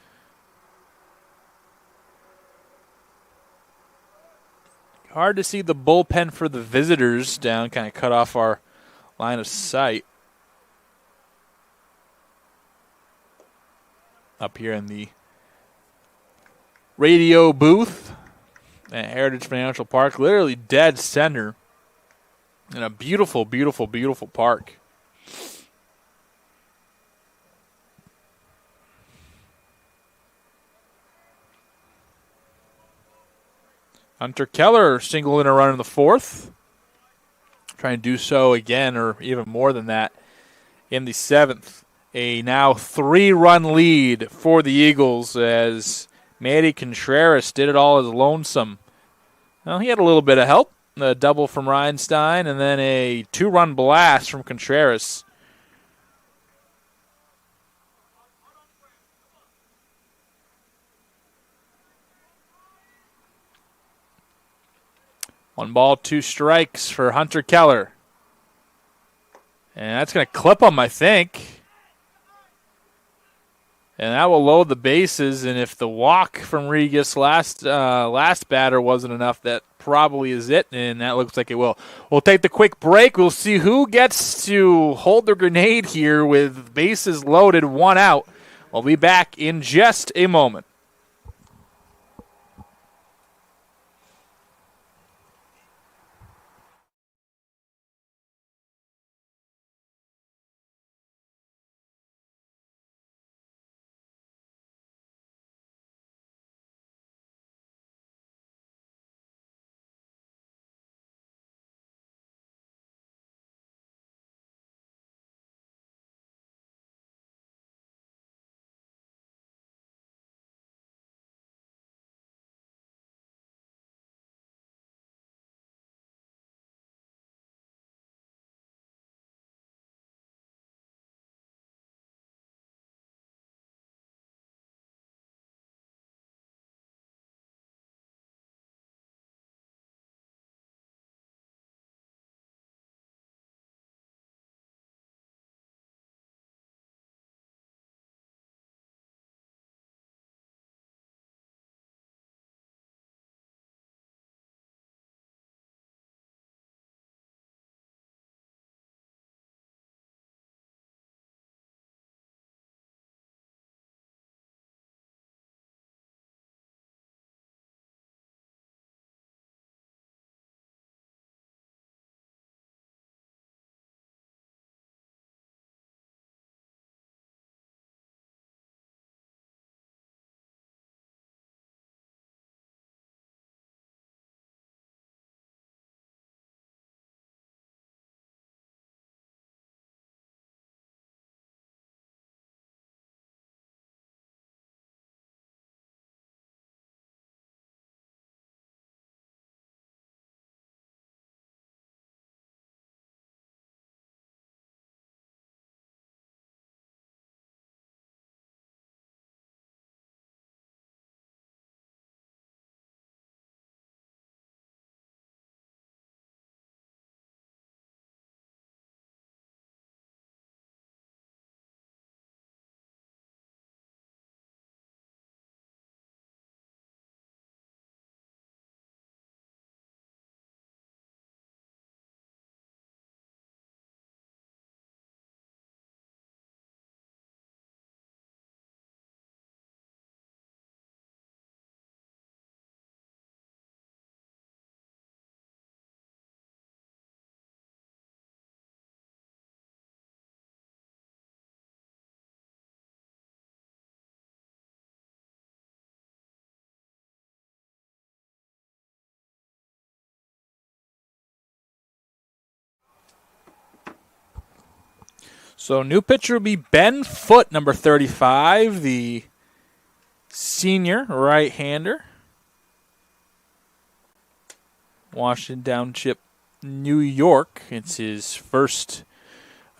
Hard to see the bullpen for the visitors down, kind of cut off our line of sight. Up here in the radio booth at Heritage Financial Park, literally dead center in a beautiful, beautiful, beautiful park. Hunter Keller singled in a run in the 4th. Trying to do so again, or even more than that, in the 7th. A now 3-run lead for the Eagles as Manny Contreras did it all as lonesome. Well, he had a little bit of help. A double from Reinstein, and then a 2-run blast from Contreras. One ball, 2 strikes for Hunter Keller. And that's going to clip him, I think. And that will load the bases. And if the walk from Regis last batter wasn't enough, that probably is it. And that looks like it will. We'll take the quick break. We'll see who gets to hold the grenade here with bases loaded, 1 out. We'll be back in just a moment. So new pitcher will be Ben Foote, number 35, the senior right-hander. Washington Township, New York. It's his first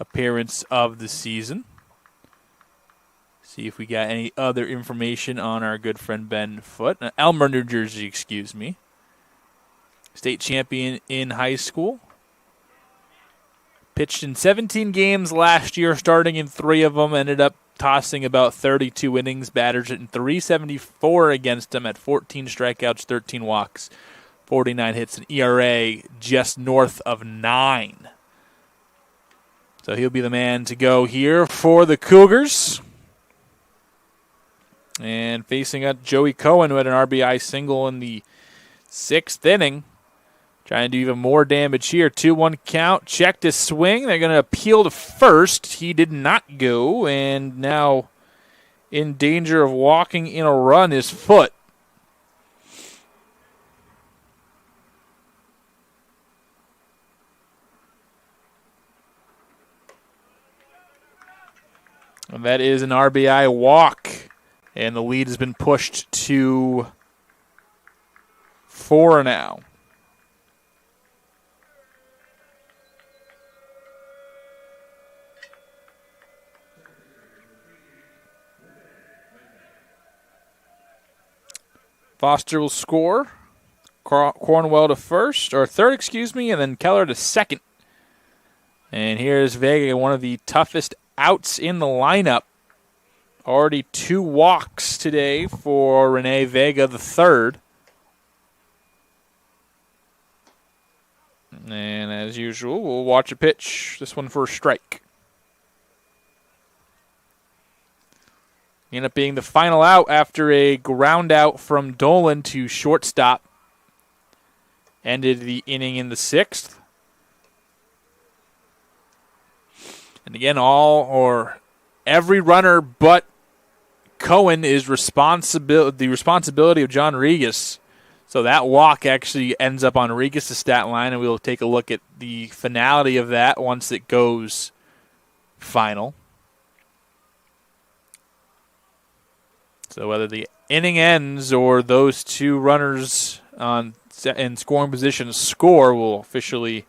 appearance of the season. See if we got any other information on our good friend Ben Foote. Elmer, New Jersey, excuse me. State champion in high school. Pitched in 17 games last year, starting in 3 of them. Ended up tossing about 32 innings. Batters in .374 against him at 14 strikeouts, 13 walks, 49 hits, and ERA just north of 9. So he'll be the man to go here for the Cougars. And facing up Joey Cohen, who had an RBI single in the 6th inning. Trying to do even more damage here. 2-1 count. Checked his swing. They're going to appeal to first. He did not go. And now in danger of walking in a run is Foote. And that is an RBI walk. And the lead has been pushed to 4 now. Foster will score. Cornwell to first, or third, excuse me, and then Keller to second. And here's Vega, one of the toughest outs in the lineup. Already 2 walks today for Rene Vega the third. And as usual, we'll watch a pitch. This one for a strike. Ended up being the final out after a ground out from Dolan to shortstop. Ended the inning in the 6th. And again, every runner but Cohen is the responsibility of John Regas. So that walk actually ends up on Regas' stat line, and we'll take a look at the finality of that once it goes final. So whether the inning ends or those 2 runners in scoring position score will officially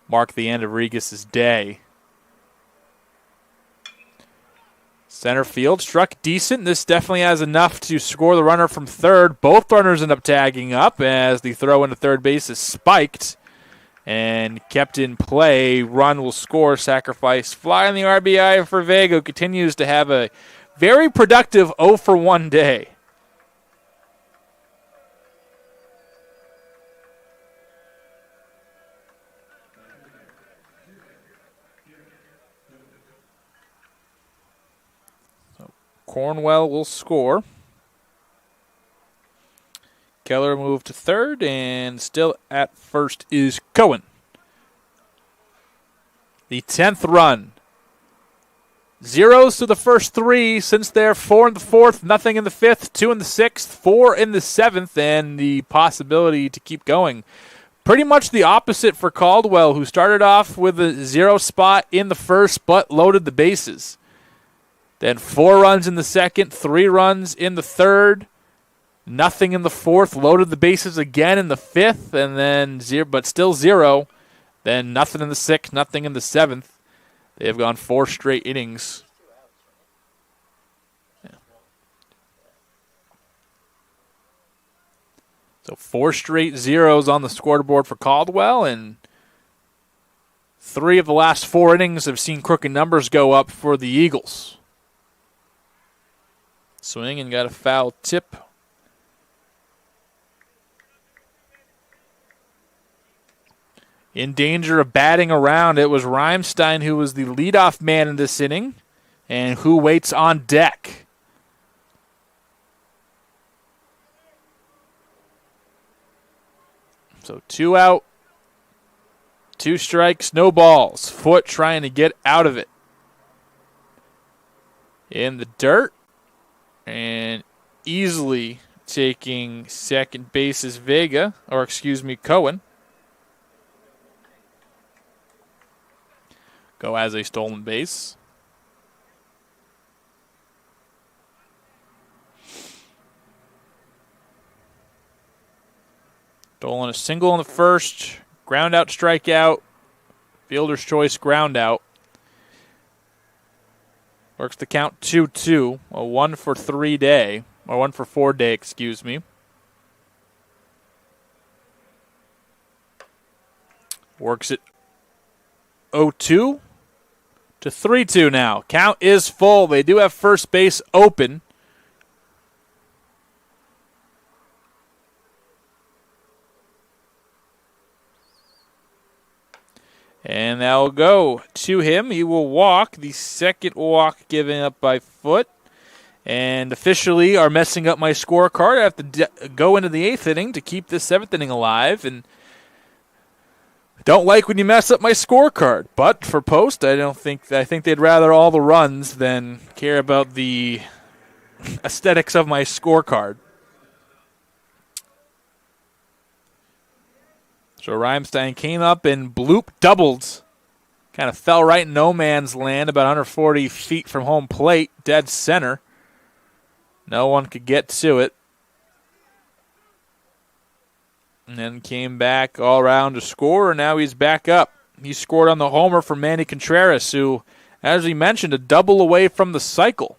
mark the end of Regas' day. Center field struck decent. This definitely has enough to score the runner from third. Both runners end up tagging up as the throw into third base is spiked and kept in play. Run will score. Sacrifice fly on the RBI for Vega, who continues to have a very productive 0-for-1 day. So Cornwell will score. Keller moved to third, and still at first is Cohen. The 10th run. Zeros to the first 3 since they're 4 in the 4th, nothing in the 5th, 2 in the 6th, 4 in the 7th, and the possibility to keep going. Pretty much the opposite for Caldwell, who started off with a 0 spot in the 1st but loaded the bases. Then 4 runs in the 2nd, 3 runs in the 3rd, nothing in the 4th, loaded the bases again in the 5th, and then 0, but still 0. Then nothing in the 6th, nothing in the 7th. They have gone 4 straight innings. Yeah. So 4 straight zeros on the scoreboard for Caldwell, and 3 of the last 4 innings have seen crooked numbers go up for the Eagles. Swing and got a foul tip. In danger of batting around, it was Reimstein who was the leadoff man in this inning and who waits on deck. So 2 out, 2 strikes, no balls. Foote trying to get out of it. In the dirt and easily taking second base is Cohen. go as a stolen base. Stolen a single in the first, ground out, strikeout, fielder's choice, ground out. Works the count 2-2, a 1-for-3 day, or 1-for-4 day, excuse me. Works it 0-2 to 3-2 now. Count is full. They do have first base open. And that will go to him. He will walk. The second walk given up by Foot. And officially are messing up my scorecard. I have to go into the 8th inning to keep this 7th inning alive. And don't like when you mess up my scorecard. But for Post, I think they'd rather all the runs than care about the aesthetics of my scorecard. So Reimstein came up and bloop doubled. Kind of fell right in no man's land, about 140 feet from home plate, dead center. No one could get to it. And then came back all around to score, and now he's back up. He scored on the homer for Manny Contreras, who, as we mentioned, a double away from the cycle.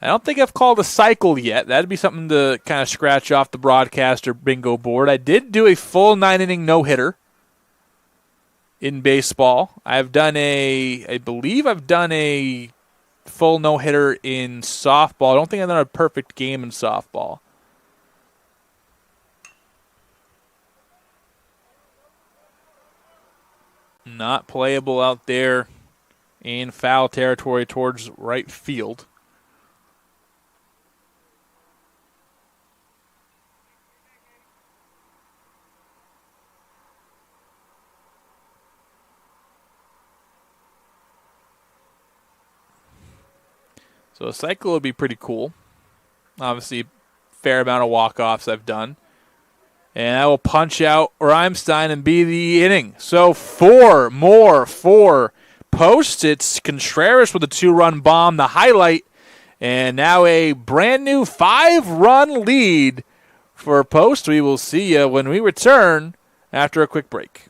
I don't think I've called a cycle yet. That'd be something to kind of scratch off the broadcaster bingo board. I did do a full 9-inning no-hitter in baseball. I believe I've done a full no-hitter in softball. I don't think I've done a perfect game in softball. Not playable out there in foul territory towards right field. So a cycle would be pretty cool. Obviously, fair amount of walk-offs I've done. And I will punch out Reimstein and be the inning. So 4 more for Post. It's Contreras with a 2-run bomb, the highlight. And now a brand new 5-run lead for Post. We will see you when we return after a quick break.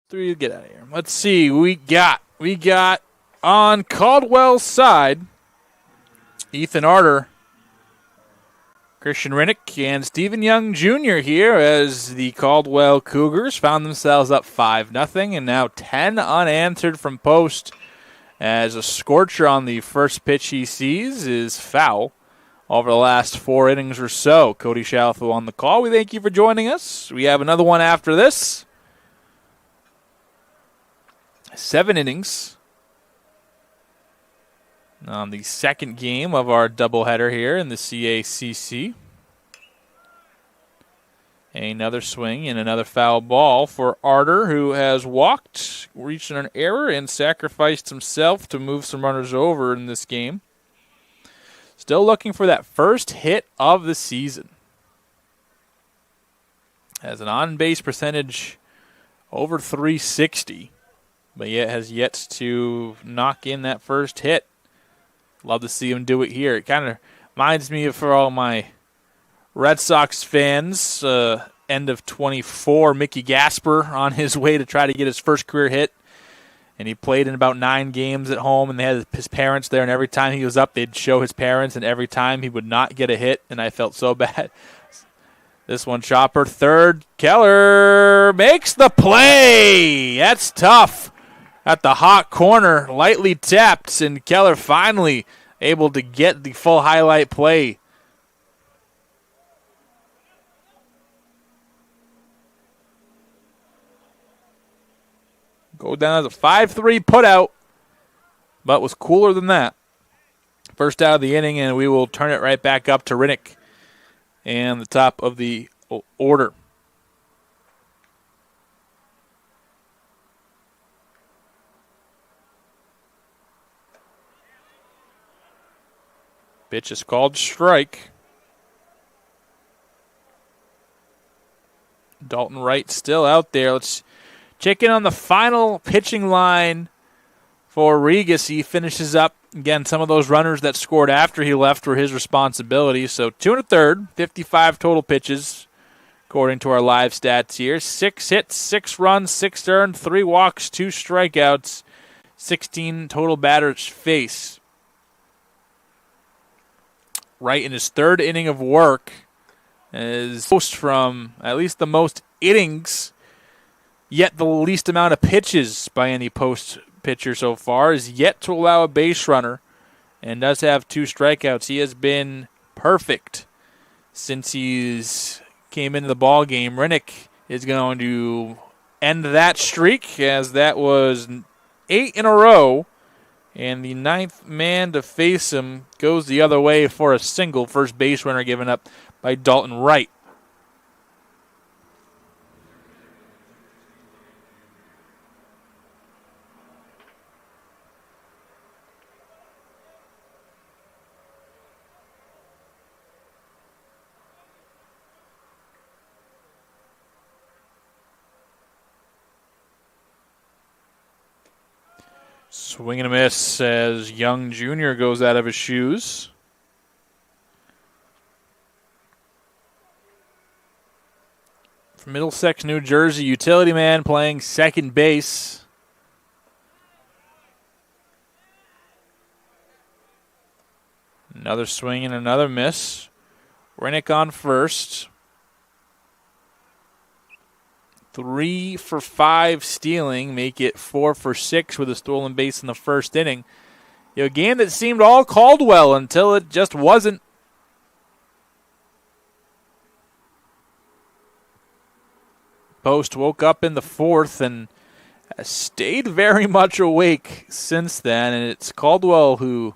Get out of here. Let's see. We got on Caldwell's side, Ethan Arter, Christian Rinnick, and Stephen Young Jr. here as the Caldwell Cougars found themselves up 5-0, and now 10 unanswered from Post as a scorcher on the first pitch he sees is foul. over the last 4 innings or so. Cody Shalfo on the call. We thank you for joining us. We have another one after this. 7 innings on the second game of our doubleheader here in the CACC. Another swing and another foul ball for Arter, who has walked, reached an error, and sacrificed himself to move some runners over in this game. Still looking for that first hit of the season. Has an on-base percentage over 360, but yet has yet to knock in that first hit. Love to see him do it here. It kind of reminds me of, for all my Red Sox fans, end of 24, Mickey Gasper on his way to try to get his first career hit. And he played in about 9 games at home, and they had his parents there, and every time he was up, they'd show his parents, and every time he would not get a hit, and I felt so bad. This one, chopper, third. Keller makes the play. That's tough. At the hot corner, lightly tapped, and Keller finally able to get the full highlight play. Go down as a 5-3 putout, but was cooler than that. First out of the inning, and we will turn it right back up to Rinnick and the top of the order. Pitch is called strike. Dalton Wright still out there. Let's check in on the final pitching line for Regas. He finishes up, again, some of those runners that scored after he left were his responsibility. So 2 1/3, 55 total pitches, according to our live stats here. 6 hits, 6 runs, 6 earned, 3 walks, 2 strikeouts, 16 total batters faced. Right in his 3rd inning of work is most from at least the most innings, yet the least amount of pitches by any post pitcher so far, is yet to allow a base runner and does have 2 strikeouts. He has been perfect since he's came into the ball game. Rinnick is going to end that streak, as that was 8 in a row, and the 9th man to face him goes the other way for a single. First base runner given up by Dalton Wright. Swing and a miss as Young Jr. goes out of his shoes. From Middlesex, New Jersey, utility man playing second base. Another swing and another miss. Rinnick on first. 3 for 5 stealing, make it 4 for 6 with a stolen base in the first inning. A game that seemed all Caldwell until it just wasn't. Post woke up in the 4th and has stayed very much awake since then, and it's Caldwell who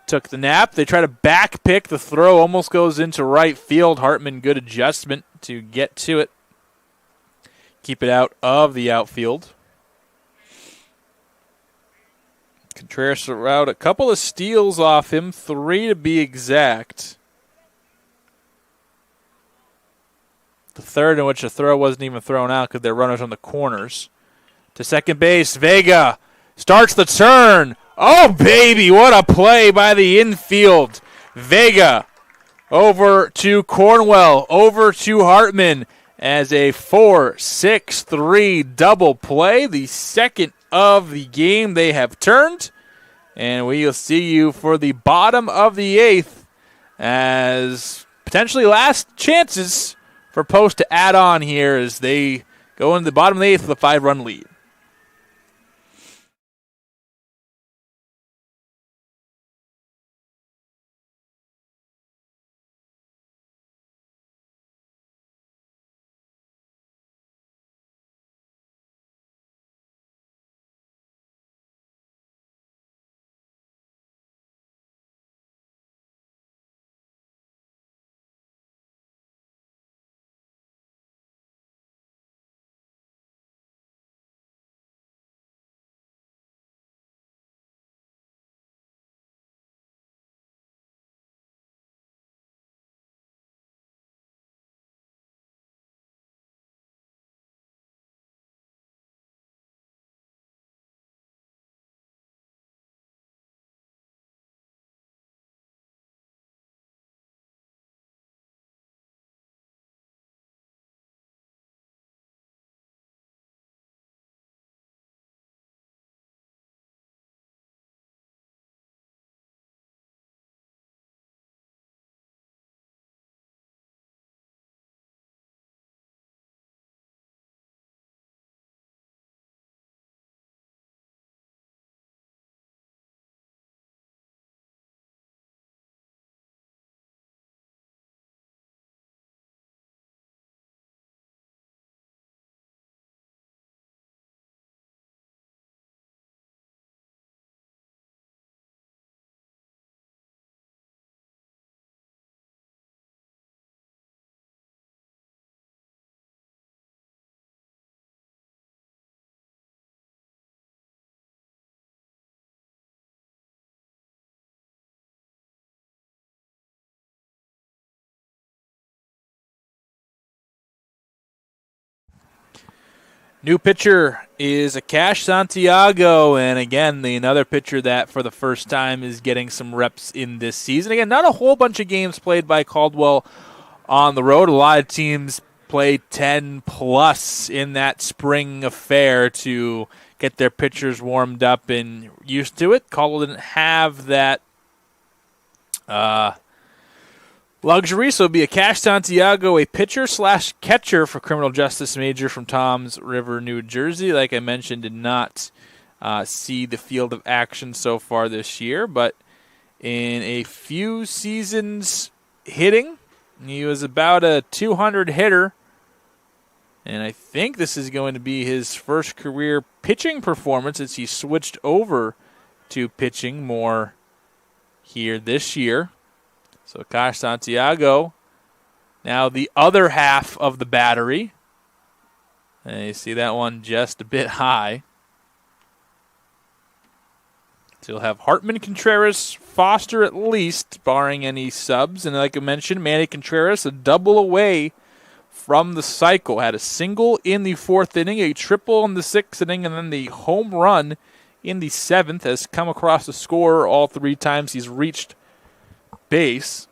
took the nap. They try to back pick. The throw almost goes into right field. Hartman, good adjustment to get to it. Keep it out of the outfield. Contreras out a couple of steals off him, 3 to be exact. The third in which the throw wasn't even thrown out because they're runners on the corners. To second base, Vega starts the turn. Oh, baby, what a play by the infield. Vega over to Cornwell, over to Hartman. As a 4-6-3 double play, the second of the game they have turned. And we will see you for the bottom of the 8th as potentially last chances for Post to add on here as they go into the bottom of the 8th with a 5-run lead. New pitcher is Akash Santiago, and again, another pitcher that for the first time is getting some reps in this season. Again, not a whole bunch of games played by Caldwell on the road. A lot of teams play 10-plus in that spring affair to get their pitchers warmed up and used to it. Caldwell didn't have that luxury, so it'll be Akash Santiago, a pitcher/catcher for criminal justice major from Toms River, New Jersey. Like I mentioned, did not see the field of action so far this year, but in a few seasons hitting, he was about a 200 hitter, and I think this is going to be his first career pitching performance as he switched over to pitching more here this year. So Akash Santiago, now the other half of the battery. And you see that one just a bit high. So you'll have Hartman, Contreras, Foster at least, barring any subs. And like I mentioned, Manny Contreras, a double away from the cycle. Had a single in the 4th inning, a triple in the 6th inning, and then the home run in the 7th has come across the score all 3 times he's reached base.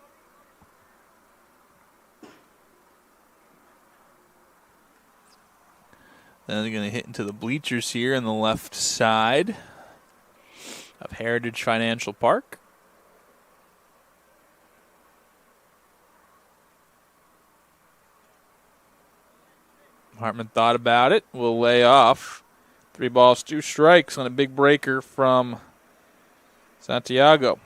Then they're going to hit into the bleachers here on the left side of Heritage Financial Park. Hartman thought about it. Will lay off. 3 balls, 2 strikes on a big breaker from Santiago.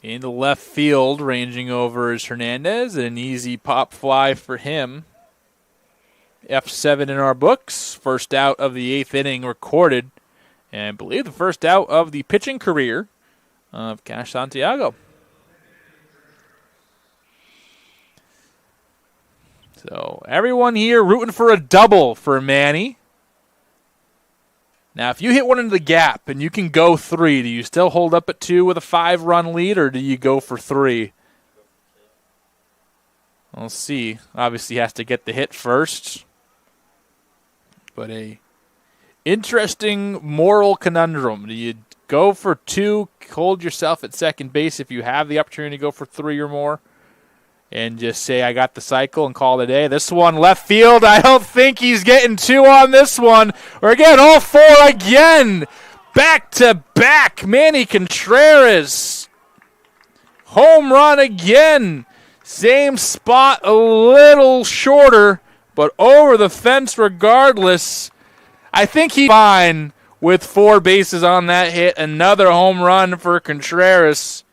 Into left field, ranging over is Hernandez. An easy pop fly for him. F7 in our books. First out of the 8th inning recorded. And I believe the first out of the pitching career of Akash Santiago. So everyone here rooting for a double for Manny. Now, if you hit one into the gap and you can go 3, do you still hold up at 2 with a 5-run lead, or do you go for 3? We'll see. Obviously, he has to get the hit first. But a interesting moral conundrum. Do you go for 2, hold yourself at second base if you have the opportunity to go for 3 or more, and just say, I got the cycle and call it a day? This one, left field, I don't think he's getting 2 on this one. Or again, all 4 again. Back to back. Manny Contreras. Home run again. Same spot, a little shorter, but over the fence regardless. I think he's fine with 4 bases on that hit. Another home run for Contreras.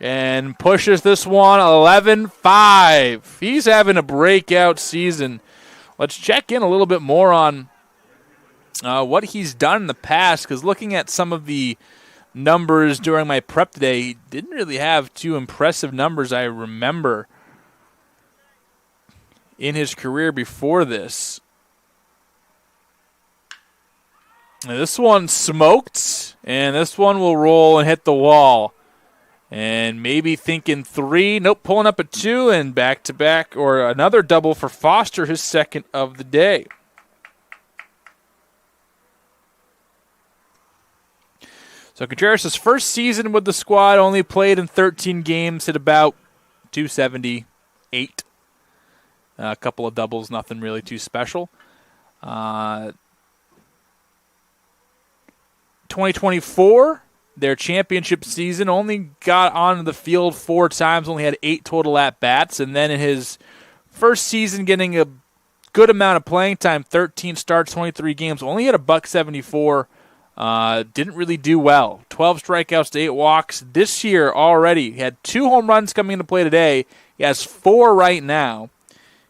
And pushes this one 11-5. He's having a breakout season. Let's check in a little bit more on what he's done in the past, because looking at some of the numbers during my prep today, he didn't really have too impressive numbers I remember in his career before this. Now, this one smoked, and this one will roll and hit the wall. And maybe thinking 3. Nope, pulling up at 2 and back-to-back, or another double for Foster, his second of the day. So Contreras' first season with the squad, only played in 13 games, hit about 278. A couple of doubles, nothing really too special. 2024, their championship season, only got onto the field 4 times, only had 8 total at-bats, and then in his first season getting a good amount of playing time, 13 starts, 23 games, only had a .174, didn't really do well. 12 strikeouts to 8 walks. This year already, he had 2 home runs coming into play today. He has 4 right now.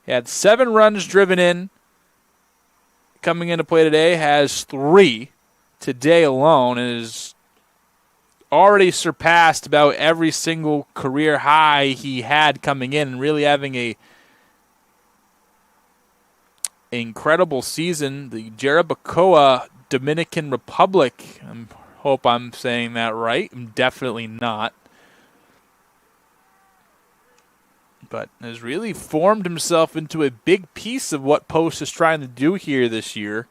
He had 7 runs driven in coming into play today, has 3 today alone, and is already surpassed about every single career high he had coming in, and really having a incredible season. The Jarabacoa Dominican Republic. I hope I'm saying that right. I'm definitely not. But has really formed himself into a big piece of what Post is trying to do here this year.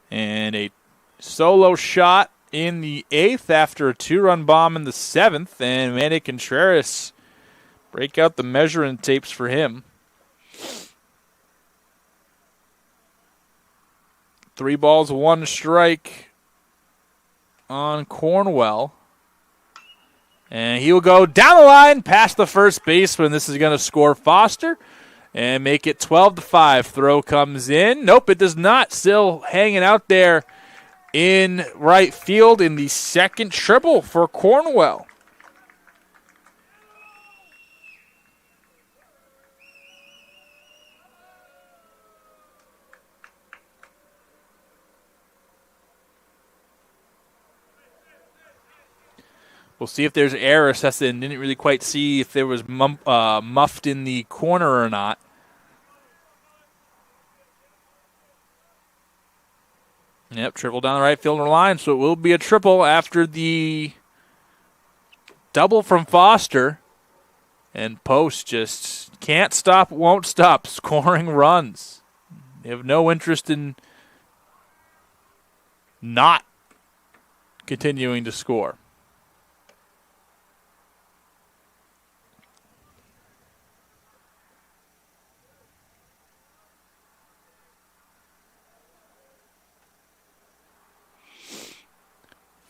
And a solo shot in the 8th after a 2-run bomb in the 7th. And Manny Contreras break out the measuring tapes for him. 3 balls, 1 strike on Cornwell. And he will go down the line past the first baseman. This is going to score Foster and make it 12-5. Throw comes in. Nope, it does not. Still hanging out there in right field in the second triple for Cornwell. We'll see if there's error. Sesson didn't really quite see if there was muffed in the corner or not. Yep, triple down the right fielder line, so it will be a triple after the double from Foster. And Post just can't stop, won't stop scoring runs. They have no interest in not continuing to score.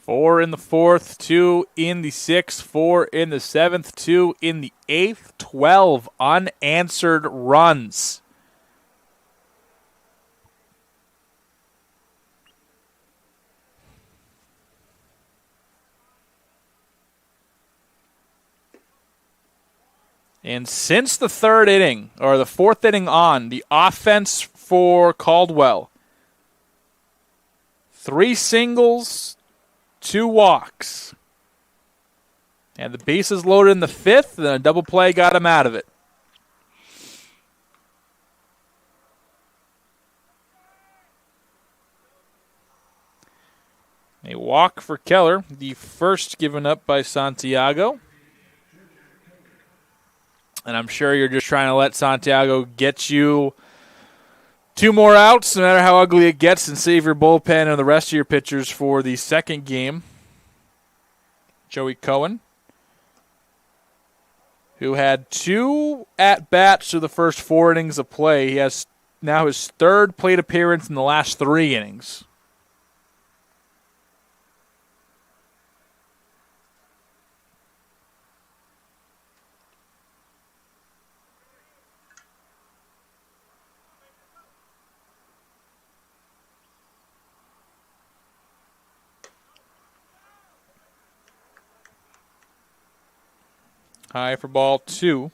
Four in the 4th, 2 in the 6th, 4 in the 7th, 2 in the 8th, 12 unanswered runs. And since the 3rd inning, or the 4th inning on, the offense for Caldwell, 3 singles, 2 walks. And the bases loaded in the 5th, and a double play got him out of it. A walk for Keller, the first given up by Santiago. And I'm sure you're just trying to let Santiago get you 2 more outs, no matter how ugly it gets, and save your bullpen and the rest of your pitchers for the second game. Joey Cohen, who had 2 at-bats through the first 4 innings of play. He has now his 3rd plate appearance in the last 3 innings. High for ball 2.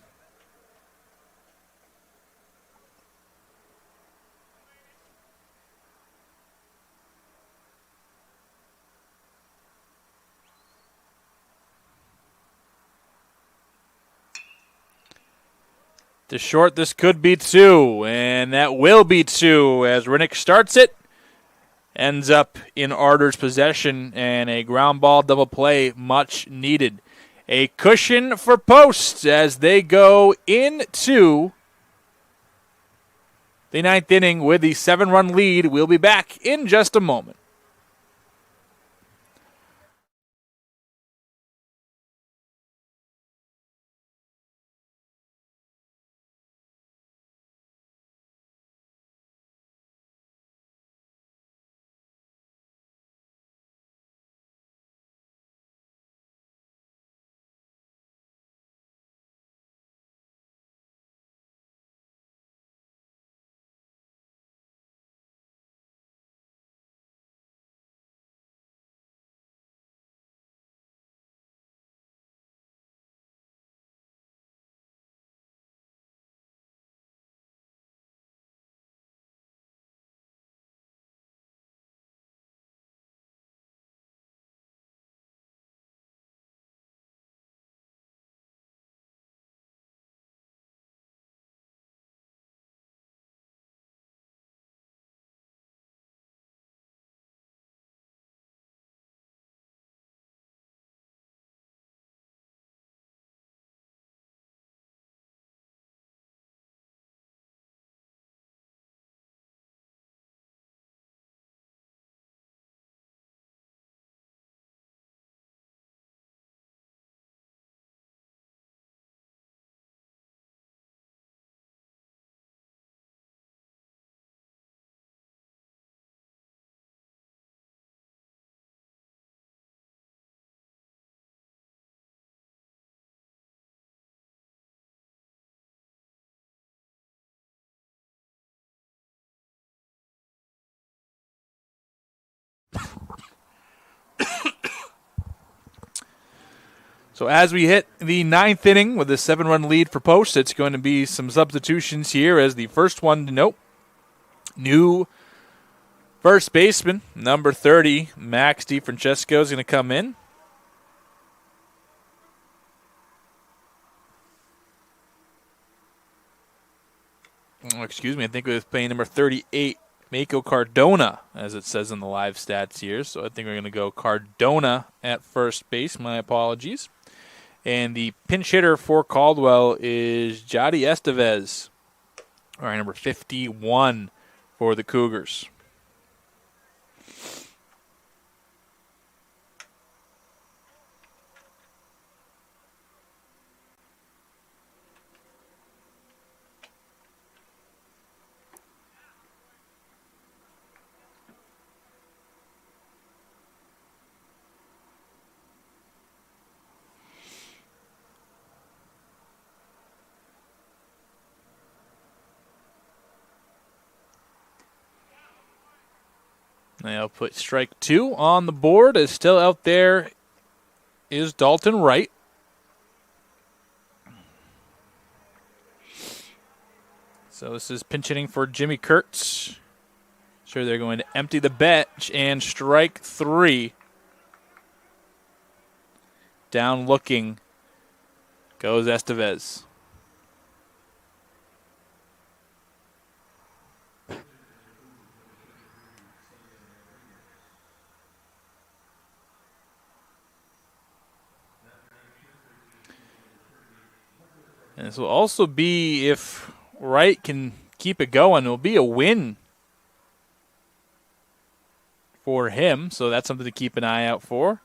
To short, this could be 2, and that will be 2 as Rinnick starts it. Ends up in Arter's possession, and a ground ball double play much needed. A cushion for Post as they go into the 9th inning with the 7-run lead. We'll be back in just a moment. So as we hit the 9th inning with a 7-run lead for Post, it's going to be some substitutions here as the first one to note. New first baseman, number 30, Max DiFrancesco is going to come in. Oh, excuse me, I think it was playing number 38, Mako Cardona, as it says in the live stats here. So I think we're going to go Cardona at first base. My apologies. And the pinch hitter for Caldwell is Jody Estevez. All right, number 51 for the Cougars. They'll put strike 2 on the board. Is still out there is Dalton Wright. So this is pinch hitting for Jimmy Kurtz. Sure, they're going to empty the bench and strike 3. Down looking goes Estevez. And this will also be, if Wright can keep it going, it'll be a win for him. So that's something to keep an eye out for.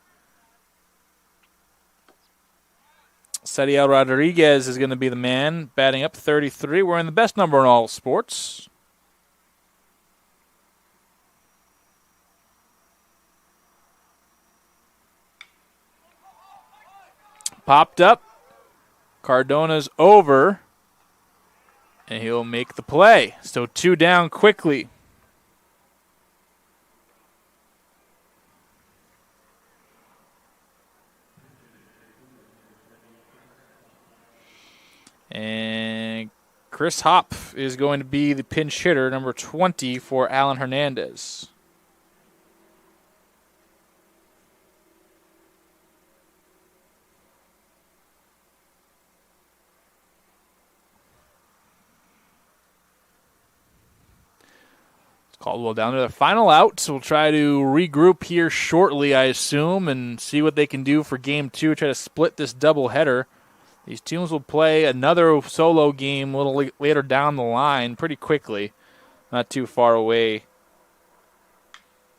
Sadiel Rodriguez is going to be the man, batting up 33, wearing the best number in all sports. Popped up. Cardona's over, and he'll make the play. So 2 down quickly. And Chris Hopp is going to be the pinch hitter, number 20 for Alan Hernandez. Caldwell down to the final out, so we'll try to regroup here shortly, I assume, and see what they can do for Game 2, try to split this doubleheader. These teams will play another solo game a little later down the line pretty quickly, not too far away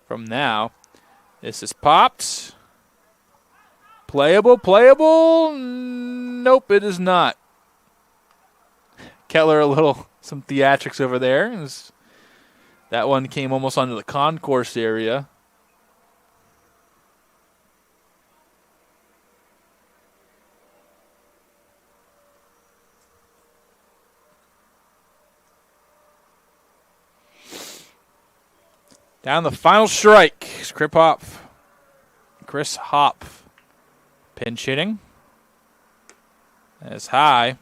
from now. This is popped. Playable. Nope, it is not. Kettler some theatrics over there. That one came almost onto the concourse area. Down the final strike. Chris Hopp. Pinch hitting. That's high.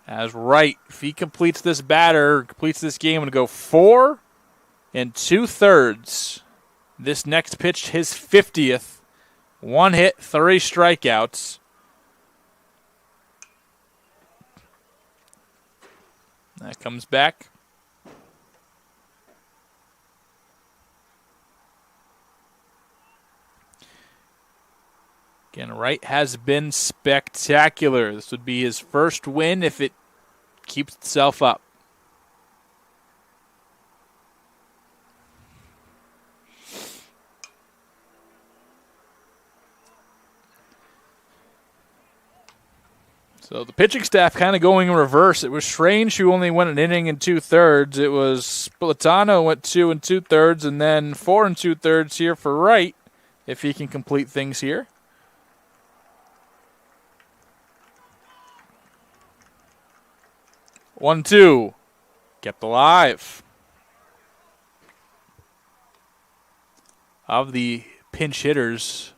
As Wright, if he completes this game, and go 4 2/3. This next pitch, his 50th. 1 hit, 3 strikeouts. That comes back. Again, Wright has been spectacular. This would be his first win if it keeps itself up. So the pitching staff kind of going in reverse. It was Strange who only went an inning and 2/3. It was Spolitano went 2 2/3, and then 4 2/3 here for Wright, if he can complete things here. 1-2. Kept alive. Of the pinch hitters,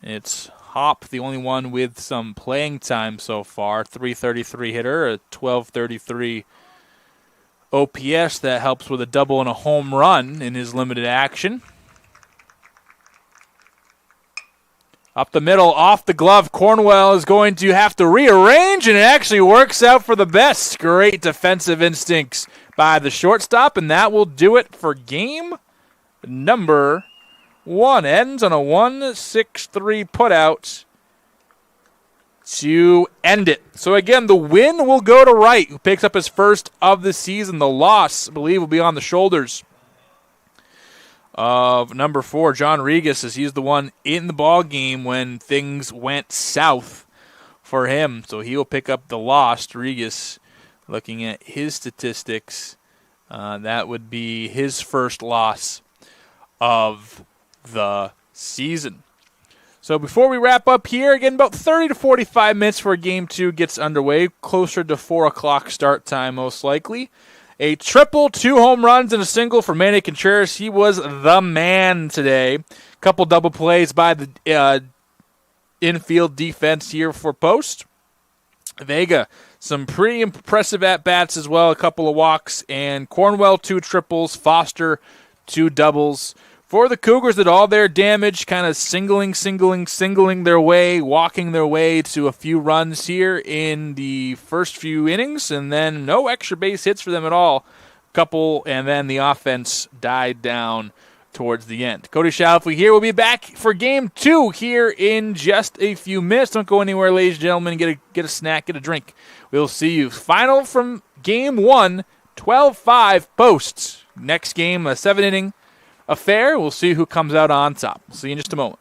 It's Hop, the only one with some playing time so far. 333 hitter, a 1233 OPS. That helps with a double and a home run in his limited action. Up the middle, off the glove, Cornwell is going to have to rearrange, and it actually works out for the best. Great defensive instincts by the shortstop, and that will do it for game number 1. Ends on a 1-6-3 putout to end it. So again, the win will go to Wright, who picks up his first of the season. The loss, I believe, will be on the shoulders of number 4, John Regas, as he's the one in the ball game when things went south for him. So he will pick up the loss. Regas, looking at his statistics, that would be his first loss of the season. So before we wrap up here, again, about 30 to 45 minutes before Game 2 gets underway, closer to 4 o'clock start time most likely. A triple, 2 home runs, and a single for Manny Contreras. He was the man today. Couple double plays by the infield defense here for Post. Vega, some pretty impressive at-bats as well. A couple of walks. And Cornwell, 2 triples. Foster, 2 doubles. For the Cougars, did all their damage, kind of singling their way, walking their way to a few runs here in the first few innings, and then no extra base hits for them at all. Couple, and then the offense died down towards the end. Cody Shalfley here. We'll be back for Game 2 here in just a few minutes. Don't go anywhere, ladies and gentlemen. Get a snack, get a drink. We'll see you. Final from Game 1, 12-5 Posts. Next game, a 7-inning affair. We'll see who comes out on top. See you in just a moment.